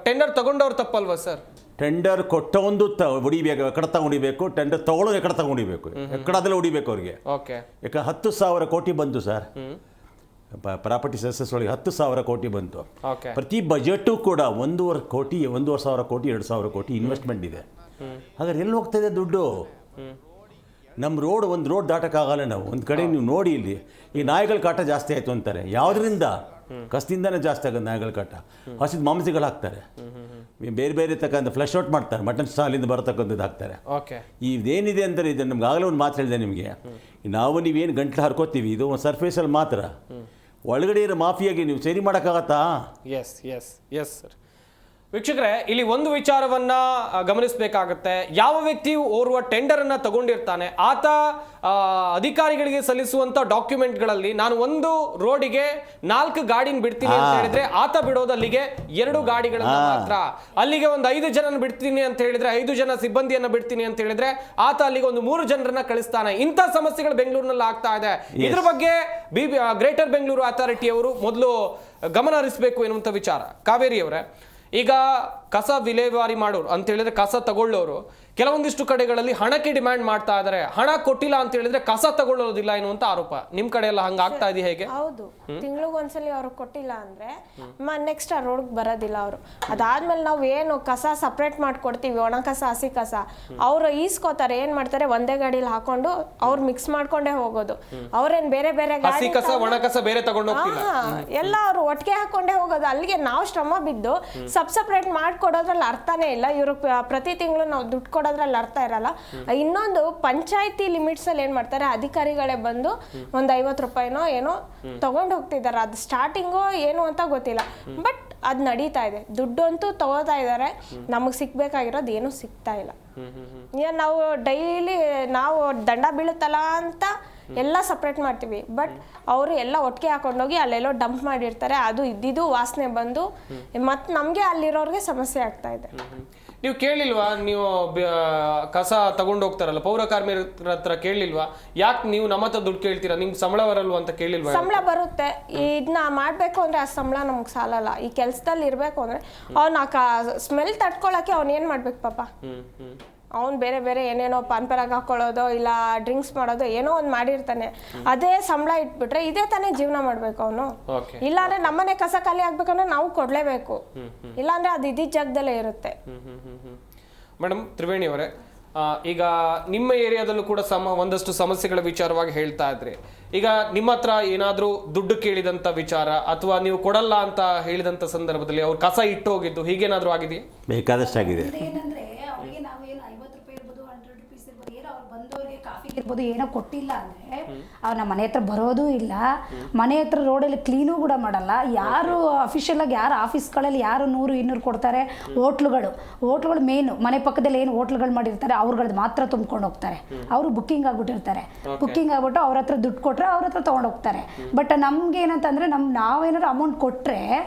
[SPEAKER 1] ಟೆಂಡರ್ ತಗೊಂಡವ್ರು ತಪ್ಪಲ್ವಾ ಸರ್?
[SPEAKER 2] ಟೆಂಡರ್ ಕೊಟ್ಟವೊಂದು ಹೊಡಿಬೇಕು, ಎಕಡೆ ಹೊಡಿಬೇಕು. ಟೆಂಡರ್ ತಗೊಳ್ಳೋದು ಎಕಡೆ ಹೊಡಿಬೇಕು, ಎಕಡದಲ್ಲೇ ಹೊಡಿಬೇಕು ಅವ್ರಿಗೆ. ಯಾಕೆ 10,000 ಕೋಟಿ ಬಂತು ಸರ್, ಪ್ರಾಪರ್ಟಿ ಸೆಸಸ್ ಒಳಗೆ 10,000 ಕೋಟಿ ಬಂತು. ಪ್ರತಿ ಬಜೆಟು ಕೂಡ 1,500 ಕೋಟಿ, 1,500 ಕೋಟಿ, 2,000 ಕೋಟಿ ಇನ್ವೆಸ್ಟ್ಮೆಂಟ್ ಇದೆ. ಹಾಗಾದ್ರೆ ಎಲ್ಲಿ ಹೋಗ್ತಾಯಿದೆ ದುಡ್ಡು? ನಮ್ಮ ಒಂದು ರೋಡ್ ದಾಟಕ್ಕಾಗಲ್ಲ ನಾವು. ಒಂದು ಕಡೆ ನೀವು ನೋಡಿ, ಇಲ್ಲಿ ಈ ನಾಯಿಗಳ ಕಾಟ ಜಾಸ್ತಿ ಆಯಿತು ಅಂತಾರೆ. ಯಾವುದರಿಂದ? ಕಸದಿಂದನೇ ಜಾಸ್ತಿ ಆಗೋದು ನಾಯಿಗಳ ಕಾಟ. ಹಸಿದ ಮಾಂಸಗಳು ಹಾಕ್ತಾರೆ, ಬೇರೆ ಬೇರೆ ತಕ್ಕಂಥ ಫ್ಲಶ್ ಔಟ್ ಮಾಡ್ತಾರೆ, ಮಟನ್ ಸ್ಟಾಲಿಂದ ಬರತಕ್ಕಂಥದ್ದು ಹಾಕ್ತಾರೆ. ಇದೇನಿದೆ ಅಂದರೆ, ಇದು ನಮ್ಗೆ ಆಗಲೇ ಒಂದು ಮಾತು ಹೇಳಿದೆ ನಿಮಗೆ, ನೀವೇನು ಗಂಟ್ಲು ಹರ್ಕೋತೀವಿ, ಇದು ಒಂದು ಸರ್ಫೇಸಲ್ಲಿ ಮಾತ್ರ. ಒಳಗಡೆ ಇರೋ ಮಾಫಿಯಾಗಿ ನೀವು ಸರಿ ಮಾಡೋಕ್ಕಾಗತ್ತಾ?
[SPEAKER 1] Yes sir. ವೀಕ್ಷಕರೇ, ಇಲ್ಲಿ ಒಂದು ವಿಚಾರವನ್ನ ಗಮನಿಸಬೇಕಾಗುತ್ತೆ. ಯಾವ ವ್ಯಕ್ತಿಯು ಓರ್ವ ಟೆಂಡರ್ ಅನ್ನ ತಗೊಂಡಿರ್ತಾನೆ, ಆತ ಅಧಿಕಾರಿಗಳಿಗೆ ಸಲ್ಲಿಸುವಂತ ಡಾಕ್ಯುಮೆಂಟ್ಗಳಲ್ಲಿ ನಾನು ಒಂದು ರೋಡಿಗೆ 4 ಗಾಡಿನ ಬಿಡ್ತೀನಿ ಅಂತ ಹೇಳಿದ್ರೆ, ಆತ ಬಿಡೋದಲ್ಲಿಗೆ 2 ಗಾಡಿಗಳನ್ನ ಮಾತ್ರ. ಅಲ್ಲಿಗೆ ಒಂದು 5 ಜನನ ಬಿಡ್ತೀನಿ ಅಂತ ಹೇಳಿದ್ರೆ, 5 ಜನ ಸಿಬ್ಬಂದಿಯನ್ನ ಬಿಡ್ತೀನಿ ಅಂತ ಹೇಳಿದ್ರೆ, ಆತ ಅಲ್ಲಿಗೆ ಒಂದು 3 ಜನರನ್ನ ಕಳಿಸ್ತಾನೆ. ಇಂಥ ಸಮಸ್ಯೆಗಳು ಬೆಂಗಳೂರಿನಲ್ಲಿ ಆಗ್ತಾ ಇದೆ. ಇದ್ರ ಬಗ್ಗೆ ಗ್ರೇಟರ್ ಬೆಂಗಳೂರು ಅಥಾರಿಟಿ ಅವರು ಮೊದಲು ಗಮನ ಹರಿಸಬೇಕು ಎನ್ನುವಂತ ವಿಚಾರ. ಕಾವೇರಿ ಅವರೇ, ಈಗ ಕಸ ವಿಲೇವಾರಿ ಮಾಡೋರು ಅಂತ ಹೇಳಿದ್ರೆ, ಕಸ ತಗೊಳ್ಳೋರು ಕೆಲವೊಂದಿಷ್ಟು ಕಡೆಗಳಲ್ಲಿ ಹಣಕ್ಕೆ ಡಿಮ್ಯಾಂಡ್ ಮಾಡ್ತಾ ಇದ್ದಾರೆ. ಹಣ ಕೊಟ್ಟಿಲ್ಲ ಅಂತ ಹೇಳಿದ್ರೆ ಕಸ ತಗೊಳ್ಳೋದಿಲ್ಲ ಎನ್ನುವಂತ ಆರೋಪ. ನಿಮ್ ಕಡೆ ಎಲ್ಲ ಹಂಗ ಆಗ್ತಾ ಇದೆ ಹೇಗೆ?
[SPEAKER 8] ಹೌದು, ತಿಂಗಳಿಗೊಂದ್ಸಲಿ ಅವ್ರು ಕೊಟ್ಟಿಲ್ಲ ಅಂದ್ರೆ ನೆಕ್ಸ್ಟ್ ಆ ರೋಡ್ ಬರೋದಿಲ್ಲ ಅವರು. ಅದಾದ್ಮೇಲೆ ನಾವು ಏನು ಕಸ ಸಪ್ರೇಟ್ ಮಾಡ್ಕೊಡ್ತೀವಿ, ಒಣ ಕಸ ಹಸಿ ಕಸ, ಅವ್ರು ಈಸ್ಕೋತಾರೆ. ಏನ್ ಮಾಡ್ತಾರೆ, ಒಂದೇ ಗಾಡಿಲಿ ಹಾಕೊಂಡು ಅವ್ರು ಮಿಕ್ಸ್ ಮಾಡ್ಕೊಂಡೇ ಹೋಗೋದು. ಅವ್ರೇನ್ ಬೇರೆ ಬೇರೆ
[SPEAKER 1] ಹಸಿ ಕಸ ಒಣ ಕಸ ಬೇರೆ ತಗೊಂಡು ಹೋಗ್ತಿಲ್ಲ,
[SPEAKER 8] ಎಲ್ಲ ಅವ್ರು ಒಟ್ಟಿಗೆ ಹಾಕೊಂಡೇ ಹೋಗೋದು. ಅಲ್ಲಿಗೆ ನಾವು ಶ್ರಮ ಬಿದ್ದು ಸಪ್ರೇಟ್ ಮಾಡ್ಕೊಡೋದ್ರಲ್ಲಿ ಅರ್ಥನೇ ಇಲ್ಲ. ಇವ್ರು ಪ್ರತಿ ತಿಂಗಳು ನಾವು ದುಡ್ಡು ಕೊಡೋದ್ರಲ್ಲಿ ಅರ್ಥ ಇರಲ್ಲ. ಇನ್ನೊಂದು, ಪಂಚಾಯತಿ ಲಿಮಿಟ್ಸ್ ಅಲ್ಲಿ ಏನ್ ಮಾಡ್ತಾರೆ, ಅಧಿಕಾರಿಗಳೇ ಬಂದು ಒಂದ್ 50 ರೂಪಾಯಿನೋ ಏನೋ ತಗೊಂಡು ಹೋಗ್ತಿದ್ದಾರೆ. ಅದು ಸ್ಟಾರ್ಟಿಂಗು ಏನು ಅಂತ ಗೊತ್ತಿಲ್ಲ, ಬಟ್ ಅದ್ ನಡೀತಾ ಇದೆ. ದುಡ್ಡು ಅಂತೂ ತಗೋತಾ ಇದಾರೆ, ನಮಗ್ ಸಿಕ್ಬೇಕಾಗಿರೋದು ಏನು ಸಿಗ್ತಾ ಇಲ್ಲ. ನಾವು ಡೈಲಿ ನಾವು ದಂಡ ಬೀಳುತ್ತಲ್ಲ ಅಂತ ಎಲ್ಲ ಸಪ್ರೇಟ್ ಮಾಡ್ತೀವಿ, ಬಟ್ ಅವರು ಎಲ್ಲ ಒಟ್ಟಿಗೆ ಹಾಕೊಂಡೋಗಿ ಅಲ್ಲೆಲ್ಲೋ ಡಂಪ್ ಮಾಡಿರ್ತಾರೆ. ಅದು ಇದ್ದಿದ್ದು ವಾಸನೆ ಬಂದು ಮತ್ತೆ ನಮಗೆ ಅಲ್ಲಿರೋರಿಗೆ ಸಮಸ್ಯೆ ಆಗ್ತಾ ಇದೆ.
[SPEAKER 1] ನೀವು ಕೇಳಿಲ್ವಾ, ನೀವು ಕಸ ತಗೊಂಡು ಹೋಗ್ತಾರಲ್ಲ ಪೌರ ಕಾರ್ಮಿಕರ ಹತ್ರ ಕೇಳಿಲ್ವಾ, ಯಾಕೆ ನೀವು ನಮ್ಮ ಹತ್ರ ದುಡ್ಡು ಕೇಳ್ತೀರಾ, ನಿಮ್ಗೆ ಸಂಬಳ ಬರಲ್ವಾ ಅಂತ ಕೇಳಿಲ್ವಾ?
[SPEAKER 8] ಸಂಬಳ ಬರುತ್ತೆ, ಇದನ್ನ ಮಾಡ್ಬೇಕು ಅಂದ್ರೆ ಆ ಸಂಬಳ ನಮ್ಗೆ ಸಾಲಲ್ಲ. ಈ ಕೆಲ್ಸದಲ್ಲಿ ಇರ್ಬೇಕು ಅಂದ್ರೆ ಅವ್ನ ಸ್ಮೆಲ್ ತಡ್ಕೊಳಕ್ಕೆ ಅವ್ನ ಏನ್ ಮಾಡ್ಬೇಕು ಪಾಪ. ಅವ್ನು ಬೇರೆ ಬೇರೆ ಏನೇನೋ ಪಾನ್ಪರಾಗ ಹಾಕೊಳ್ಳೋದು, ಇಲ್ಲ ಡ್ರಿಂಕ್ಸ್ ಮಾಡೋದು, ಏನೋ ಒಂದು ಮಾಡಿರ್ತಾನೆ. ಅದೇ ಸಂಬಳ ಇಟ್ಬಿಟ್ರೆ ಇದೇ ತಾನೇ ಜೀವನ ಮಾಡ್ಬೇಕು ಅವನು. ಇಲ್ಲಾಂದ್ರೆ ನಮ್ಮನೆ ಕಸ ಖಾಲಿ ಆಗ್ಬೇಕಂದ್ರೆ ನಾವು ಕೊಡ್ಲೇಬೇಕು, ಇಲ್ಲಾಂದ್ರೆ ಅದು ಇದ್ದಿದ್ದ ಜಾಗದಲ್ಲೇ ಇರುತ್ತೆ.
[SPEAKER 1] ಮೇಡಮ್ ತ್ರಿವೇಣಿ ಅವರೇ, ಈಗ ನಿಮ್ಮ ಏರಿಯಾದಲ್ಲೂ ಕೂಡ ಒಂದಷ್ಟು ಸಮಸ್ಯೆಗಳ ವಿಚಾರವಾಗಿ ಹೇಳ್ತಾ ಇದ್ರಿ. ಈಗ ನಿಮ್ಮ ಹತ್ರ ಏನಾದ್ರೂ ದುಡ್ಡು ಕೇಳಿದಂತ ವಿಚಾರ, ಅಥವಾ ನೀವು ಕೊಡಲ್ಲ ಅಂತ ಹೇಳಿದಂತ ಸಂದರ್ಭದಲ್ಲಿ ಅವ್ರು ಕಸ ಇಟ್ಟು ಹೋಗಿದ್ದು, ಹೀಗೇನಾದ್ರೂ ಆಗಿದೆಯಾ?
[SPEAKER 2] ಬೇಕಾದಷ್ಟಾಗಿದೆ.
[SPEAKER 9] ಇರ್ಬೋದು ಏನೋ ಕೊಟ್ಟಿಲ್ಲ ಅಂದರೆ ಅವ್ರು ನಮ್ಮ ಮನೆ ಹತ್ರ ಬರೋದೂ ಇಲ್ಲ, ಮನೆ ಹತ್ರ ರೋಡಲ್ಲಿ ಕ್ಲೀನೂ ಕೂಡ ಮಾಡಲ್ಲ. ಯಾರು ಅಫಿಷಿಯಲಾಗಿ ಯಾರು ಆಫೀಸ್ಗಳಲ್ಲಿ ಯಾರು 100-200 ಕೊಡ್ತಾರೆ, ಹೋಟ್ಲುಗಳು ಮೇನು ಮನೆ ಪಕ್ಕದಲ್ಲಿ ಏನು ಹೋಟ್ಲುಗಳು ಮಾಡಿರ್ತಾರೆ ಅವ್ರುಗಳ್ದು ಮಾತ್ರ ತುಂಬ್ಕೊಂಡು ಹೋಗ್ತಾರೆ. ಅವರು ಬುಕ್ಕಿಂಗ್ ಆಗ್ಬಿಟ್ಟಿರ್ತಾರೆ, ಬುಕ್ಕಿಂಗ್ ಆಗ್ಬಿಟ್ಟು ಅವ್ರ ಹತ್ರ ದುಡ್ಡು ಕೊಟ್ಟರೆ ಅವ್ರ ಹತ್ರ ತೊಗೊಂಡು ಹೋಗ್ತಾರೆ. ಬಟ್ ನಮ್ಗೆ ಏನಂತಂದರೆ ನಾವೇನಾದ್ರು ಅಮೌಂಟ್ ಕೊಟ್ಟರೆ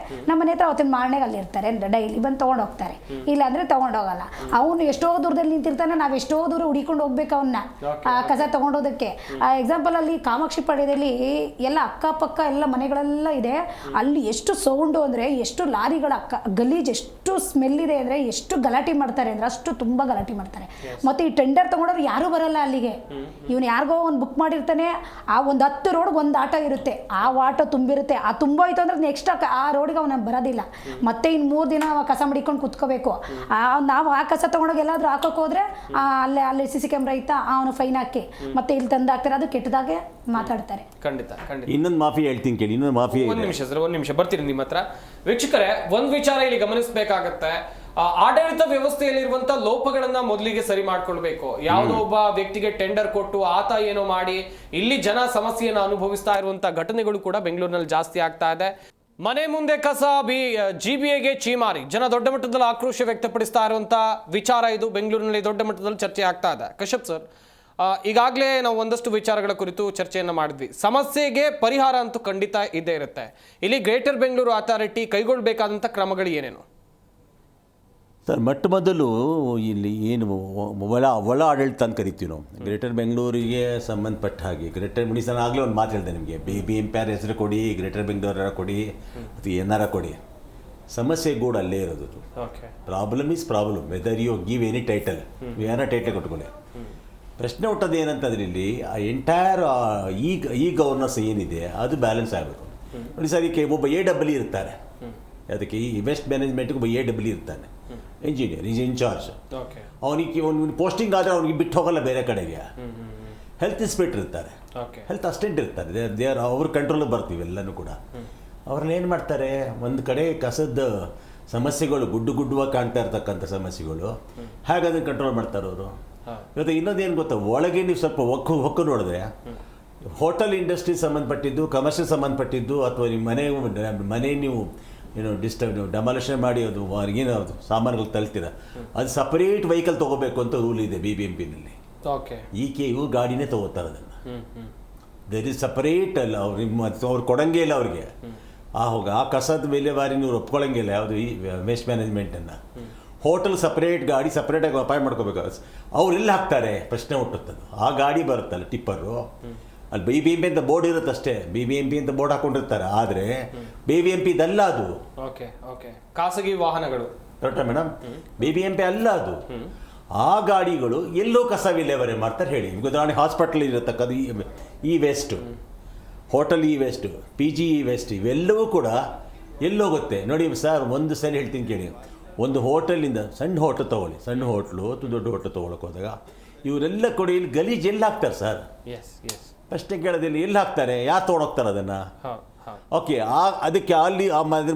[SPEAKER 9] ನಮ್ಮ ಮನೆ ಹತ್ರ ಅವತ್ತಿನ ಮಾರನೆಗೆ ಅಲ್ಲಿ ಇರ್ತಾರೆ, ಡೈಲಿ ಬಂದು ತೊಗೊಂಡು ಹೋಗ್ತಾರೆ, ಇಲ್ಲಾಂದರೆ ತೊಗೊಂಡೋಗಲ್ಲ. ಅವನು ಎಷ್ಟೋ ದೂರದಲ್ಲಿ ನಿಂತಿರ್ತಾನೆ, ನಾವು ಎಷ್ಟೋ ದೂರ ಹುಡಿಕೊಂಡು ಹೋಗ್ಬೇಕು ಅವನ್ನ ಕಸ ತೊಗೊಂಡೋದಕ್ಕೆ. ಎಕ್ಸಾಂಪಲ್ ಅಲ್ಲಿ ಕಾಮಾಕ್ಷಿ ಪಾಳ್ಯದಲ್ಲಿ ಎಲ್ಲ ಅಕ್ಕಪಕ್ಕ ಎಲ್ಲ ಮನೆಗಳೆಲ್ಲ ಇದೆ, ಅಲ್ಲಿ ಎಷ್ಟು ಸೌಂಡು ಅಂದರೆ ಎಷ್ಟು ಲಾರಿಗಳ ಗಲೀಜ್ ಎಷ್ಟು ಸ್ಮೆಲ್ ಇದೆ ಅಂದರೆ ಎಷ್ಟು ಗಲಾಟೆ ಮಾಡ್ತಾರೆ ಅಂದರೆ ಅಷ್ಟು ತುಂಬ ಗಲಾಟೆ ಮಾಡ್ತಾರೆ. ಮತ್ತು ಈ ಟೆಂಡರ್ ತೊಗೊಂಡವ್ರು ಯಾರೂ ಬರಲ್ಲ ಅಲ್ಲಿಗೆ. ಇವನು ಯಾರಿಗೋ ಒಂದು ಬುಕ್ ಮಾಡಿರ್ತಾನೆ, ಆ ಒಂದು 10 ರೋಡ್ಗೆ ಒಂದು ಆಟೋ ಇರುತ್ತೆ, ಆ ಆಟೋ ತುಂಬಿರುತ್ತೆ, ಆ ತುಂಬೋಯ್ತು ಅಂದರೆ ನೆಕ್ಸ್ಟ್ ಆ ರೋಡ್ಗೆ ಅವನ ಬರೋದಿಲ್ಲ. ಮತ್ತೆ ಇನ್ನು 3 ದಿನ ಕಸ ಮಡಿಕೊಂಡು ಕುತ್ಕೋಬೇಕು. ನಾವು ಆ ಕಸ ತೊಗೊಂಡೋಗಿ ಎಲ್ಲಾದರೂ ಹಾಕೋಕೆ ಹೋದರೆ ಅಲ್ಲಿ CC ಕ್ಯಾಮ್ರಾ ಇತ್ತಾ ಅವನು ಫೈನ್ ಹಾಕಿ ಮತ್ತೆ ಇಲ್ಲಿ ತಂದು ಹಾಕ್ತಾರೆ, ಅದು ಕೆಟ್ಟದಾಗೆ ಮಾತಾಡ್ತಾರೆ.
[SPEAKER 1] ಖಂಡಿತ.
[SPEAKER 2] ಇನ್ನೊಂದು ಮಾಫಿ ಹೇಳ್ತೀನಿ ಕೇಳಿ, ಇನ್ನೊಂದು ಮಾಫಿ.
[SPEAKER 1] ಒಂದು ನಿಮಿಷ ಸರ್, ಒಂದು ನಿಮಿಷ ಬರ್ತೀನಿ ನಿಮ್ಮ ಹತ್ರ. ವೀಕ್ಷಕರೇ, ಒಂದು ವಿಚಾರ ಇಲ್ಲಿ ಗಮನಿಸಬೇಕಾಗತ್ತೆ. ಆಡಳಿತ ವ್ಯವಸ್ಥೆಯಲ್ಲಿರುವಂತ ಲೋಪಗಳನ್ನ ಮೊದಲಿಗೆ ಸರಿ ಮಾಡ್ಕೊಳ್ಬೇಕು. ಯಾವುದೋ ಒಬ್ಬ ವ್ಯಕ್ತಿಗೆ ಟೆಂಡರ್ ಕೊಟ್ಟು ಆತ ಏನೋ ಮಾಡಿ ಇಲ್ಲಿ ಜನ ಸಮಸ್ಯೆಯನ್ನು ಅನುಭವಿಸ್ತಾ ಇರುವಂತ ಘಟನೆಗಳು ಕೂಡ ಬೆಂಗಳೂರಿನಲ್ಲಿ ಜಾಸ್ತಿ ಆಗ್ತಾ ಇದೆ. ಮನೆ ಮುಂದೆ ಕಸ GBAಗೆ ಚೀಮಾರಿ ಜನ ದೊಡ್ಡ ಮಟ್ಟದಲ್ಲಿ ಆಕ್ರೋಶ ವ್ಯಕ್ತಪಡಿಸ್ತಾ ಇರುವಂತ ವಿಚಾರ ಇದು ಬೆಂಗಳೂರಿನಲ್ಲಿ ದೊಡ್ಡ ಮಟ್ಟದಲ್ಲಿ ಚರ್ಚೆ ಆಗ್ತಾ ಇದೆ. ಕಶ್ಯಪ್ ಸರ್, ಈಗಾಗಲೇ ನಾವು ಒಂದಷ್ಟು ವಿಚಾರಗಳ ಕುರಿತು ಚರ್ಚೆಯನ್ನು ಮಾಡಿದ್ವಿ. ಸಮಸ್ಯೆಗೆ ಪರಿಹಾರ ಅಂತೂ ಖಂಡಿತ ಇದ್ದೇ ಇರುತ್ತೆ. ಇಲ್ಲಿ ಗ್ರೇಟರ್ ಬೆಂಗಳೂರು ಅಥಾರಿಟಿ ಕೈಗೊಳ್ಳಬೇಕಾದಂಥ ಕ್ರಮಗಳು ಏನೇನು
[SPEAKER 2] ಸರ್? ಮೊದಲು ಇಲ್ಲಿ ಏನು ಒಳ ಆಡಳಿತ ಅಂತ ಕರಿತೀವಿ ನಾವು. ಗ್ರೇಟರ್ ಬೆಂಗಳೂರಿಗೆ ಸಂಬಂಧಪಟ್ಟ ಹಾಗೆ ಗ್ರೇಟರ್ ನಾನು ಆಗಲೇ ಒಂದು ಮಾತು ಹೇಳಿದೆ ನಿಮಗೆ, BBMP ಹೆಸರು ಕೊಡಿ, ಗ್ರೇಟರ್ ಬೆಂಗಳೂರ ಕೊಡಿ, ಅಥವಾ ಏನಾರ ಕೊಡಿ, ಸಮಸ್ಯೆ ಕೂಡ ಅಲ್ಲೇ ಇರೋದು. Problem is problem whether you give any title, ಏನೋ ಟೈಟಲ್ ಕೊಟ್ಕೊಳ್ಳಿ. ಪ್ರಶ್ನೆ ಹುಟ್ಟೋದು ಏನಂತಂದ್ರೆ ಇಲ್ಲಿ ಎಂಟೈರ್ ಈ ಗವರ್ನೆನ್ಸ್ ಏನಿದೆ ಅದು ಬ್ಯಾಲೆನ್ಸ್ ಆಗಬೇಕು ನೋಡಿ ಸರ್. ಇದಕ್ಕೆ ಒಬ್ಬ AW ಇರ್ತಾರೆ, ಅದಕ್ಕೆ ಈ ವೆಸ್ಟ್ ಮ್ಯಾನೇಜ್ಮೆಂಟ್ಗೆ ಒಬ್ಬ AW ಇರ್ತಾನೆ, ಇಂಜಿನಿಯರ್ ಈಸ್ ಇನ್ಚಾರ್ಜ್. ಅವನಿಗೆ ಒಂದು ಪೋಸ್ಟಿಂಗ್ ಆದರೆ ಅವ್ನಿಗೆ ಬಿಟ್ಟು ಹೋಗಲ್ಲ ಬೇರೆ ಕಡೆಗೆ. ಹೆಲ್ತ್ ಇನ್ಸ್ಪೆಕ್ಟರ್ ಇರ್ತಾರೆ, ಹೆಲ್ತ್ ಅಸಿಸ್ಟೆಂಟ್ ಇರ್ತಾರೆ, ಅವ್ರ ಕಂಟ್ರೋಲಿಗೆ ಬರ್ತೀವಿ ಎಲ್ಲನೂ ಕೂಡ. ಅವ್ರನ್ನ ಏನು ಮಾಡ್ತಾರೆ, ಒಂದು ಕಡೆ ಕಸದ ಸಮಸ್ಯೆಗಳು ಗುಡ್ಡವಾಗಿ ಕಾಣ್ತಾ ಇರ್ತಕ್ಕಂಥ ಸಮಸ್ಯೆಗಳು ಹೇಗೆ ಅದನ್ನು ಕಂಟ್ರೋಲ್ ಮಾಡ್ತಾರೆ ಅವರು. ಇವತ್ತು ಇನ್ನೊಂದೇನು ಗೊತ್ತಾ, ಒಳಗೆ ನೀವು ಸ್ವಲ್ಪ ಹೊಕ್ಕು ನೋಡಿದ್ರೆ ಹೋಟೆಲ್ ಇಂಡಸ್ಟ್ರಿ ಸಂಬಂಧಪಟ್ಟಿದ್ದು, ಕಮರ್ಷಿಯಲ್ ಸಂಬಂಧಪಟ್ಟಿದ್ದು, ಅಥವಾ ನಿಮ್ಮ ಮನೆ ನೀವು ಡೆಮಾಲಿಷನ್ ಮಾಡಿ ಅದು ಏನು ಸಾಮಾನುಗಳು ತಲ್ತೀರ, ಅದು ಸಪರೇಟ್ ವೆಹಿಕಲ್ ತೊಗೋಬೇಕು ಅಂತ ರೂಲ್ ಇದೆ BBMPನಲ್ಲಿ. ಇವ್ರು ಗಾಡಿನೇ ತೊಗೋತಾರೆ ಅದನ್ನು. ದರ್ ಇಸ್ ಸಪರೇಟ್ ಅಲ್ಲ, ಅವ್ರು ಕೊಡಂಗೇ ಇಲ್ಲ ಅವ್ರಿಗೆ. ಆ ಕಸದ ವಿಲೇವಾರಿ ನೀವು ಒಪ್ಕೊಳ್ಳಂಗಿಲ್ಲ ಯಾವುದು ಈ ವೇಸ್ಟ್ ಮ್ಯಾನೇಜ್ಮೆಂಟನ್ನು. ಹೋಟೆಲ್ ಸಪ್ರೇಟ್ ಗಾಡಿ ಸಪ್ರೇಟಾಗಿ ಅಪಾಯ ಮಾಡ್ಕೋಬೇಕು. ಅವ್ರೆಲ್ಲ ಹಾಕ್ತಾರೆ ಪ್ರಶ್ನೆ ಹುಟ್ಟುತ್ತದೆ. ಆ ಗಾಡಿ ಬರುತ್ತಲ್ಲ ಟಿಪ್ಪರು, ಅಲ್ಲಿ BBMP ಅಂತ ಬೋರ್ಡ್ ಇರುತ್ತೆ ಅಷ್ಟೇ, BBMP ಅಂತ ಬೋರ್ಡ್ ಹಾಕೊಂಡಿರ್ತಾರೆ. ಆದರೆ BBMP ಇದಲ್ಲ ಅದು,
[SPEAKER 1] ಖಾಸಗಿ ವಾಹನಗಳು.
[SPEAKER 2] ಕರೆಕ್ಟಾ ಮೇಡಮ್? BBMP ಅಲ್ಲ ಅದು. ಆ ಗಾಡಿಗಳು ಎಲ್ಲೋ ಕಸ ವಿಲೇವಾರಿ ಮಾಡ್ತಾರೆ ಹೇಳಿ. ಉದಾಹರಣೆ ಹಾಸ್ಪಿಟಲ್ ಇರತಕ್ಕದ್ದು ಈ ವೇಸ್ಟು, ಹೋಟೆಲ್ ಈ ವೇಸ್ಟು, PG ಈ ವೇಸ್ಟ್, ಇವೆಲ್ಲವೂ ಕೂಡ ಎಲ್ಲೋಗುತ್ತೆ ನೋಡಿ ಸರ್. ಒಂದು ಸಲ ಹೇಳ್ತೀನಿ ಕೇಳಿ, ಒಂದು ಹೋಟೆಲಿಂದ ಸಣ್ಣ ಹೋಟೆಲ್ ತೊಗೊಳ್ಳಿ, ಸಣ್ಣ ಹೋಟ್ಲು ಅಥವಾ ದೊಡ್ಡ ಹೋಟೆಲ್ ತೊಗೊಳಕ್ಕೆ ಹೋದಾಗ ಇವರೆಲ್ಲ ಕೊಡಿ ಇಲ್ಲಿ ಗಲೀಜ್ ಎಲ್ಲಿ ಹಾಕ್ತಾರೆ ಸರ್? ಪ್ರಶ್ನೆ ಕೇಳೋದಿಲ್ಲ, ಎಲ್ಲಿ ಹಾಕ್ತಾರೆ, ಯಾರು ತೊಗೊಂಡೋಗ್ತಾರೆ ಅದನ್ನು? ಓಕೆ, ಅದಕ್ಕೆ ಅಲ್ಲಿ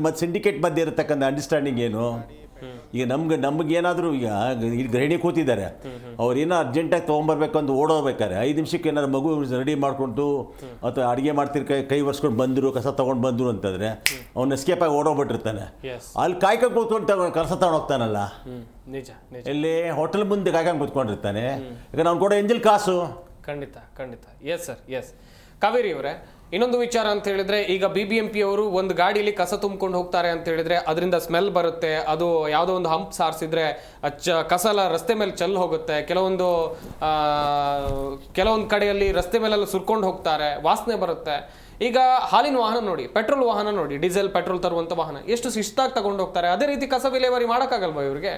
[SPEAKER 2] ಮತ್ತು ಸಿಂಡಿಕೇಟ್ ಮಧ್ಯೆ ಇರತಕ್ಕಂಥ ಅಂಡರ್ಸ್ಟ್ಯಾಂಡಿಂಗ್ ಏನು? ಈಗ ನಮಗೇನಾದರೂ ಈಗ ಗೃಹಿಣಿ ಕೂತಿದ್ದಾರೆ, ಅವ್ರು ಏನೋ ಅರ್ಜೆಂಟಾಗಿ ತೊಗೊಂಬರ್ಬೇಕು ಅಂತ ಓಡೋಗ್ಬೇಕಾರೆ 5 ನಿಮಿಷಕ್ಕೆ ಏನಾದ್ರು ಮಗು ರೆಡಿ ಮಾಡಿಕೊಂಡು ಅಥವಾ ಅಡುಗೆ ಮಾಡ್ತಿರ್ ಕೈ ಒರೆಸ್ಕೊಂಡು ಬಂದರು, ಕಸ ತೊಗೊಂಡು ಬಂದರು ಅಂತಂದರೆ ಅವ್ನು ಎಸ್ಕೇಪಾಗಿ ಓಡೋಗ್ಬಿಟ್ಟಿರ್ತಾನೆ. ಅಲ್ಲಿ ಕಾಯ್ಕೊಂಡು ಕೂತ್ಕೊಂಡು ಕಸ ತೊಗೊಂಡೋಗ್ತಾನಲ್ಲ, ಎಲ್ಲಿ ಹೋಟೆಲ್ ಮುಂದೆ ಕಾಯ್ಕೊಂಡು ಕೂತ್ಕೊಂಡಿರ್ತಾನೆ. ಈಗ ನಾವು ಕೊಡೋ ಎಂಜಲ್ ಕಾಸು.
[SPEAKER 1] ಖಂಡಿತ. Yes sir, S. ಕಾವೇರಿ ಅವರೇ, ಇನ್ನೊಂದು ವಿಚಾರ ಅಂತ ಹೇಳಿದ್ರೆ, ಈಗ BBMP ಅವರು ಒಂದು ಗಾಡಿಯಲ್ಲಿ ಕಸ ತುಂಬಿಕೊಂಡು ಹೋಗ್ತಾರೆ ಅಂತ ಹೇಳಿದ್ರೆ ಅದರಿಂದ ಸ್ಮೆಲ್ ಬರುತ್ತೆ. ಅದು ಯಾವುದೋ ಒಂದು ಹಂಪ್ ಸಾರಿಸಿದ್ರೆ ಕಸ ಎಲ್ಲ ರಸ್ತೆ ಮೇಲೆ ಚೆಲ್ಲಿ ಹೋಗುತ್ತೆ. ಕೆಲವೊಂದು ಕಡೆಯಲ್ಲಿ ರಸ್ತೆ ಮೇಲೆಲ್ಲ ಸುರ್ಕೊಂಡು ಹೋಗ್ತಾರೆ, ವಾಸನೆ ಬರುತ್ತೆ. ಈಗ ಹಾಲಿನ ವಾಹನ ನೋಡಿ, ಪೆಟ್ರೋಲ್ ವಾಹನ ನೋಡಿ, ಡೀಸೆಲ್ ಪೆಟ್ರೋಲ್ ತರುವಂತ ವಾಹನ ಎಷ್ಟು ಶಿಸ್ತಾಗಿ ತಗೊಂಡು ಹೋಗ್ತಾರೆ. ಅದೇ ರೀತಿ ಕಸ ವಿಲೇವಾರಿ ಮಾಡಕ್ಕಾಗಲ್ವಾ ಇವ್ರಿಗೆ?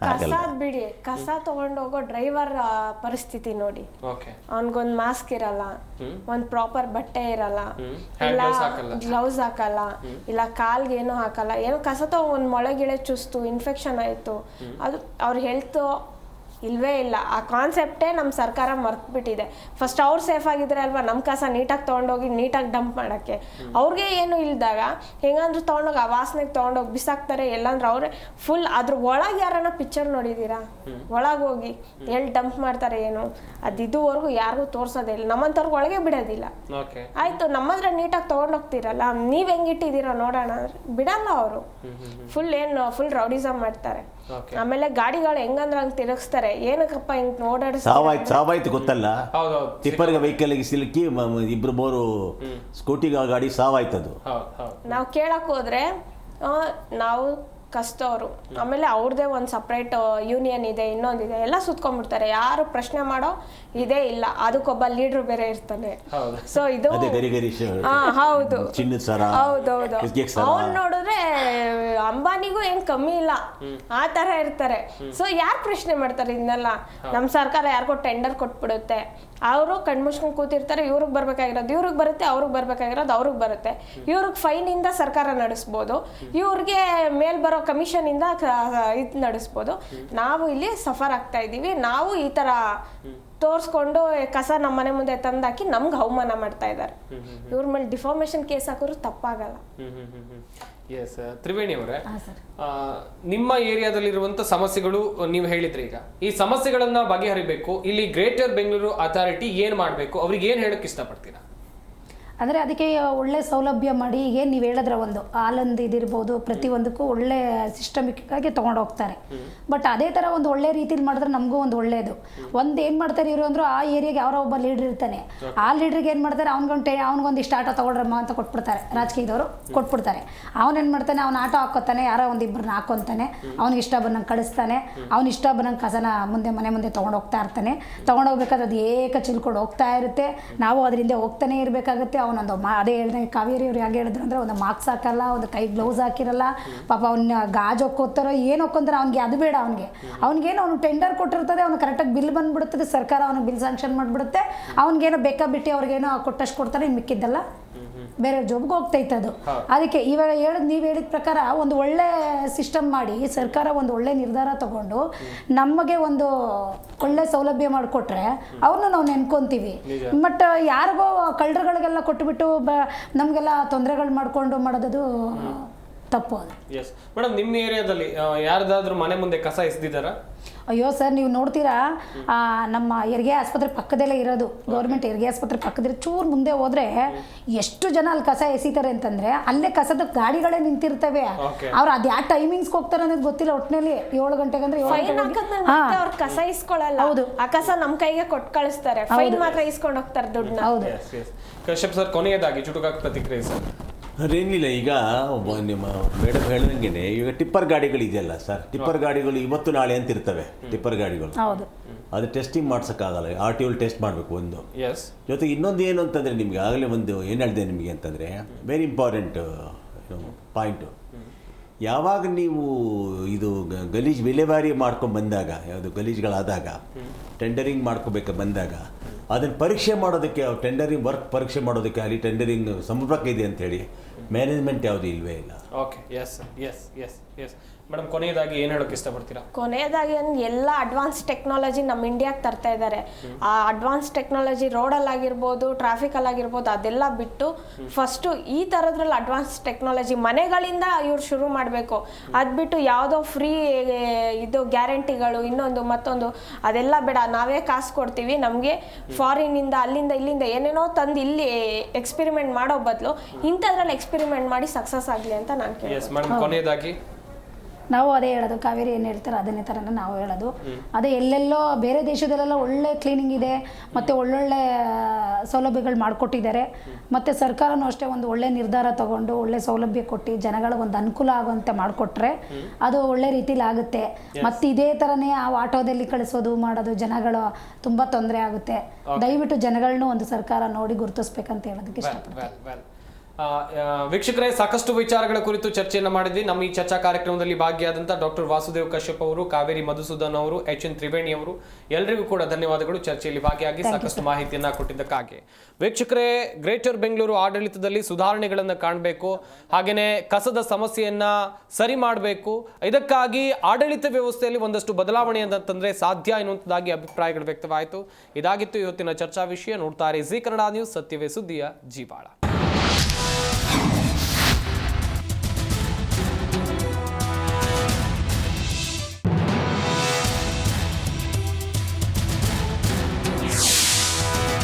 [SPEAKER 8] ಕಸ ಬಿಡಿ, ಕಸ ತಗೊಂಡು ಹೋಗೋ ಡ್ರೈವರ್ ಪರಿಸ್ಥಿತಿ ನೋಡಿ. ಅವನ್ಗೊಂದ್ ಮಾಸ್ಕ್ ಇರಲ್ಲ, ಒಂದ್ ಪ್ರಾಪರ್ ಬಟ್ಟೆ ಇರಲ್ಲ, ಇಲ್ಲ ಗ್ಲೌಸ್ ಹಾಕಲ್ಲ, ಇಲ್ಲ ಕಾಲ್ಗೆ ಏನೋ ಹಾಕಲ್ಲ. ಏನೋ ಕಸ ತಗೊಂಡ್ ಒಂದ್ ಮೊಳಗಿಳೆ ಚುಸ್ತು ಇನ್ಫೆಕ್ಷನ್ ಆಯ್ತು, ಅದು ಅವ್ರ ಹೆಲ್ತ್ ಇಲ್ವೇ ಇಲ್ಲ. ಆ ಕಾನ್ಸೆಪ್ಟೇ ನಮ್ಮ ಸರ್ಕಾರ ಮರ್ತ್ಬಿಟ್ಟಿದೆ. ಫಸ್ಟ್ ಅವ್ರು ಸೇಫ್ ಆಗಿದ್ರೆ ಅಲ್ವಾ ನಮ್ಮ ಕಸ ನೀಟಾಗಿ ತೊಗೊಂಡೋಗಿ ನೀಟಾಗಿ ಡಂಪ್ ಮಾಡೋಕ್ಕೆ. ಅವ್ರಿಗೆ ಏನು ಇಲ್ದಾಗ ಹೆಂಗಂದ್ರೆ ತೊಗೊಂಡೋಗಿ ಆ ವಾಸನೆಗೆ ತೊಗೊಂಡೋಗಿ ಬಿಸಾಕ್ತಾರೆ. ಎಲ್ಲಂದ್ರೆ ಅವ್ರೆ ಫುಲ್ ಅದ್ರ ಒಳಗೆ ಯಾರನ್ನ ಪಿಕ್ಚರ್ ನೋಡಿದ್ದೀರಾ? ಒಳಗೆ ಹೋಗಿ ಎಲ್ಲಿ ಡಂಪ್ ಮಾಡ್ತಾರೆ ಏನು ಅದು ಇದುವರೆಗೂ ಯಾರಿಗೂ ತೋರ್ಸೋದೇ ಇಲ್ಲ. ನಮ್ಮಂಥವ್ರಿಗೆ ಒಳಗೆ ಬಿಡೋದಿಲ್ಲ. ಆಯ್ತು ನಮ್ಮದ್ರ ನೀಟಾಗಿ ತೊಗೊಂಡೋಗ್ತೀರಲ್ಲ, ನೀವ್ ಹೆಂಗಿಟ್ಟಿದ್ದೀರಾ ನೋಡೋಣ ಅಂದ್ರೆ ಬಿಡಲ್ಲ ಅವರು. ಫುಲ್ ರೌಡಿಸಮ್ ಮಾಡ್ತಾರೆ. ಆಮೇಲೆ ಗಾಡಿಗಳು ಹೆಂಗಂದ್ರೆ ಹಂಗೆ ತಿರುಗಿಸ್ತಾರೆ. ಏನಕ್ಕಪ್ಪ ಹಿಂಗ್
[SPEAKER 2] ಸಾವಾಯ್ತು ಗೊತ್ತಲ್ಲ, ಟಿಪ್ಪರ್ಗೆ ವೆಹಿಕಲ್ ಸಿಲುಕಿ ಇಬ್ರು ಮೂರು ಸ್ಕೂಟಿ ಗಾಡಿ ಸಾವಾಯ್ತದು.
[SPEAKER 8] ನಾವು ಕೇಳಕ್ ಹೋದ್ರೆ ನಾವು ಕಸ್ತವ್ರು, ಆಮೇಲೆ ಅವ್ರದೇ ಒಂದು ಸಪ್ರೇಟ್ ಯೂನಿಯನ್ ಇದೆ, ಇನ್ನೊಂದಿದೆ, ಎಲ್ಲ ಸುತ್ಕೊಂಡ್ಬಿಡ್ತಾರೆ. ಯಾರು ಪ್ರಶ್ನೆ ಮಾಡೋ ಇದೇ ಇಲ್ಲ. ಅದಕ್ಕೊಬ್ಬ ಲೀಡ್ರು ಬೇರೆ ಇರ್ತಾನೆ. ಸೊ ಇದು ಹೌದು ಹೌದೌದು. ಅವ್ನು ನೋಡಿದ್ರೆ ಅಂಬಾನಿಗೂ ಏನ್ ಕಮ್ಮಿ ಇಲ್ಲ, ಆ ತರ ಇರ್ತಾರೆ. ಸೊ ಯಾರು ಪ್ರಶ್ನೆ ಮಾಡ್ತಾರೆ ಇದನ್ನೆಲ್ಲ? ನಮ್ ಸರ್ಕಾರ ಯಾರಿಗೋ ಟೆಂಡರ್ ಕೊಟ್ಬಿಡುತ್ತೆ, ಅವರು ಕಣ್ಮುಚ್ಕೊಂಡ್ ಕೂತಿರ್ತಾರೆ. ಇವ್ರಿಗೆ ಬರ್ಬೇಕಾಗಿರೋದು ಇವ್ರಿಗೆ ಬರುತ್ತೆ, ಅವ್ರಿಗೆ ಬರ್ಬೇಕಾಗಿರೋದು ಅವ್ರಿಗೆ ಬರುತ್ತೆ. ಇವ್ರಿಗೆ ಫೈನ್ ಇಂದ ಸರ್ಕಾರ ನಡೆಸ್ಬೋದು, ಇವ್ರಿಗೆ ಮೇಲ್ ಬರೋ ಕಮಿಷನ್ ಇಂದ ಇದು ನಡೆಸ್ಬೋದು. ನಾವು ಇಲ್ಲಿ ಸಫರ್ ಆಗ್ತಾ ಇದೀವಿ. ನಾವು ಈ ತರ ತೋರ್ಸ್ಕೊಂಡು ಕಸ ನಮ್ಮ ಮನೆ ಮುಂದೆ ತಂದಾಕಿ ನಮ್ಗೆ ಅವಮಾನ ಮಾಡ್ತಾ ಇದ್ದಾರೆ. ಇವ್ರ ಮೇಲೆ ಡಿಫಾರ್ಮೇಶನ್ ಕೇಸ್ ಹಾಕಿದ್ರು ತಪ್ಪಾಗಲ್ಲ.
[SPEAKER 1] ಎಸ್ ತ್ರಿವೇಣಿ ಅವರೇ, ನಿಮ್ಮ ಏರಿಯಾದಲ್ಲಿರುವಂತ ಸಮಸ್ಯೆಗಳು ನೀವು ಹೇಳಿದ್ರಿ. ಈಗ ಈ ಸಮಸ್ಯೆಗಳನ್ನ ಬಗೆಹರಿಬೇಕು, ಇಲ್ಲಿ ಗ್ರೇಟರ್ ಬೆಂಗಳೂರು ಅಥಾರಿಟಿ ಏನ್ ಮಾಡ್ಬೇಕು, ಅವ್ರಿಗೆ ಏನ್ ಹೇಳಕ್ ಇಷ್ಟಪಡ್ತೀರಾ?
[SPEAKER 9] ಅಂದರೆ ಅದಕ್ಕೆ ಒಳ್ಳೆ ಸೌಲಭ್ಯ ಮಾಡಿ, ಏನು ನೀವು ಹೇಳಿದ್ರೆ ಒಂದು ಹಾಲೊಂದು ಇದಿರ್ಬೋದು, ಪ್ರತಿಯೊಂದಕ್ಕೂ ಒಳ್ಳೆ ಸಿಸ್ಟಮಿಕ್ಕಾಗಿ ತೊಗೊಂಡು ಹೋಗ್ತಾರೆ. ಬಟ್ ಅದೇ ಥರ ಒಂದು ಒಳ್ಳೆ ರೀತಿಲಿ ಮಾಡಿದ್ರೆ ನಮಗೂ ಒಂದು ಒಳ್ಳೆಯದು. ಒಂದು ಏನು ಮಾಡ್ತಾರೆ ಇವರು ಅಂದರು, ಆ ಏರಿಯಾಗೆ ಯಾರೋ ಒಬ್ಬ ಲೀಡ್ರ್ ಇರ್ತಾನೆ, ಆ ಲೀಡ್ರಿಗೆ ಏನು ಮಾಡ್ತಾರೆ, ಅವ್ನಿಗೊಂದು ಇಷ್ಟು ಆಟೋ ತೊಗೊಳ್ರಮ್ಮ ಅಂತ ಕೊಟ್ಬಿಡ್ತಾರೆ. ರಾಜಕೀಯದವರು ಕೊಟ್ಬಿಡ್ತಾರೆ. ಅವನೇನು ಮಾಡ್ತಾನೆ, ಅವ್ನು ಆಟೋ ಹಾಕೋತಾನೆ, ಯಾರೋ ಒಂದಿಬ್ಬರನ್ನ ಹಾಕೊತಾನೆ, ಅವ್ನಿಗೆ ಇಷ್ಟ ಬಂದಂಗೆ ಕಳಿಸ್ತಾನೆ, ಅವ್ನು ಇಷ್ಟ ಬಂದಂಗೆ ಕಸನ ಮನೆ ಮುಂದೆ ತೊಗೊಂಡು ಹೋಗ್ತಾ ಇರ್ತಾನೆ. ತೊಗೊಂಡೋಗ್ಬೇಕಾದ್ರೆ ಅದು ಏಕ ಚಿಲ್ಕೊಂಡು ಹೋಗ್ತಾ ಇರುತ್ತೆ. ನಾವು ಅದರಿಂದ ಹೋಗ್ತಾನೆ ಇರಬೇಕಾಗುತ್ತೆ. ಅವನೊಂದು ಅದೇ ಹೇಳಿದ್ರೆ ಕಾವೇರಿ ಅವ್ರು ಹೇಗೆ ಹೇಳಿದ್ರು ಅಂದರೆ, ಒಂದು ಮಾರ್ಕ್ಸ್ ಹಾಕಲ್ಲ, ಒಂದು ಕೈ ಗ್ಲೌಸ್ ಹಾಕಿರಲ್ಲ, ಪಾಪ ಅವ್ನ ಗಾಜ್ ಹೊಕ್ಕೋತಾರೋ ಏನು ಹೊಕ್ಕೊಂತಾರೋ ಅವ್ನಿಗೆ ಅದು ಬೇಡ. ಅವ್ನಿಗೇನು ಅವ್ನು ಟೆಂಡರ್ ಕೊಟ್ಟಿರ್ತದೆ, ಅವ್ನು ಕರೆಕ್ಟಾಗಿ ಬಿಲ್ ಬಂದ್ಬಿಡುತ್ತದೆ, ಸರ್ಕಾರ ಅವ್ನಿಗೆ ಬಿಲ್ ಸ್ಯಾಂಕ್ಷನ್ ಮಾಡಿಬಿಡುತ್ತೆ. ಅವ್ನಿಗೇನೋ ಬೇಕಾಬಿಟ್ಟು ಅವ್ರಿಗೇನೋ ಕೊಟ್ಟಷ್ಟು ಕೊಡ್ತಾರೆ, ಇನ್ನು ಮಿಕ್ಕಿದ್ದಲ್ಲ ಬೇರೆ ಜಾಬ್ಗೆ ಹೋಗ್ತೈತೆ ಅದು. ಅದಕ್ಕೆ ಇವಾಗ ನೀವು ಹೇಳಿದ ಪ್ರಕಾರ ಒಂದು ಒಳ್ಳೆ ಸಿಸ್ಟಮ್ ಮಾಡಿ, ಸರ್ಕಾರ ಒಂದು ಒಳ್ಳೆ ನಿರ್ಧಾರ ತಗೊಂಡು ನಮಗೆ ಒಂದು ಒಳ್ಳೆ ಸೌಲಭ್ಯ ಮಾಡಿಕೊಟ್ರೆ ಅವ್ರನ್ನ ನಾವು ನೆನ್ಕೊಂತೀವಿ. ಬಟ್ ಯಾರಿಗೋ ಕಳ್ಳರುಗಳಿಗೆಲ್ಲ ಕೊಟ್ಟುಬಿಟ್ಟು ನಮಗೆಲ್ಲ ತೊಂದರೆಗಳು ಮಾಡಿಕೊಂಡು ಮಾಡೋದು ತಪ್ಪು ಅದು.
[SPEAKER 1] ಎಸ್ ಮೇಡಮ್, ನಿಮ್ಮ ಏರಿಯಾದಲ್ಲಿ ಯಾರ್ದಾದ್ರೂ ಮನೆ ಮುಂದೆ ಕಸ ಎಸೆದಿದ್ದಾರಾ?
[SPEAKER 9] ಅಯ್ಯೋ ಸರ್, ನೀವು ನೋಡ್ತೀರಾ, ನಮ್ಮ ಹೆರಿಗೆ ಆಸ್ಪತ್ರೆ ಪಕ್ಕದಲ್ಲೇ ಇರೋದು, ಗೌರ್ಮೆಂಟ್ ಹೆರಿಗೆ ಆಸ್ಪತ್ರೆ ಪಕ್ಕದಲ್ಲಿ ಚೂರು ಮುಂದೆ ಹೋದ್ರೆ ಎಷ್ಟು ಜನ ಅಲ್ಲಿ ಕಸ ಎಸಿತಾರೆ ಅಂತಂದ್ರೆ, ಅಲ್ಲೇ ಕಸದ ಗಾಡಿಗಳೇ ನಿಂತಿರ್ತವೆ. ಅವ್ರು ಅದು ಯಾವ ಟೈಮಿಂಗ್ಸ್ ಹೋಗ್ತಾರೆ ಅನ್ನೋದು ಗೊತ್ತಿಲ್ಲ. ಒಟ್ಟಿನಲ್ಲಿ 7 ಗಂಟೆಗೆ ಅಂದ್ರೆ
[SPEAKER 8] ಅವ್ರು ಕಸ ಇಸ್ಕೊಳ್ಳಲ್ಲ. ಹೌದು, ಆ ಕಸ ನಮ್ ಕೈಗೆ ಕೊಟ್ಟು ಕಳಿಸ್ತಾರೆ, ಫೈನ್ ಮಾತ್ರ ಇಸ್ಕೊಂಡು ಹೋಗ್ತಾರೆ ದುಡ್ಡು. ಹೌದು.
[SPEAKER 1] ಕಶ್ಯಪ್ ಸರ್, ಕೊನೆಯದಾಗಿ ಚುಟುಕಾಗಿ ಪ್ರತಿಕ್ರಿಯಿಸಿ.
[SPEAKER 2] ಅದೇನಿಲ್ಲ, ಈಗ ನಿಮ್ಮ ಮೇಡಮ್ ಹೇಳ್ದಂಗೆ ಈಗ ಟಿಪ್ಪರ್ ಗಾಡಿಗಳಿದೆಯಲ್ಲ ಸರ್, ಟಿಪ್ಪರ್ ಗಾಡಿಗಳು ಇವತ್ತು ನಾಳೆ ಅಂತ ಇರ್ತವೆ. ಟಿಪ್ಪರ್ ಗಾಡಿಗಳು ಅದು ಟೆಸ್ಟಿಂಗ್ ಮಾಡ್ಸೋಕ್ಕಾಗಲ್ಲ, RTO ಟೆಸ್ಟ್ ಮಾಡಬೇಕು ಒಂದು. ಜೊತೆಗೆ ಇನ್ನೊಂದು ಏನು ಅಂತಂದರೆ, ನಿಮಗೆ ಆಗಲೇ ಒಂದು ಏನು ಹೇಳಿದೆ ನಿಮಗೆ ಅಂತಂದರೆ, ವೆರಿ ಇಂಪಾರ್ಟೆಂಟ್ ಪಾಯಿಂಟು. ಯಾವಾಗ ನೀವು ಇದು ಗಲೀಜು ವಿಲೇವಾರಿ ಮಾಡ್ಕೊಂಡು ಬಂದಾಗ, ಯಾವುದು ಗಲೀಜುಗಳಾದಾಗ ಟೆಂಡರಿಂಗ್ ಮಾಡ್ಕೋಬೇಕು ಬಂದಾಗ, ಅದನ್ನು ಪರೀಕ್ಷೆ ಮಾಡೋದಕ್ಕೆ, ಟೆಂಡರಿಂಗ್ ವರ್ಕ್ ಪರೀಕ್ಷೆ ಮಾಡೋದಕ್ಕೆ ಅಲ್ಲಿ ಟೆಂಡರಿಂಗ್ ಸಮರ್ಪಕ ಇದೆ ಅಂತೇಳಿ ಮ್ಯಾನೇಜ್ಮೆಂಟ್ ಯಾವುದು ಇಲ್ವೇ ಇಲ್ಲ.
[SPEAKER 1] Okay, yes yes yes yes madam, ಕೊನೆಯದಾಗಿ ಏನು ಹೇಳೋಕೆ ಇಷ್ಟಪಡ್ತೀರಾ?
[SPEAKER 8] ಕೊನೆಯದಾಗಿ ಎಲ್ಲ ಅಡ್ವಾನ್ಸ್ ಟೆಕ್ನಾಲಜಿ ನಮ್ಮ ಇಂಡಿಯಾಗೆ ತರ್ತಾ ಇದ್ದಾರೆ. ಆ ಅಡ್ವಾನ್ಸ್ ಟೆಕ್ನಾಲಜಿ ರೋಡಲ್ಲಾಗಿರ್ಬೋದು, ಟ್ರಾಫಿಕಲ್ಲಾಗಿರ್ಬೋದು, ಅದೆಲ್ಲ ಬಿಟ್ಟು ಫಸ್ಟು ಈ ಥರದ್ರಲ್ಲಿ ಅಡ್ವಾನ್ಸ್ ಟೆಕ್ನಾಲಜಿ ಮನೆಗಳಿಂದ ಇವ್ರು ಶುರು ಮಾಡಬೇಕು. ಅದು ಬಿಟ್ಟು ಯಾವುದೋ ಫ್ರೀ ಇದು ಗ್ಯಾರಂಟಿಗಳು ಇನ್ನೊಂದು ಮತ್ತೊಂದು ಅದೆಲ್ಲ ಬೇಡ. ನಾವೇ ಕಾಸು ಕೊಡ್ತೀವಿ, ನಮಗೆ ಫಾರಿನಿಂದ ಅಲ್ಲಿಂದ ಇಲ್ಲಿಂದ ಏನೇನೋ ತಂದು ಇಲ್ಲಿ ಎಕ್ಸ್ಪೆರಿಮೆಂಟ್ ಮಾಡೋ ಬದಲು ಇಂಥದ್ರಲ್ಲಿ ಎಕ್ಸ್ಪೆರಿಮೆಂಟ್ ಮಾಡಿ ಸಕ್ಸಸ್ ಆಗಲಿ ಅಂತ ನಾನು ಕೇಳ್ತೀನಿ.
[SPEAKER 1] ಕೊನೆಯದಾಗಿ
[SPEAKER 9] ನಾವು ಅದೇ ಹೇಳೋದು, ಕಾವೇರಿ ಏನು ಹೇಳ್ತಾರೆ ಅದನ್ನೇ ಥರನೇ ನಾವು ಹೇಳೋದು. ಅದೇ ಎಲ್ಲೆಲ್ಲೋ ಬೇರೆ ದೇಶದಲ್ಲೆಲ್ಲ ಒಳ್ಳೆ ಕ್ಲೀನಿಂಗ್ ಇದೆ, ಮತ್ತು ಒಳ್ಳೊಳ್ಳೆ ಸೌಲಭ್ಯಗಳು ಮಾಡಿಕೊಟ್ಟಿದ್ದಾರೆ. ಮತ್ತು ಸರ್ಕಾರನೂ ಅಷ್ಟೇ ಒಂದು ಒಳ್ಳೆ ನಿರ್ಧಾರ ತಗೊಂಡು ಒಳ್ಳೆ ಸೌಲಭ್ಯ ಕೊಟ್ಟು ಜನಗಳಿಗೆ ಒಂದು ಅನುಕೂಲ ಆಗುವಂತೆ ಮಾಡಿಕೊಟ್ರೆ ಅದು ಒಳ್ಳೆ ರೀತಿಲಿ ಆಗುತ್ತೆ. ಮತ್ತು ಇದೇ ಥರನೇ ಆ ಆಟೋದಲ್ಲಿ ಕಳಿಸೋದು ಮಾಡೋದು ಜನಗಳು ತುಂಬ ತೊಂದರೆ ಆಗುತ್ತೆ. ದಯವಿಟ್ಟು ಜನಗಳನ್ನೂ ಒಂದು ಸರ್ಕಾರ ನೋಡಿ ಗುರುತಿಸ್ಬೇಕಂತ ಹೇಳೋದಕ್ಕೆ ಇಷ್ಟಪಡ್ತೀನಿ.
[SPEAKER 1] ವೀಕ್ಷಕರೇ, ಸಾಕಷ್ಟು ವಿಚಾರಗಳ ಕುರಿತು ಚರ್ಚೆಯನ್ನು ಮಾಡಿದ್ವಿ. ನಮ್ಮ ಈ ಚರ್ಚಾ ಕಾರ್ಯಕ್ರಮದಲ್ಲಿ ಭಾಗಿಯಾದಂಥ ಡಾಕ್ಟರ್ ವಾಸುದೇವ್ ಕಶ್ಯಪ್ ಅವರು, ಕಾವೇರಿ ಮಧುಸೂದನ್ ಅವರು, ಎಚ್ ಎನ್ ತ್ರಿವೇಣಿ ಅವರು, ಎಲ್ಲರಿಗೂ ಕೂಡ ಧನ್ಯವಾದಗಳು ಚರ್ಚೆಯಲ್ಲಿ ಭಾಗಿಯಾಗಿ ಸಾಕಷ್ಟು ಮಾಹಿತಿಯನ್ನ ಕೊಟ್ಟಿದ್ದಕ್ಕಾಗಿ. ವೀಕ್ಷಕರೇ, ಗ್ರೇಟರ್ ಬೆಂಗಳೂರು ಆಡಳಿತದಲ್ಲಿ ಸುಧಾರಣೆಗಳನ್ನು ಕಾಣಬೇಕು, ಹಾಗೆಯೇ ಕಸದ ಸಮಸ್ಯೆಯನ್ನ ಸರಿ ಮಾಡಬೇಕು. ಇದಕ್ಕಾಗಿ ಆಡಳಿತ ವ್ಯವಸ್ಥೆಯಲ್ಲಿ ಒಂದಷ್ಟು ಬದಲಾವಣೆ ಅಂತಂದ್ರೆ ಸಾಧ್ಯ ಎನ್ನುವಂಥದ್ದಾಗಿ ಅಭಿಪ್ರಾಯಗಳು ವ್ಯಕ್ತವಾಯಿತು. ಇದಾಗಿತ್ತು ಇವತ್ತಿನ ಚರ್ಚಾ ವಿಷಯ. ನೋಡ್ತಾರೆ ಜಿ ಕನ್ನಡ ನ್ಯೂಸ್, ಸತ್ಯವೇ ಸುದ್ದಿಯ ಜೀವಾಳ.